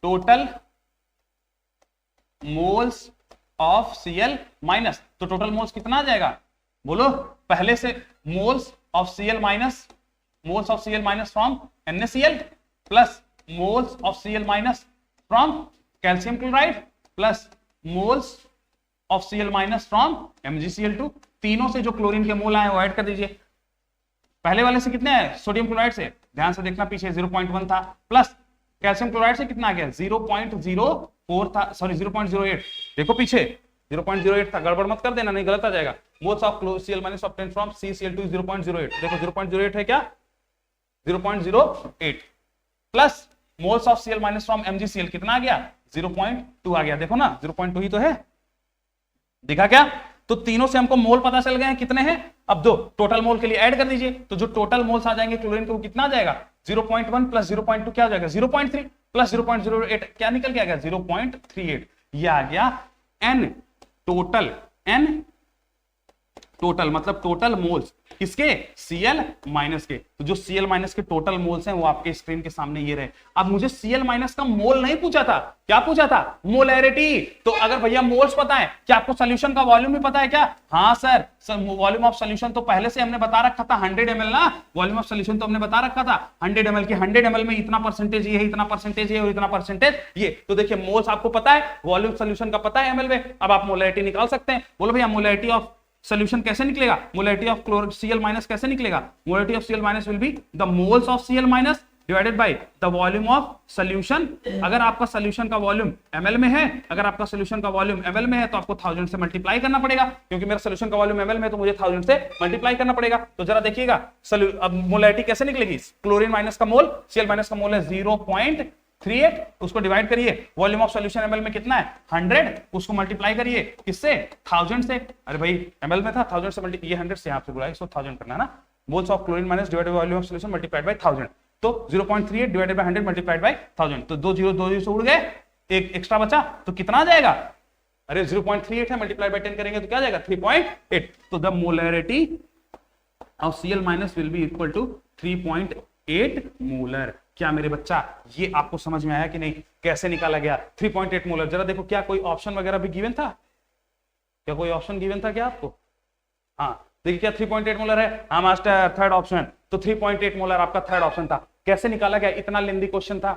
total moles of Cl minus, तो टोटल मोल्स कितना आ जाएगा बोलो, पहले से moles of Cl minus, moles of Cl minus from NaCl plus moles of Cl minus from calcium chloride plus moles of Cl minus from MgCl2। तीनों से जो क्लोरीन के मोल आए वो ऐड कर दीजिए। पहले वाले से कितने हैं, सोडियम क्लोराइड से ध्यान से देखना, पीछे 0.1 था, प्लस कैल्शियम क्लोराइड से कितना आ गया 0.04 था, सॉरी 0.08, देखो पीछे 0.08 था, गड़बड़ मत कर देना नहीं गलत आ जाएगा। Moles of Cl minus obtained from CCl2 0.08, देखो 0.08 है क्या 0.08 plus moles of Cl minus from MgCl कितना आ गया 0.2 आ गया, देखो ना 0.2 ही तो है, दिखा क्या। तो तीनों से हमको मोल पता चल गए हैं कितने हैं। अब दो टोटल मोल के लिए ऐड कर दीजिए, तो जो टोटल मोल्स आ जाएंगे क्लोरीन के वो कितना आ जाएगा 0.1 प्लस 0.2 क्या हो जाएगा 0.3 प्लस 0.08 क्या निकल के आ गया 0.38, ये आ गया N टोटल, N टोटल मतलब टोटल मोल्स किसके Cl माइनस के। तो जो Cl माइनस के टोटल मोल्स हैं वो आपके स्क्रीन के सामने ये रहे। अब मुझे Cl माइनस का मोल नहीं पूछा था, क्या पूछा था मोलैरिटी। तो अगर भैया मोल्स पता है, क्या आपको सोल्यूशन का वॉल्यूम भी पता है क्या, हाँ सर वॉल्यूम ऑफ सोल्यूशन तो पहले से हमने बता रखा था 100 ml ना, वॉल्यूम ऑफ सोल्यूशन तो हमने बता रखा था 100 ml की, 100 ml में इतना परसेंटेज ये है, इतना परसेंटेज ये और इतना परसेंटेज ये। तो देखिए मोल्स आपको पता है, वॉल्यूम सोल्यूशन का पता है ml में, अब आप मोलैरिटी निकाल सकते हैं। बोलो भैया मोलैरिटी ऑफ सोल्यूशन कैसे निकलेगा, मोलैरिटी ऑफ Cl माइनस कैसे निकलेगा, molarity of Cl minus will be the moles of Cl minus divided by the volume of solution. अगर आपका सोल्यूशन का वॉल्यूम ml में है, अगर आपका सोल्यूशन का वॉल्यूम ml में है तो आपको 1000 से मल्टीप्लाई करना पड़ेगा, क्योंकि मेरा सोल्यूशन का वॉल्यूम ml में तो मुझे 1000 से मल्टीप्लाई करना पड़ेगा। तो जरा देखिएगा अब मोलैरिटी कैसे निकलेगी, क्लोरीन माइनस का मोल, Cl माइनस का मोल है 0.38, उसको डिवाइड करिए, वॉल्यूम ऑफ सॉल्यूशन ml में कितना है 100, उसको मल्टीप्लाई करिए किससे 1000 से, अरे भाई ml में था 1000 से मल्टीप्लाई, ये 100 से आपसे बुलाया, इसको 1000 करना है ना, moles of chlorine minus divided by volume of solution multiplied by 1000, तो 0.38 डिवाइडेड बाय 100 मल्टीप्लाइड बाय 1000, तो दो जीरो से उड़ गए, एक एक्स्ट्रा बचा, तो कितना आ जाएगा, अरे 0.38 है मल्टीप्लाई बाय 10 करेंगे तो क्या आ जाएगा 3.8, तो the molarity of Cl minus will be equal to 3.8 molar. क्या मेरे बच्चा ये आपको समझ में आया कि नहीं, कैसे निकाला गया 3.8 मोलर। जरा देखो क्या कोई ऑप्शन वगैरह भी गिवन था, क्या कोई ऑप्शन गिवन था क्या आपको, हाँ देखिए क्या 3.8 मोलर है, हाँ मास्टर थर्ड ऑप्शन, तो 3.8 मोलर आपका थर्ड ऑप्शन था। कैसे निकाला गया, इतना लेंदी क्वेश्चन था,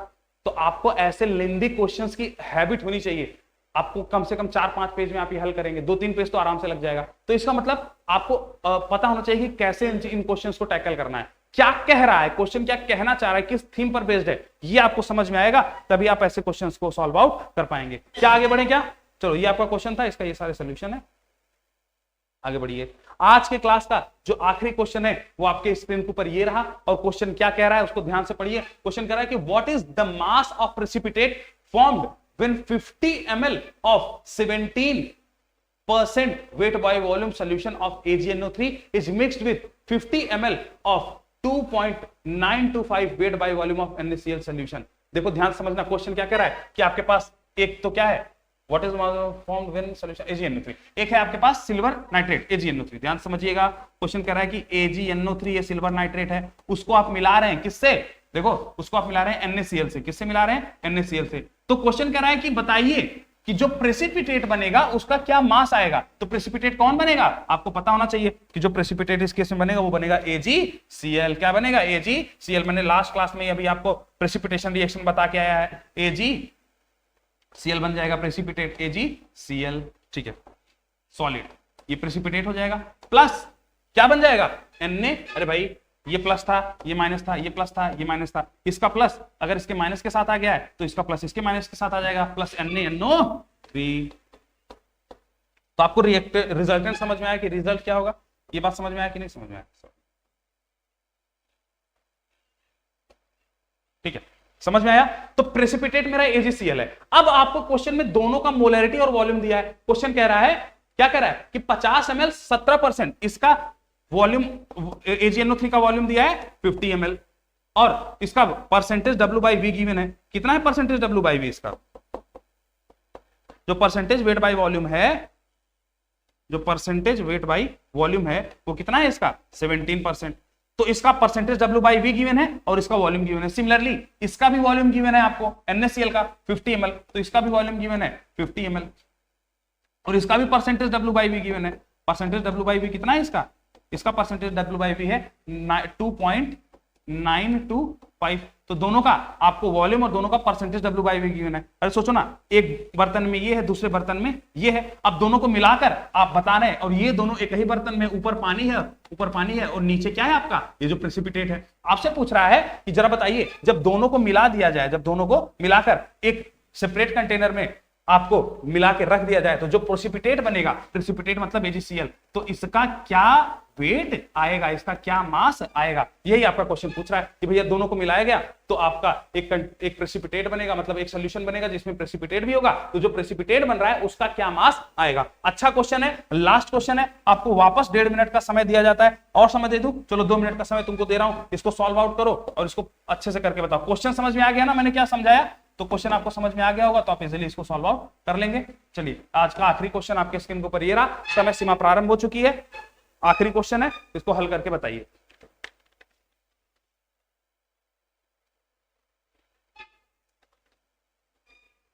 तो आपको ऐसे लेंदी क्वेश्चंस की हैबिट होनी चाहिए। आपको कम से कम 4-5 पेज में आप ये हल करेंगे, 2-3 पेज तो आराम से लग जाएगा। तो इसका मतलब आपको पता होना चाहिए कि कैसे इन क्वेश्चंस को टैकल करना है। क्या कह रहा है, क्वेश्चन क्या कहना चाह रहा है, किस थीम पर बेस्ड है, ये आपको समझ में आएगा, तभी आप ऐसे क्वेश्चंस को सॉल्व आउट कर पाएंगे। क्या आगे बढ़े क्या? चलो ये आपका क्वेश्चन था, इसका ये सारे सोल्यूशन है, आगे बढ़िए। आज के क्लास का जो आखिरी क्वेश्चन है वो आपके स्क्रीन के ऊपर ये रहा, और क्वेश्चन क्या कह रहा है उसको ध्यान से पढ़िए। क्वेश्चन कह रहा है कि what is the mass of precipitate formed when 50 ml of 17% weight by volume solution of AgNO3 is mixed with 50 ml of 2.925 weight by volume of NaCl solution। देखो ध्यान समझना, क्वेश्चन क्या कह रहा है कि आपके पास एक तो क्या है, what is formed when solution AgNO3, एक है आपके पास सिल्वर नाइट्रेट AgNO3। ध्यान समझिएगा, क्वेश्चन कह रहा है कि AgNO3 ये सिल्वर नाइट्रेट है, उसको आप मिला रहे हैं किससे, देखो उसको आप मिला रहे हैं NaCl से। किससे मिला रहे हैं? NaCl से। तो क्वेश्चन कह रहा है कि बताइए कि जो प्रेसिपिटेट बनेगा उसका क्या मास आएगा। तो प्रेसिपिटेट कौन बनेगा, आपको पता होना चाहिए कि जो प्रेसिपिटेट इस केस में बनेगा वो बनेगा AgCl। क्या बनेगा? AgCl। मैंने लास्ट क्लास में अभी आपको प्रेसिपिटेशन रिएक्शन बता के आया है, AgCl बन जाएगा प्रेसिपिटेट AgCl, ठीक है, सॉलिड, ये प्रेसिपिटेट हो जाएगा। प्लस क्या बन जाएगा? Na, अरे भाई ये प्लस था, ये माइनस था, ये प्लस था, ये माइनस था, इसका प्लस अगर इसके माइनस के साथ आ गया है तो इसका प्लस इसके माइनस के साथ आ जाएगा, प्लस NaNO3। तो आपको रिजल्टेंट समझ में आया कि रिजल्ट क्या होगा, ये बात समझ में आया कि नहीं समझ में आया? ठीक है, समझ में आया। तो प्रेसिपिटेट मेरा AgCl है। अब आपको क्वेश्चन में दोनों का मोलैरिटी और वॉल्यूम दिया है। क्वेश्चन कह रहा है, क्या कह रहा है कि 50 ml 17%, इसका वॉल्यूम AgNO3 का वॉल्यूम दिया है 50 ml, और इसका परसेंटेज W/V गिवन है। कितना है परसेंटेज W/V? इसका जो परसेंटेज वेट बाय वॉल्यूम है, जो परसेंटेज वेट बाय वॉल्यूम है वो कितना है इसका? 17%। तो इसका परसेंटेज W/V गिवन है और इसका वॉल्यूम गिवन है। सिमिलरली इसका भी वॉल्यूम गिवन है आपको NaCl का 50 ml, तो इसका भी वॉल्यूम गिवन है 50 ml, और इसका भी परसेंटेज W/V गिवन है। परसेंटेज W/V कितना है इसका? इसका परसेंटेज W/V है 2.925। तो दोनों का आपको वॉल्यूम और दोनों का परसेंटेज W/V गिवन है। अरे सोचो ना, एक बर्तन में ये है, दूसरे बर्तन में ये है, अब दोनों को मिलाकर आप बता रहे हैं, और ये दोनों एक ही बर्तन में, ऊपर पानी है, ऊपर पानी है और नीचे क्या है आपका, ये जो प्रेसिपिटेट है। आपसे पूछ रहा है कि जरा बताइए, जब दोनों को मिला दिया जाए, जब दोनों को मिलाकर एक सेपरेट कंटेनर में आपको मिला के रख दिया जाए तो जो प्रेसिपिटेट बनेगा, प्रेसिपिटेट मतलब AgCl, तो इसका क्या वेट आएगा, इसका क्या मास आएगा, यही आपका क्वेश्चन पूछ रहा है कि भैया दोनों को मिलाया गया तो आपका एक प्रेसिपिटेट बनेगा, मतलब एक सॉल्यूशन बनेगा जिसमें प्रेसिपिटेट भी होगा, तो जो प्रेसिपिटेट बन रहा है उसका क्या मास आएगा। अच्छा क्वेश्चन है, लास्ट क्वेश्चन है, आपको वापस 1.5 मिनट का समय दिया जाता है, और समय दे दूं? चलो 2 मिनट का समय तुमको दे रहा हूं, इसको सॉल्व आउट करो और इसको अच्छे से करके बताओ। क्वेश्चन समझ में आ गया ना मैंने क्या समझाया? तो क्वेश्चन आपको समझ में आ गया होगा तो आप इजीली इसको सॉल्व आउट कर लेंगे। चलिए आज का आखिरी क्वेश्चन आपके स्क्रीन के ऊपर ये रहा, समय सीमा प्रारंभ हो चुकी है, आखिरी क्वेश्चन है, इसको हल करके बताइए।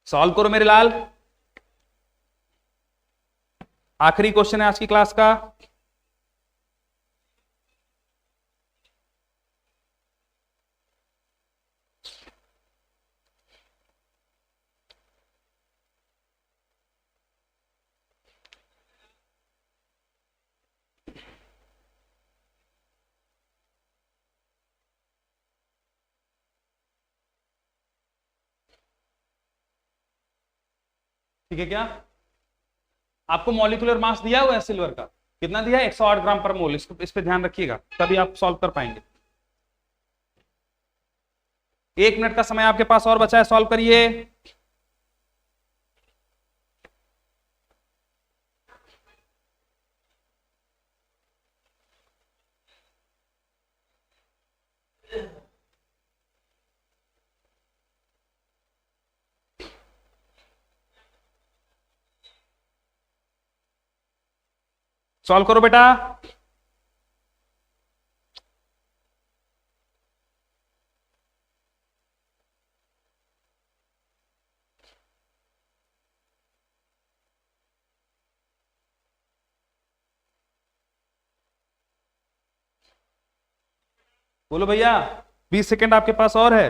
सॉल्व करो मेरे लाल, आखिरी क्वेश्चन है आज की क्लास का। ठीक है, क्या आपको मॉलिक्यूलर मास दिया हुआ है सिल्वर का, कितना दिया है? 108 ग्राम पर मोल। इस पे ध्यान रखिएगा, तभी आप सॉल्व कर पाएंगे। 1 मिनट का समय आपके पास और बचा है, सॉल्व करिए। सॉल्व करो बेटा। बोलो भैया, 20 सेकेंड आपके पास और है।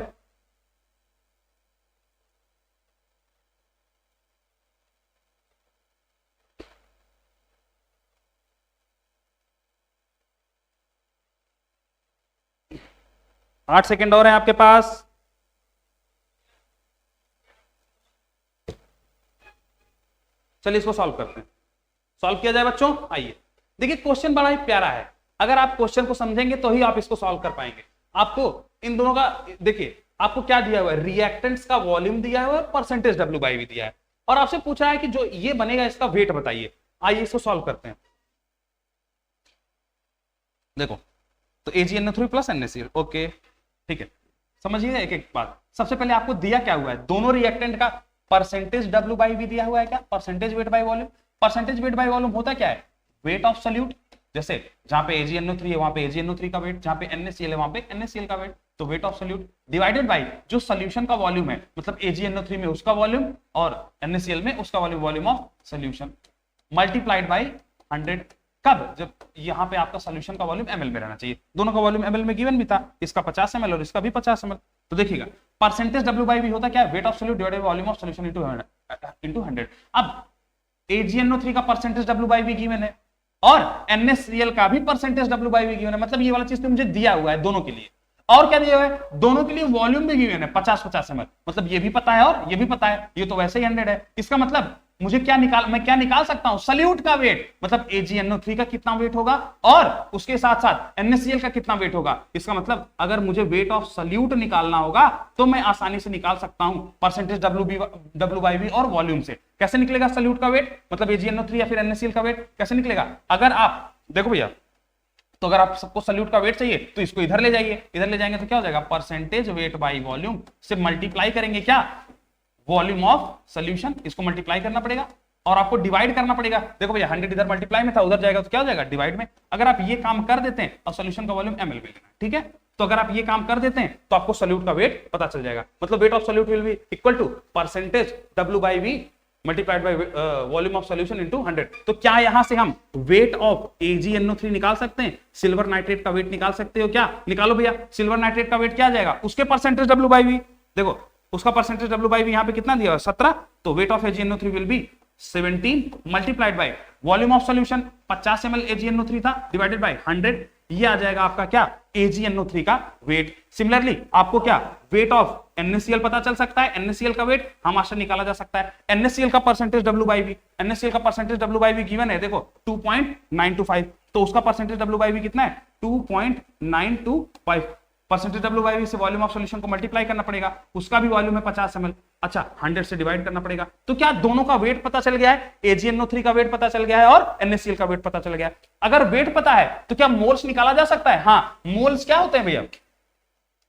8 सेकेंड और है आपके पास। चलिए इसको सॉल्व करते हैं। सॉल्व किया जाए बच्चों, आइए। देखिए क्वेश्चन बड़ा ही प्यारा है, अगर आप क्वेश्चन को समझेंगे तो ही आप इसको सॉल्व कर पाएंगे। आपको इन दोनों का देखिए, आपको क्या दिया हुआ है, रिएक्टेंट्स का वॉल्यूम दिया हुआ है, परसेंटेज डब्ल्यू बाई वी दिया है, और आपसे पूछा है कि जो ये बनेगा इसका वेट बताइए। आइए इसको सॉल्व करते हैं। देखो तो AgNO3 प्लस NaCl, ओके ठीक है। समझिए एक एक बात। सबसे पहले आपको दिया क्या हुआ है, दोनों रिएक्टेंट का परसेंटेज डब्ल्यू बाई वी दिया हुआ है। क्या percentage weight by volume. Percentage weight by volume होता क्या है, वेट ऑफ सॉल्यूट। जैसे जहां पे AgNO3 है वहां पे AgNO3 का वेट, जहां पे NaCl है वहां पे NaCl का वेट, तो weight of solute divided by जो सॉल्यूशन का वॉल्यूम है, मतलब AgNO3 में उसका वॉल्यूम और NaCl में उसका volume, volume of solution, multiplied by 100। कब, जब यहाँ पे आपका सॉल्यूशन का वॉल्यूम ml में रहना चाहिए। दोनों का वॉल्यूम ml में गिवन भी था, इसका 50 ml और इसका भी 50 ml। तो देखिएगा परसेंटेज डब्ल्यू बाई वी होता क्या है, weight of solute divided by volume of solution into 100। अब AgNO3 का percentage W by V given है और NaCl का भी percentage W by V given है, मतलब ये वाला चीज तो मुझे दिया हुआ है दोनों के लिए। और क्या दिया हुआ है, दोनों के लिए वॉल्यूम भी गिवन है 50-50 ml, मतलब ये भी पता है और ये भी पता है, ये तो वैसे ही 100 है। इसका मतलब मुझे क्या मैं क्या निकाल सकता हूं, सॉल्यूट का वेट, मतलब AgNO3 का कितना वेट होगा और उसके साथ साथ NaCl का कितना वेट होगा। इसका मतलब अगर मुझे वेट ऑफ सॉल्यूट निकालना होगा तो मैं आसानी से निकाल सकता हूं परसेंटेज डब्ल्यू बाई वी और वॉल्यूम से। कैसे निकलेगा सॉल्यूट का वेट, मतलब AgNO3 या फिर NaCl का वेट कैसे निकलेगा। अगर आप देखो भैया, तो अगर आप सबको सॉल्यूट का वेट चाहिए तो इसको इधर ले जाइए, इधर ले जाएंगे तो क्या हो जाएगा, परसेंटेज वेट बाई वॉल्यूम से मल्टीप्लाई करेंगे क्या, वॉल्यूम ऑफ सॉल्यूशन, इसको मल्टीप्लाई करना पड़ेगा और आपको डिवाइड करना पड़ेगा। देखो भैया 100 इधर मल्टीप्लाई में था, उधर जाएगा तो क्या हो जाएगा, डिवाइड में। अगर आप ये काम कर देते हैं और सॉल्यूशन का वॉल्यूम ml में लेना, ठीक है, तो अगर आप ये काम कर देते हैं तो आपको सॉल्यूट का वेट पता चल जाएगा। मतलब weight of solute will be equal to percentage W by V multiplied by volume of solution into 100। तो क्या यहां से हम वेट ऑफ AgNO3 निकाल सकते हैं, सिल्वर नाइट्रेट का वेट निकाल सकते हो क्या, निकालो भैया। सिल्वर नाइट्रेट का वेट क्या आ जाएगा, उसके परसेंटेज डब्ल्यू बाई वी, देखो उसका परसेंटेज डब्ल्यू बाई वी यहां पे कितना दिया है 17, तो weight of AgNO3 will be 17 multiplied by volume of solution 50 ml AgNO3 था डिवाइडेड बाय 100, ये आ जाएगा आपका क्या, AgNO3 का वेट। सिमिलरली आपको क्या, वेट ऑफ NaCl पता चल सकता है, NaCl का वेट हम आशा निकाला जा सकता है। NaCl का percentage W by V, NaCl का percentage W by V given है, देखो 2.925, तो उसका परसेंटेज डब्ल्यू बाई वी कितना है 2.925। परसेंटेज डब्ल्यू बाई वी से वॉल्यूम ऑफ सॉल्यूशन को मल्टीप्लाई करना पड़ेगा, उसका भी वॉल्यूम है 50 ml, अच्छा 100 से डिवाइड करना पड़ेगा। तो क्या दोनों का वेट पता चल गया है, AgNO3 का वेट पता चल गया है और NaCl का वेट पता चल गया है। अगर वेट पता है तो क्या मोल्स निकाला जा सकता है, हाँ मोल्स क्या होते हैं भैया,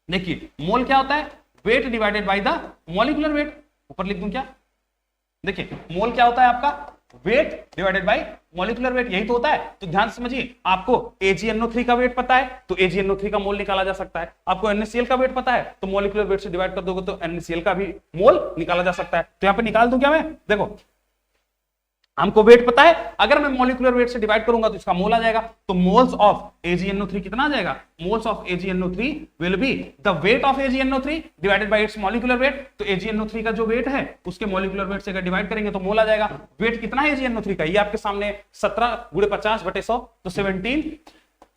देखिए मोल क्या होता है, wait divided by the molecular wait. ऊपर लिख दूं क्या, देखिए मोल क्या होता है आपका, wait divided by molecular wait, यही तो होता है। तो ध्यान से समझिए, आपको AgNO3 का वेट पता है तो AgNO3 का मोल निकाला जा सकता है, आपको NaCl का वेट पता है तो मॉलिक्यूलर वेट से डिवाइड कर दोगे तो NaCl का भी मोल निकाला जा सकता है। तो यहां पे निकाल दूं क्या मैं, देखो हमको वेट पता है, अगर मैं मॉलिक्यूलर वेट से डिवाइड करूंगा तो इसका मोल आ जाएगा, तो मोल्स ऑफ AgNO3 कितना आ जाएगा, moles of AgNO3 will be the weight of AgNO3 divided by it's molecular weight. तो AgNO3 का जो वेट है उसके मॉलिक्यूलर वेट से अगर डिवाइड करेंगे तो मोल आ जाएगा। वेट कितना है AgNO3 का, ये आपके सामने 17 × 50/100, तो 17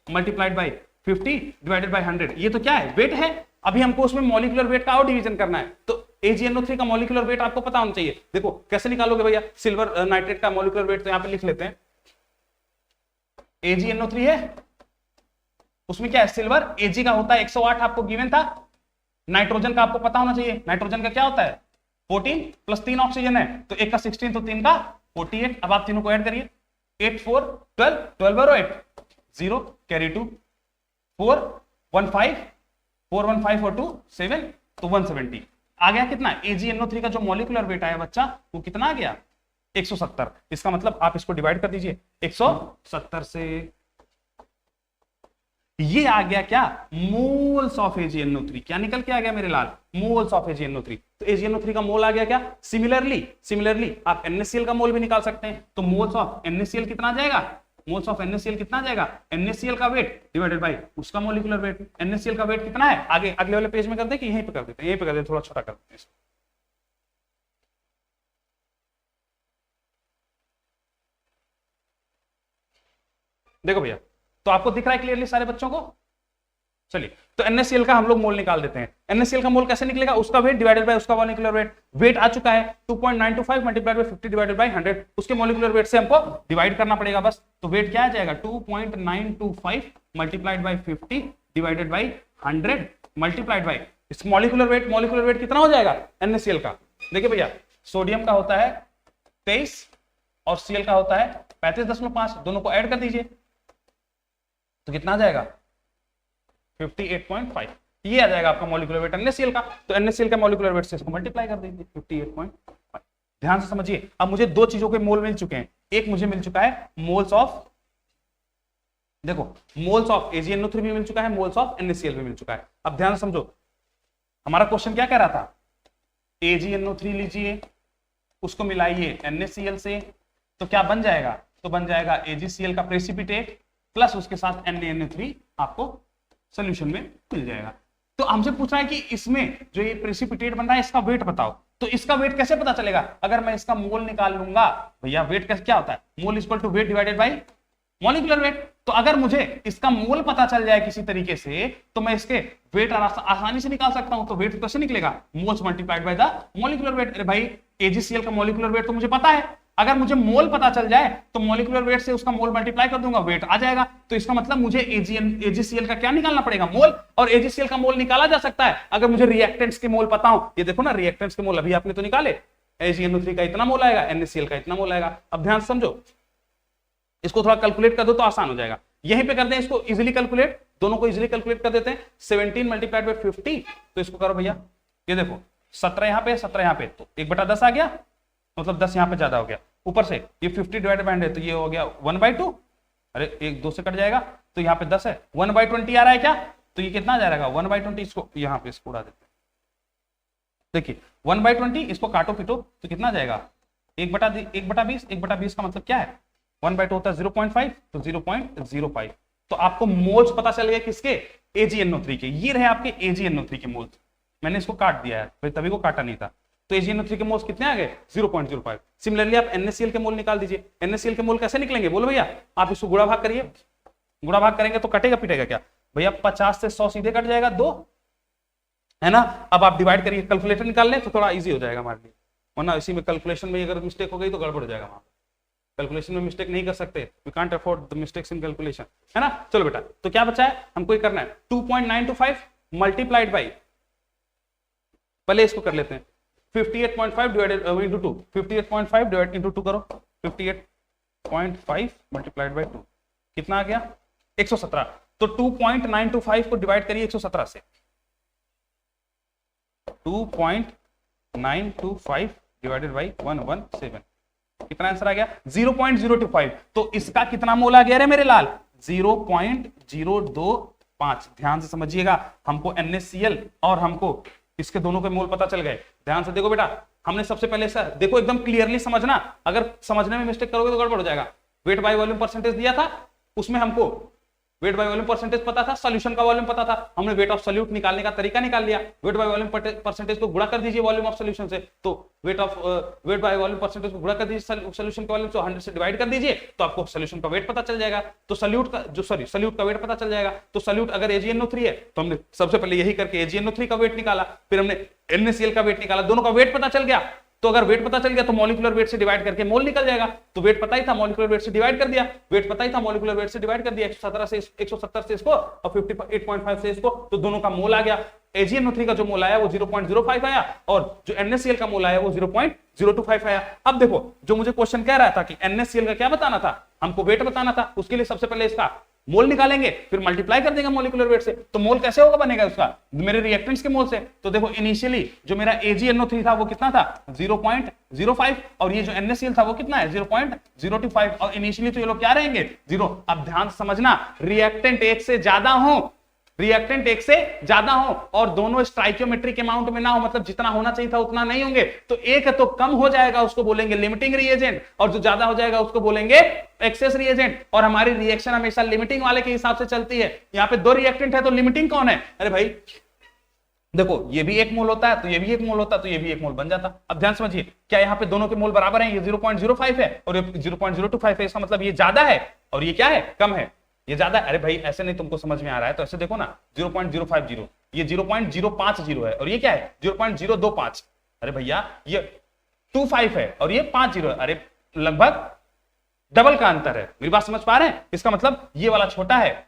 मल्टीप्लाइड बाय 50 डिवाइडेड बाय 100, ये तो क्या है, वेट है। अभी हमको उसमें मॉलिक्यूलर वेट का और डिवीजन करना है, तो AgNO3 का मॉलिक्यूलर वेट आपको पता होना चाहिए। देखो कैसे निकालोगे भैया, सिल्वर नाइट्रेट का मॉलिक्यूलर वेट तो यहां पे लिख लेते हैं, AgNO3 है, उसमें क्या है सिल्वर, Ag का होता है 108 आपको गिवन था। नाइट्रोजन का आपको पता होना चाहिए, नाइट्रोजन का क्या होता है 14 + 3 ऑक्सीजन है, तो एक का 16 तो 3 का 48। अब आप तीनों को ऐड करिए, 8 4 12 12 और 8 0 कैरी 2 4 1 5 4 1 5 और 2 7, तो 170 आ गया। कितना AgNO3 का जो मॉलिक्यूलर वेट आया बच्चा वो कितना आ गया 170। इसका मतलब आप इसको डिवाइड कर दीजिए 170 से, ये आ गया क्या, मोल्स ऑफ AgNO3। क्या निकल के आ गया मेरे लाल, मोल्स ऑफ AgNO3। तो AgNO3 का मोल आ गया क्या। सिमिलरली आप NaCl का मोल भी निकाल सकते हैं, तो मोल्स ऑफ NaCl कितना आ जाएगा, मोल्स ऑफ NaCl कितना आ जाएगा, NaCl का वेट डिवाइडेड बाय उसका मॉलिक्यूलर वेट। NaCl का वेट कितना है, आगे अगले वाले पेज में कर दे कि यहीं पे कर देते हैं, यहीं पे कर देते, थोड़ा छोटा कर देते हैं इसको। देखो भैया, तो आपको दिख रहा है क्लियरली सारे बच्चों को, चलिए, तो NaCl का हम लोग मोल निकाल देते हैं। NaCl का मोल कैसे निकलेगा? उसका वेट डिवाइडेड बाय उसका मॉलिक्यूलर वेट। वेट आ चुका है 2.925 मल्टीप्लाइड बाय 50 डिवाइडेड बाय 100, उसके मॉलिक्यूलर वेट से हमको डिवाइड करना पड़ेगा बस। तो वेट क्या आ जाएगा? 2.925 multiplied by 50 divided by 100 multiplied by इस मॉलिक्यूलर वेट कितना हो जाएगा NaCl का? देखिए भैया, सोडियम का होता है 23 और Cl का होता है 35.5, दोनों को ऐड कर दीजिए तो कितना आ जाएगा? 58.5। ये आ जाएगा आपका मॉलिक्यूलर वेट NaCl का। तो NaCl का मॉलिक्यूलर वेट से इसको मल्टीप्लाई कर दीजिए 58.5। ध्यान से समझिए, अब मुझे दो चीजों के मोल मिल चुके हैं। एक मुझे मिल चुका है मोल्स ऑफ, देखो मोल्स ऑफ AgNO3 भी मिल चुका है, मोल्स ऑफ NaCl भी मिल चुका है। अब ध्यान से समझो, हमारा क्वेश्चन क्या कह रहा था? AgNO3 लीजिए, उसको मिलाइए NaCl से, तो क्या बन जाएगा? तो बन जाएगा AgCl का प्रेसिपिटेट प्लस उसके साथ NaNO3 आपको सॉल्यूशन में मिल जाएगा। तो हमसे पूछ रहा है कि इसमें जो ये प्रेसिपिटेट बन रहा है इसका वेट बताओ। तो इसका वेट कैसे पता चलेगा? अगर मैं इसका मोल निकाल लूंगा, भैया वेट कैसे क्या होता है? Mole equal to weight divided by molecular weight. तो अगर मुझे इसका मोल पता चल जाए किसी तरीके से, तो मैं इसके वेट आसानी से निकाल सकता हूं। तो वेट कैसे निकलेगा? Moles multiplied by the molecular wait. अरे भाई, AgCl का मॉलिक्यूलर वेट तो मुझे पता है, अगर मुझे मोल पता चल जाए तो मॉलिक्यूलर वेट से उसका मोल मल्टीप्लाई कर दूंगा, वेट आ जाएगा। तो इसका मतलब मुझे AgCl का क्या निकालना पड़ेगा? मोल। और AgCl का मोल निकाला जा सकता है अगर मुझे रिएक्टेंट्स के मोल पता हो। ये देखो ना, रिएक्टेंट्स के मोल अभी आपने तो निकाले, AgNO3 का इतना मोल आएगा, NaCl का इतना मोल आएगा। अब ध्यान समझो, इसको थोड़ा कैलकुलेट कर दो तो आसान हो जाएगा। यहीं पे कर दें इसको इजीली कैलकुलेट, दोनों को इजीली कैलकुलेट कर देते हैं। 17 मल्टीप्लाइड बाय 50, तो इसको करो भैया, ये देखो 17 यहाँ पे 17 यहाँ पे, तो 1/10 आ गया, मतलब 10 यहाँ पे ज्यादा हो गया। ऊपर से ये 50 डिवाइडेड बाय 100, तो ये हो गया 1/2। अरे 1 2 से कट जाएगा, तो यहाँ पे 10 है। 1/20 आ रहा है क्या? तो ये कितना आ जाएगा? 1/20। इसको यहाँ पे इसको उड़ा देते हैं, देखिए 1/20, इसको काटो पीटो तो कितना आ जाएगा? 1/20। 1/20 का मतलब क्या है? 1/2 होता है 0.5, तो 0.05। तो आपको मोल्स पता चल गए किसके? AgNO3 के। ये रहे आपके AgNO3 के मोल्स। मैंने इसको काट दिया है, तभी को काटा नहीं था। तो AgNO3 के मोल्स कितने आ गए? 0.05। सिमिलरली आप NaCl के मोल निकाल दीजिए। NaCl के मोल कैसे निकलेंगे बोलो भैया? आप इसको गुणा भाग करिए, गुणा भाग करेंगे तो कटेगा पिटेगा क्या भैया? 50 से 100 सीधे कट जाएगा, 2 है ना। अब आप डिवाइड करिए, कैलकुलेटर निकाल लें तो थोड़ा इजी हो जाएगा हमारे लिए, वरना इसी में कैलकुलेशन में अगर मिस्टेक हो गई तो गड़बड़ हो जाएगा। वहां कैलकुलेशन में मिस्टेक नहीं कर सकते, we can't afford the mistakes in calculation, है ना। चलो बेटा, तो क्या बचा है? हमको ये करना है 2.925 मल्टीप्लाइड बाई, पहले इसको कर लेते हैं 58.5 डिवाइडेड इनटू 2, 58.5 डिवाइड इनटू 2 करो, 58.5 मल्टीप्लाइड बाई 2 कितना आ गया? 117। तो 2.925 को डिवाइड करिए 117 से, 2.925 डिवाइडेड बाई 117, कितना आंसर आ गया? 0.025। तो इसका कितना मोल आ गया रे मेरे लाल? 0.025। ध्यान से समझिएगा, हमको NaCl और हमको इसके दोनों के मोल पता चल गए। ध्यान से देखो बेटा, हमने सबसे पहले सर देखो एकदम क्लियरली समझना, अगर समझने में मिस्टेक करोगे तो गड़बड़ हो जाएगा। वेट बाय वॉल्यूम परसेंटेज दिया था, उसमें हमको वेट बाय वॉल्यूम परसेंटेज पता था, सॉल्यूशन का वॉल्यूम पता था, हमने वेट ऑफ सॉल्यूट निकालने का तरीका निकाल लिया। वेट बाय वॉल्यूम परसेंटेज को गुणा कर दीजिए वॉल्यूम ऑफ सॉल्यूशन से, तो वेट बाय वॉल्यूम परसेंटेज को गुणा कर दीजिए सॉल्यूशन के वॉल्यूम से, 100 से डिवाइड कर दीजिए तो आपको सॉल्यूशन का वेट पता चल जाएगा। तो सॉल्यूट का सॉल्यूट का वेट पता चल जाएगा। तो सॉल्यूट अगर AgNO3 है तो हमने सबसे पहले यही करके AgNO3 का वेट निकाला, फिर हमने NaCl का वेट निकाला, दोनों का वेट पता चल गया। तो अगर वेट पता चल गया तो मॉलिक्यूलर वेट से डिवाइड करके मोल निकल जाएगा। तो वेट पता ही था, मॉलिक्यूलर वेट से डिवाइड कर दिया, वेट पता ही था, मॉलिक्यूलर वेट से डिवाइड कर दिया, 117 से 170 से इसको और 58.5 से इसको, तो दोनों का मोल आ गया। AgNO3 का जो मोल आया वो 0.05 आया और जो NaCl का मोल आया वो 0.025 आया। अब देखो, जो मुझे क्वेश्चन कह रहा था कि NaCl का क्या बताना था, हमको वेट बताना था, उसके लिए सबसे पहले इसका मोल निकालेंगे, फिर मल्टीप्लाई कर देंगे मॉलिक्यूलर वेट से। तो मोल कैसे होगा बनेगा उसका? मेरे रिएक्टेंट्स के मोल से। तो देखो इनिशियली जो मेरा AgNO3 था वो कितना था? 0.05, और ये जो NaCl था वो कितना है? 0.025, और इनिशियली तो ये लोग क्या रहेंगे? 0। अब ध्यान समझना, रिएक्टेंट एक से ज्यादा हो, रिएक्टेंट एक से ज्यादा हो और दोनों स्टाइकियोमेट्रिक अमाउंट में ना हो, मतलब जितना होना चाहिए था उतना नहीं होंगे, तो एक तो कम हो जाएगा उसको बोलेंगे लिमिटिंग रिएजेंट, और जो ज्यादा हो जाएगा उसको बोलेंगे एक्सेस रिएजेंट। और हमारी रिएक्शन हमेशा लिमिटिंग वाले के हिसाब से चलती है। यहाँ पे 2 रिएक्टेंट है तो लिमिटिंग कौन है? अरे भाई देखो, ये भी एक मोल होता है तो ये भी एक मोल होता है तो ये भी एक मोल बन जाता। अब ध्यान समझिए, क्या यहाँ पे दोनों के मोल बराबर हैं? ये 0.05 है और ये 0.025 है, इसका मतलब ये ज्यादा है और ये क्या है? कम है। ये ज्यादा, अरे भाई ऐसे नहीं तुमको समझ में आ रहा है तो ऐसे देखो ना, 0.050, ये 0.050 है और ये क्या है 0.025। अरे भैया ये 25 है और ये 50 है, अरे लगभग डबल का अंतर है। मेरी बात समझ पा रहे हैं? इसका मतलब ये वाला छोटा है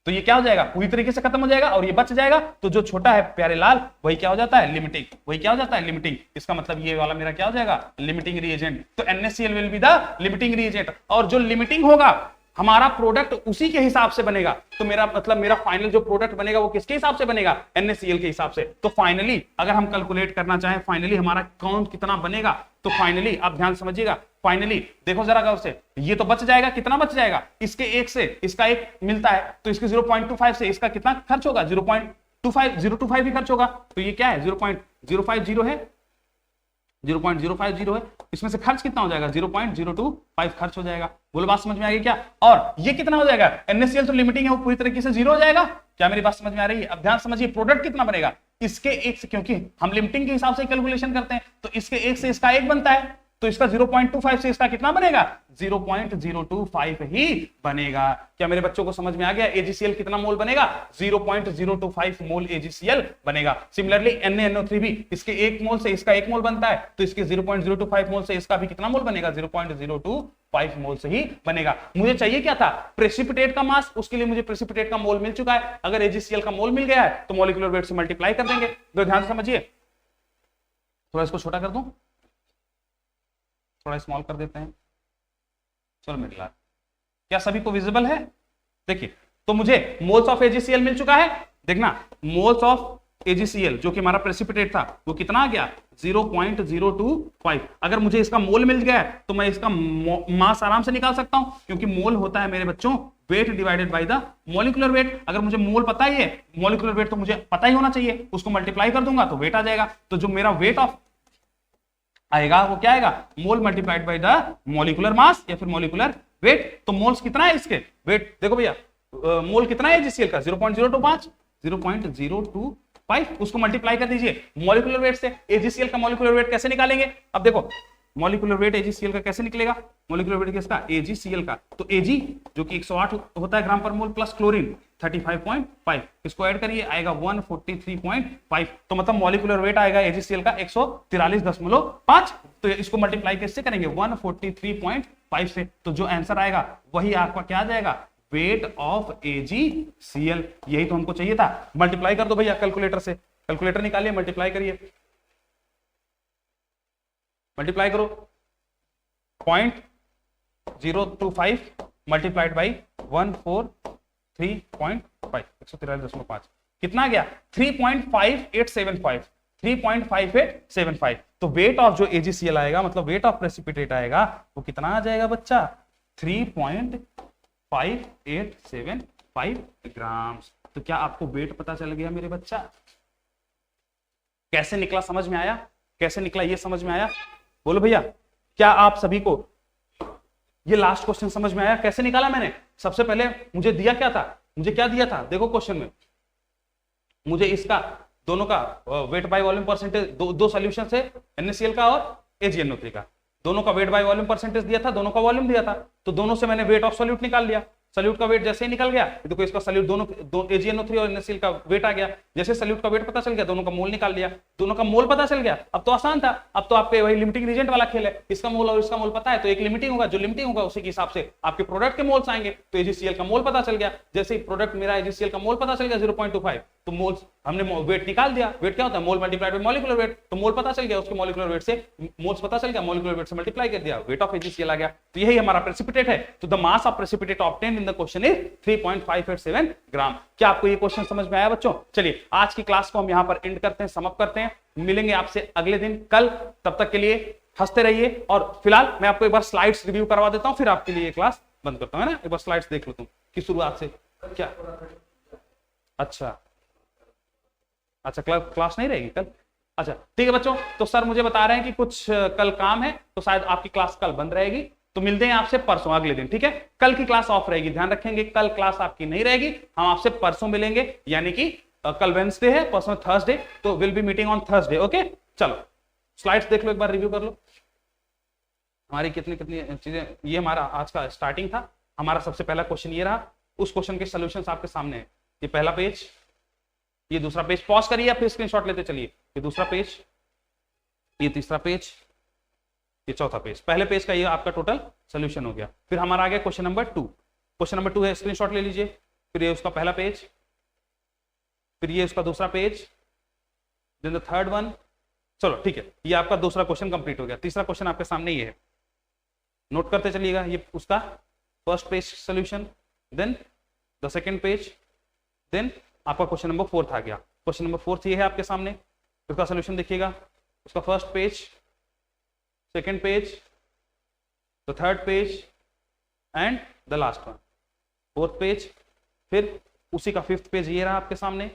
तो ये क्या हो जाएगा, पूरी तरीके से खत्म हो जाएगा और ये बच जाएगा। तो जो छोटा है प्यारे लाल वही क्या हो जाता है, लिमिटिंग। वही क्या हो जाता है, लिमिटिंग। इसका मतलब ये वाला मेरा क्या हो जाएगा, लिमिटिंग रिएजेंट। तो NaCl will be the limiting reagent. और जो लिमिटिंग होगा हमारा प्रोडक्ट उसी के हिसाब से बनेगा। तो मेरा मतलब मेरा फाइनल जो प्रोडक्ट बनेगा वो किसके हिसाब से बनेगा, NaCl के हिसाब से। तो फाइनली अगर हम कैलकुलेट करना चाहें फाइनली हमारा काउंट कितना बनेगा, तो फाइनली आप ध्यान समझिएगा, फाइनली देखो जरा गौर से, ये तो बच जाएगा, कितना बच जाएगा, इसके एक से इसका एक मिलता है तो इसके 0.25 से इसका कितना खर्च होगा, 0.25 ही खर्च होगा। तो ये क्या है 0.050 है, 0.050 है, इसमें से खर्च कितना हो जाएगा 0.025 खर्च हो जाएगा। बोलो बात समझ में आ गई क्या? और ये कितना हो जाएगा, NaCl तो लिमिटिंग है वो पूरी तरीके से 0 हो जाएगा। क्या मेरी बात समझ में आ रही है? अब ध्यान समझिए, प्रोडक्ट कितना बनेगा, इसके एक से, क्योंकि हम लिमिटिंग के हिसाब से कैलकुलेशन करते हैं तो इसके एक से इसका एक बनता है तो इसका 0.25 से इसका कितना बनेगा, 0.025 ही बनेगा। क्या मेरे बच्चों को समझ में आ गया? AgCl कितना मोल बनेगा, 0.025 मोल AgCl बनेगा। सिमिलरली NaNO3 भी इसके एक मोल से इसका एक मोल बनता है तो इसके 0.025 मोल से इसका भी कितना मोल बनेगा, 0.025 मोल से ही बनेगा। मुझे चाहिए क्या था, प्रेसिपिटेट का मास, उसके लिए मुझे प्रेसिपिटेट का मोल मिल चुका है। अगर AgCl का मोल मिल गया है तो मॉलिक्यूलर वेट से मल्टीप्लाई कर देंगे। तो ध्यान से समझिए, थोड़ा इसको छोटा कर दूं, थोड़ा स्मॉल कर देते हैं, चलो मेरे लाल, क्या सभी को विजिबल है? देखिए तो मुझे मोल्स ऑफ AgCl मिल चुका है। देखना मोल्स ऑफ AgCl जो कि हमारा प्रेसिपिटेट था वो कितना आ गया, 0.025। अगर मुझे इसका मोल मिल गया है तो मैं इसका मास आराम से निकाल सकता हूं, क्योंकि मोल होता है मेरे बच्चों wait divided by the molecular wait. अगर मुझे मोल पता ही है, मॉलिक्यूलर वेट तो मुझे पता ही होना चाहिए, उसको मल्टीप्लाई कर दूंगा तो वेट आ जाएगा। तो जो मेरा वेट ऑफ आएगा वो क्या आएगा, mole multiplied by the molecular mass या फिर मॉलिक्यूलर वेट। तो मोल्स कितना है इसके, वेट देखो भैया, मोल कितना है AgCl का, 0.025, 0.025, उसको मल्टीप्लाई कर दीजिए मॉलिक्यूलर वेट से। AgCl का मॉलिक्यूलर वेट कैसे निकालेंगे, अब देखो मॉलिक्यूलर वेट AgCl का कैसे निकलेगा, मॉलिक्यूलर वेट किसका, AgCl का। तो Ag जो कि 108 होता है ग्राम पर मोल प्लस क्लोरीन 35.5, इसको ऐड करिए आएगा 143.5। तो मतलब मॉलिक्यूलर वेट आएगा AgCl का 143.5। तो इसको मल्टीप्लाई कैसे करेंगे 143.5 से, तो जो आंसर आएगा वही आपका क्या आ जाएगा, वेट ऑफ AgCl। यही तो हमको चाहिए था। मल्टीप्लाई कर दो भैया कैलकुलेटर से, कैलकुलेटर निकालिए, मल्टीप्लाई करिए, मल्टीप्लाई करो 0.025 मल्टीप्लाइड बाई 143.5, 143.5 कितना गया 3.5875, 3.5875। तो वेट ऑफ जो AgCl आएगा, मतलब वेट ऑफ प्रेसिपिटेट आएगा, वो कितना आ जाएगा बच्चा, 3.5875 ग्राम्स। तो क्या आपको वेट पता चल गया मेरे बच्चा? कैसे निकला समझ में आया, कैसे निकला ये समझ में आया? बोलो भैया, क्या आप सभी को ये लास्ट क्वेश्चन समझ में आया? कैसे निकाला मैंने? सबसे पहले मुझे दिया क्या था, मुझे क्या दिया था, देखो क्वेश्चन में मुझे इसका दोनों का वेट बाय वॉल्यूम परसेंटेज, दो सॉल्यूशन है NaCl का और AgNO3 का, दोनों का वेट बाय वॉल्यूम परसेंटेज दिया था, दोनों का वॉल्यूम दिया था। तो दोनों से मैंने वेट ऑफ सॉल्यूट निकाल लिया। सॉल्यूट का वेट जैसे ही निकल गया, देखो इसका सॉल्यूट दोनों AgNO3 और NaCl का वेट आ गया। जैसे सॉल्यूट का वेट पता चल गया, दोनों का मोल निकाल लिया, दोनों का मोल पता चल गया। अब तो आसान था, अब तो आपके वही लिमिटिंग रीजेंट वाला खेल है, इसका मोल और इसका मोल पता है तो एक लिमिटिंग होगा, जो लिमिटिंग होगा उसी के हिसाब से आपके प्रोडक्ट के मोल्स आएंगे। तो AgCl का मोल पता चल गया, जैसे ही प्रोडक्ट मेरा AgCl का मोल पता चल गया 0.25, तो मोल्स हमने वेट निकाल दिया। वेट क्या होता है, mole multiplied bye molecular weight. तो मोल पता चल गया, उसके मॉलिक्यूलर वेट से मोल्स पता चल गया, मॉलिक्यूलर वेट से मल्टीप्लाई कर दिया, वेट ऑफ AgCl आ गया। तो यही हमारा प्रेसिपिटेट है। तो the mass of precipitate obtained in the question is 3.587 ग्राम। क्या आपको ये क्वेश्चन समझ में आया बच्चों? चलिए आज की क्लास को हम यहां पर एंड करते हैं, समाप्त करते हैं। मिलेंगे आपसे अगले दिन कल, तब तक के लिए हंसते रहिए। और फिलहाल मैं आपको एक बार स्लाइड्स रिव्यू करवा देता हूं, फिर आपके लिए क्लास बंद करता हूं, है ना। एक बार स्लाइड्स देख लो तुम कि शुरुआत से क्या। अच्छा क्लास नहीं रहेगी कल, अच्छा ठीक है बच्चों। तो सर मुझे बता रहे हैं कि कुछ कल काम है, तो शायद आपकी क्लास कल बंद रहेगी। तो मिलते हैं आपसे परसों अगले दिन, ठीक है। कल की क्लास ऑफ रहेगी, ध्यान रखेंगे, कल क्लास आपकी नहीं रहेगी। हम आपसे परसों मिलेंगे, यानी कि कल वेडनेसडे है, परसों थर्सडे, तो will be meeting on Thursday. Okay, चलो स्लाइड्स देख लो, एक बार रिव्यू कर लो हमारी कितनी कितनी चीजें। ये हमारा आज का स्टार्टिंग था। हमारा सबसे पहला क्वेश्चन ये रहा उस क्वेश्चन के सॉल्यूशंस आपके सामने है। ये पहला पेज, ये दूसरा पेज, पॉज करिए या फिर स्क्रीनशॉट लेते चलिए। ये दूसरा पेज, ये तीसरा पेज, ये चौथा पेज। पहले पेज का ये आपका टोटल सोल्यूशन हो गया। फिर हमारा आ गया क्वेश्चन नंबर 2। क्वेश्चन नंबर 2 है, स्क्रीनशॉट ले लीजिए। फिर ये उसका पहला पेज, फिर ये उसका दूसरा page, then the third one. चलो ठीक है, ये आपका दूसरा क्वेश्चन कंप्लीट हो गया। तीसरा क्वेश्चन आपके सामने ये है, नोट करते चलिएगा। ये उसका first page solution, then the second page, then आपका क्वेश्चन नंबर 4 आ गया। क्वेश्चन नंबर 4 ये है आपके सामने, उसका सोल्यूशन देखिएगा। उसका first page, second page, the third page and the last one, fourth page. फिर उसी का फिफ्थ पेज ये रहा आपके सामने,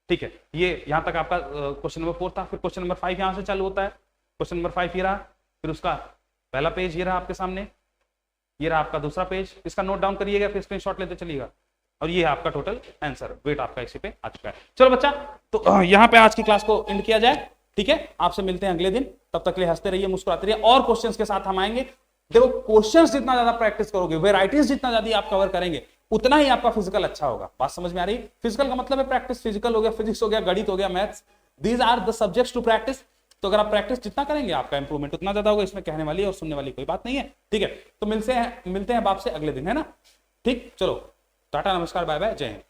ठीक है। ये यहां तक आपका क्वेश्चन नंबर 4 था। फिर क्वेश्चन नंबर 5 यहां से चालू होता है। क्वेश्चन नंबर 5 ये रहा, फिर उसका पहला पेज ये रहा आपके सामने, ये रहा आपका दूसरा पेज। इसका नोट डाउन करिएगा, फिर स्क्रीनशॉट लेते चलिएगा। और ये है आपका टोटल आंसर, वेट आपका इसी पे आ चुका है। चलो बच्चा, तो यहाँ पे आज की क्लास को एंड किया जाए, ठीक है। आपसे मिलते हैं अगले दिन, तब तक के लिए हंसते रहिए, मुस्कुराते रहिए, और क्वेश्चंस के साथ हम आएंगे। देखो, क्वेश्चंस जितना ज्यादा प्रैक्टिस करोगे, वेराइटीज जितना ज्यादा आप कवर करेंगे, उतना ही आपका फिजिकल अच्छा होगा। बात समझ में आ रही? फिजिकल का मतलब है प्रैक्टिस। फिजिकल हो गया, फिजिक्स हो गया, गणित हो गया, maths, these are the subjects to practice. तो अगर आप प्रैक्टिस जितना करेंगे, आपका इंप्रूवमेंट उतना ज्यादा होगा। इसमें कहने वाली और सुनने वाली कोई बात नहीं है, ठीक है। तो मिलते हैं आपसे अगले दिन, है ना? ठीक, चलो टाटा, नमस्कार, बाय बाय, जय हिंद।